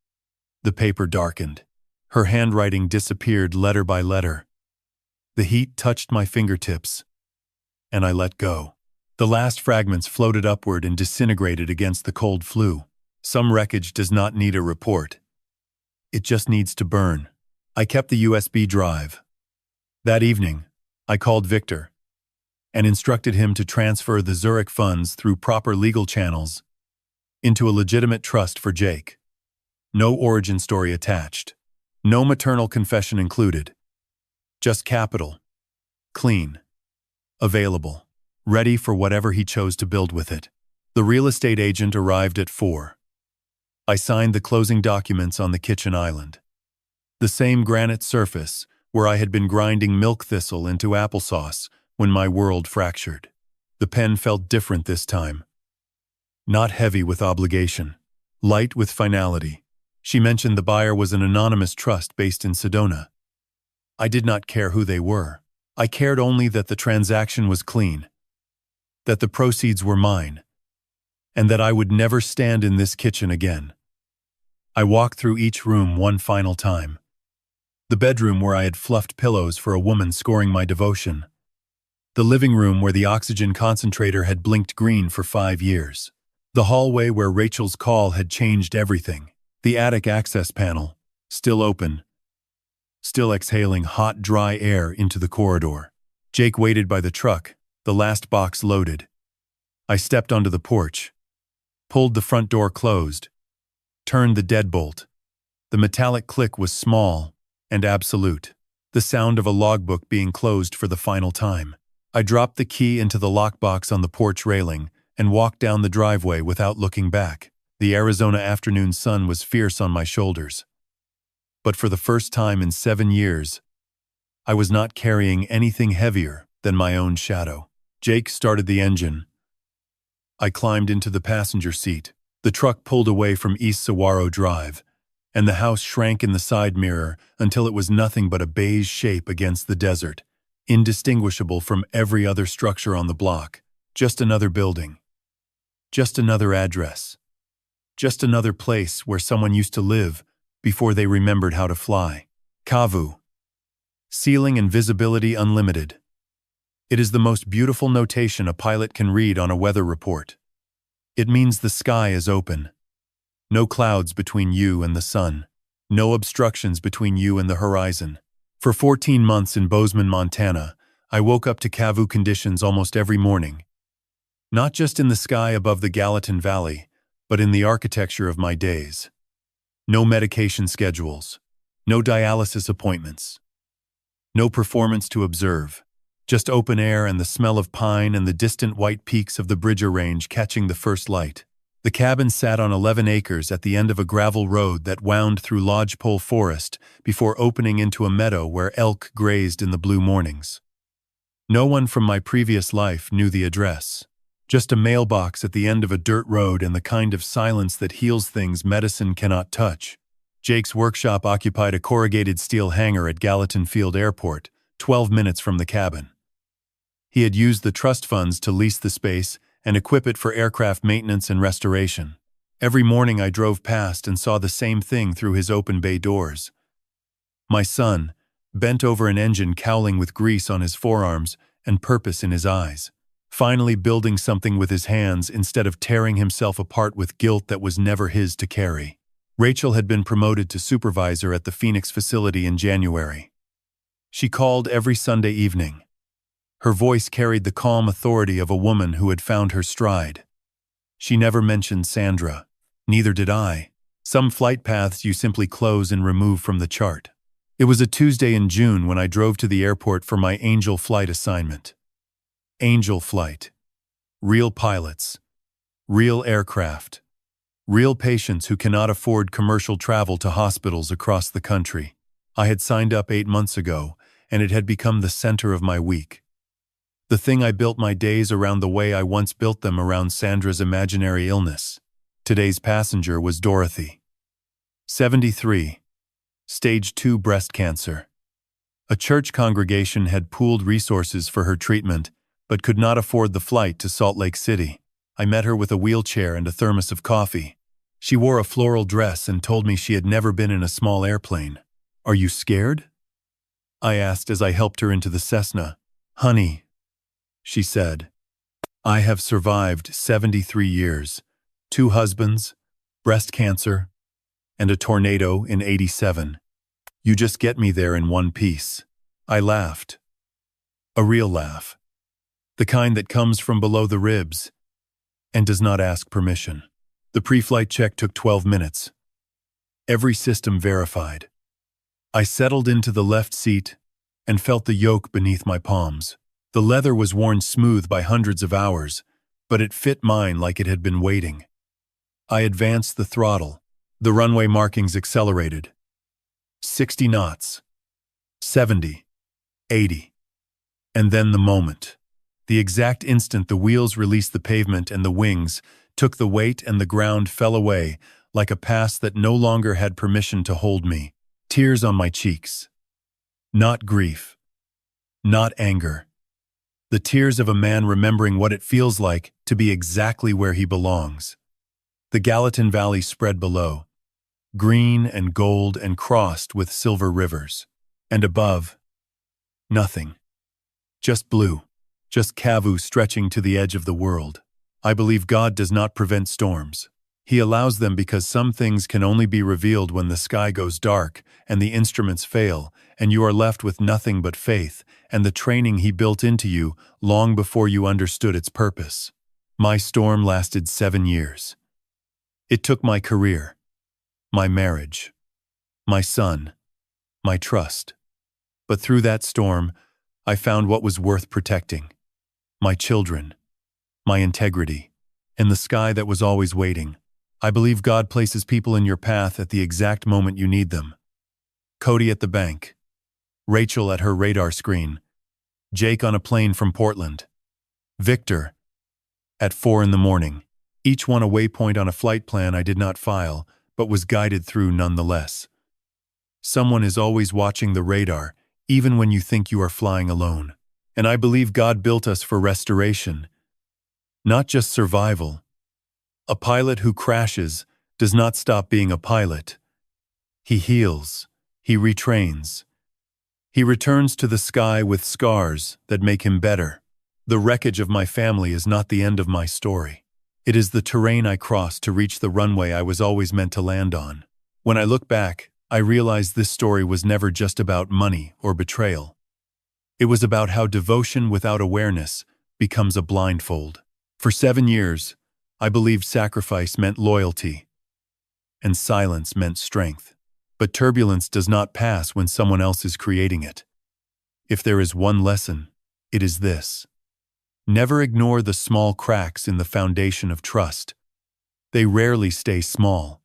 The paper darkened. Her handwriting disappeared letter by letter. The heat touched my fingertips, and I let go. The last fragments floated upward and disintegrated against the cold flue. Some wreckage does not need a report. It just needs to burn. I kept the USB drive. That evening, I called Victor and instructed him to transfer the Zurich funds through proper legal channels into a legitimate trust for Jake. No origin story attached. No maternal confession included. Just capital. Clean. Available. Ready for whatever he chose to build with it. The real estate agent arrived at 4. I signed the closing documents on the kitchen island. The same granite surface where I had been grinding milk thistle into applesauce when my world fractured. The pen felt different this time. Not heavy with obligation. Light with finality. She mentioned the buyer was an anonymous trust based in Sedona. I did not care who they were. I cared only that the transaction was clean, that the proceeds were mine, and that I would never stand in this kitchen again. I walked through each room one final time. The bedroom where I had fluffed pillows for a woman scoring my devotion. The living room where the oxygen concentrator had blinked green for 5 years. The hallway where Rachel's call had changed everything. The attic access panel, still open, still exhaling hot, dry air into the corridor. Jake waited by the truck, the last box loaded. I stepped onto the porch, pulled the front door closed, turned the deadbolt. The metallic click was small and absolute, the sound of a logbook being closed for the final time. I dropped the key into the lockbox on the porch railing and walked down the driveway without looking back. The Arizona afternoon sun was fierce on my shoulders. But for the first time in 7 years, I was not carrying anything heavier than my own shadow. Jake started the engine. I climbed into the passenger seat. The truck pulled away from East Saguaro Drive, and the house shrank in the side mirror until it was nothing but a beige shape against the desert, indistinguishable from every other structure on the block. Just another building. Just another address. Just another place where someone used to live before they remembered how to fly. Kavu. Ceiling and visibility unlimited. It is the most beautiful notation a pilot can read on a weather report. It means the sky is open. No clouds between you and the sun. No obstructions between you and the horizon. For 14 months in Bozeman, Montana, I woke up to Kavu conditions almost every morning. Not just in the sky above the Gallatin Valley, but in the architecture of my days. No medication schedules. No dialysis appointments. No performance to observe. Just open air and the smell of pine and the distant white peaks of the Bridger Range catching the first light. The cabin sat on 11 acres at the end of a gravel road that wound through lodgepole forest before opening into a meadow where elk grazed in the blue mornings. No one from my previous life knew the address. Just a mailbox at the end of a dirt road and the kind of silence that heals things medicine cannot touch. Jake's workshop occupied a corrugated steel hangar at Gallatin Field Airport, 12 minutes from the cabin. He had used the trust funds to lease the space and equip it for aircraft maintenance and restoration. Every morning I drove past and saw the same thing through his open bay doors. My son, bent over an engine cowling with grease on his forearms and purpose in his eyes, finally building something with his hands instead of tearing himself apart with guilt that was never his to carry. Rachel had been promoted to supervisor at the Phoenix facility in January. She called every Sunday evening. Her voice carried the calm authority of a woman who had found her stride. She never mentioned Sandra. Neither did I. Some flight paths you simply close and remove from the chart. It was a Tuesday in June when I drove to the airport for my Angel flight assignment. Angel flight. Real pilots. Real aircraft. Real patients who cannot afford commercial travel to hospitals across the country. I had signed up 8 months ago, and it had become the center of my week. The thing I built my days around the way I once built them around Sandra's imaginary illness. Today's passenger was Dorothy. 73. Stage 2 breast cancer. A church congregation had pooled resources for her treatment, but could not afford the flight to Salt Lake City. I met her with a wheelchair and a thermos of coffee. She wore a floral dress and told me she had never been in a small airplane. "Are you scared?" I asked as I helped her into the Cessna. "Honey," she said, "I have survived 73 years, 2 husbands, breast cancer, and a tornado in 87. You just get me there in one piece." I laughed. A real laugh. The kind that comes from below the ribs and does not ask permission. The pre-flight check took 12 minutes. Every system verified. I settled into the left seat and felt the yoke beneath my palms. The leather was worn smooth by hundreds of hours, but it fit mine like it had been waiting. I advanced the throttle. The runway markings accelerated. 60 knots. 70. 80. And then the moment. The exact instant the wheels released the pavement and the wings took the weight and the ground fell away like a past that no longer had permission to hold me. Tears on my cheeks. Not grief. Not anger. The tears of a man remembering what it feels like to be exactly where he belongs. The Gallatin Valley spread below, green and gold and crossed with silver rivers. And above, nothing. Just blue. Just Kavu stretching to the edge of the world. I believe God does not prevent storms. He allows them because some things can only be revealed when the sky goes dark and the instruments fail, and you are left with nothing but faith and the training He built into you long before you understood its purpose. My storm lasted 7 years. It took my career, my marriage, my son, my trust. But through that storm, I found what was worth protecting. My children, my integrity, and the sky that was always waiting. I believe God places people in your path at the exact moment you need them. Cody at the bank. Rachel at her radar screen. Jake on a plane from Portland. Victor at 4 in the morning. Each one a waypoint on a flight plan I did not file, but was guided through nonetheless. Someone is always watching the radar, even when you think you are flying alone. And I believe God built us for restoration, not just survival. A pilot who crashes does not stop being a pilot. He heals. He retrains. He returns to the sky with scars that make him better. The wreckage of my family is not the end of my story. It is the terrain I crossed to reach the runway I was always meant to land on. When I look back, I realize this story was never just about money or betrayal. It was about how devotion without awareness becomes a blindfold. For 7 years, I believed sacrifice meant loyalty, and silence meant strength. But turbulence does not pass when someone else is creating it. If there is one lesson, it is this. Never ignore the small cracks in the foundation of trust. They rarely stay small.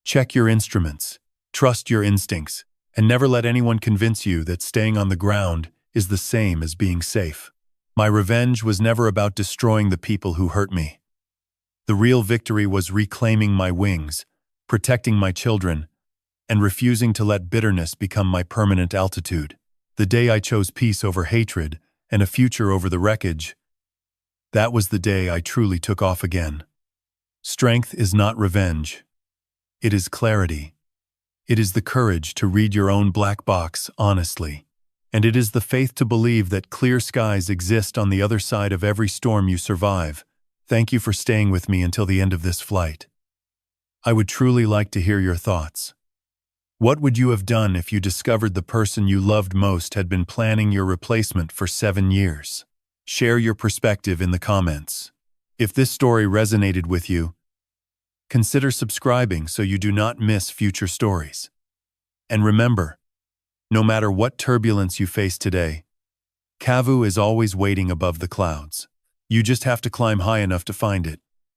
Check your instruments, trust your instincts, and never let anyone convince you that staying on the ground is the same as being safe. My revenge was never about destroying the people who hurt me. The real victory was reclaiming my wings, protecting my children, and refusing to let bitterness become my permanent altitude. The day I chose peace over hatred and a future over the wreckage, that was the day I truly took off again. Strength is not revenge. It is clarity. It is the courage to read your own black box honestly. And it is the faith to believe that clear skies exist on the other side of every storm you survive. Thank you for staying with me until the end of this flight. I would truly like to hear your thoughts. What would you have done if you discovered the person you loved most had been planning your replacement for 7 years? Share your perspective in the comments. If this story resonated with you, consider subscribing so you do not miss future stories. And remember, no matter what turbulence you face today, Kavu is always waiting above the clouds. You just have to climb high enough to find it.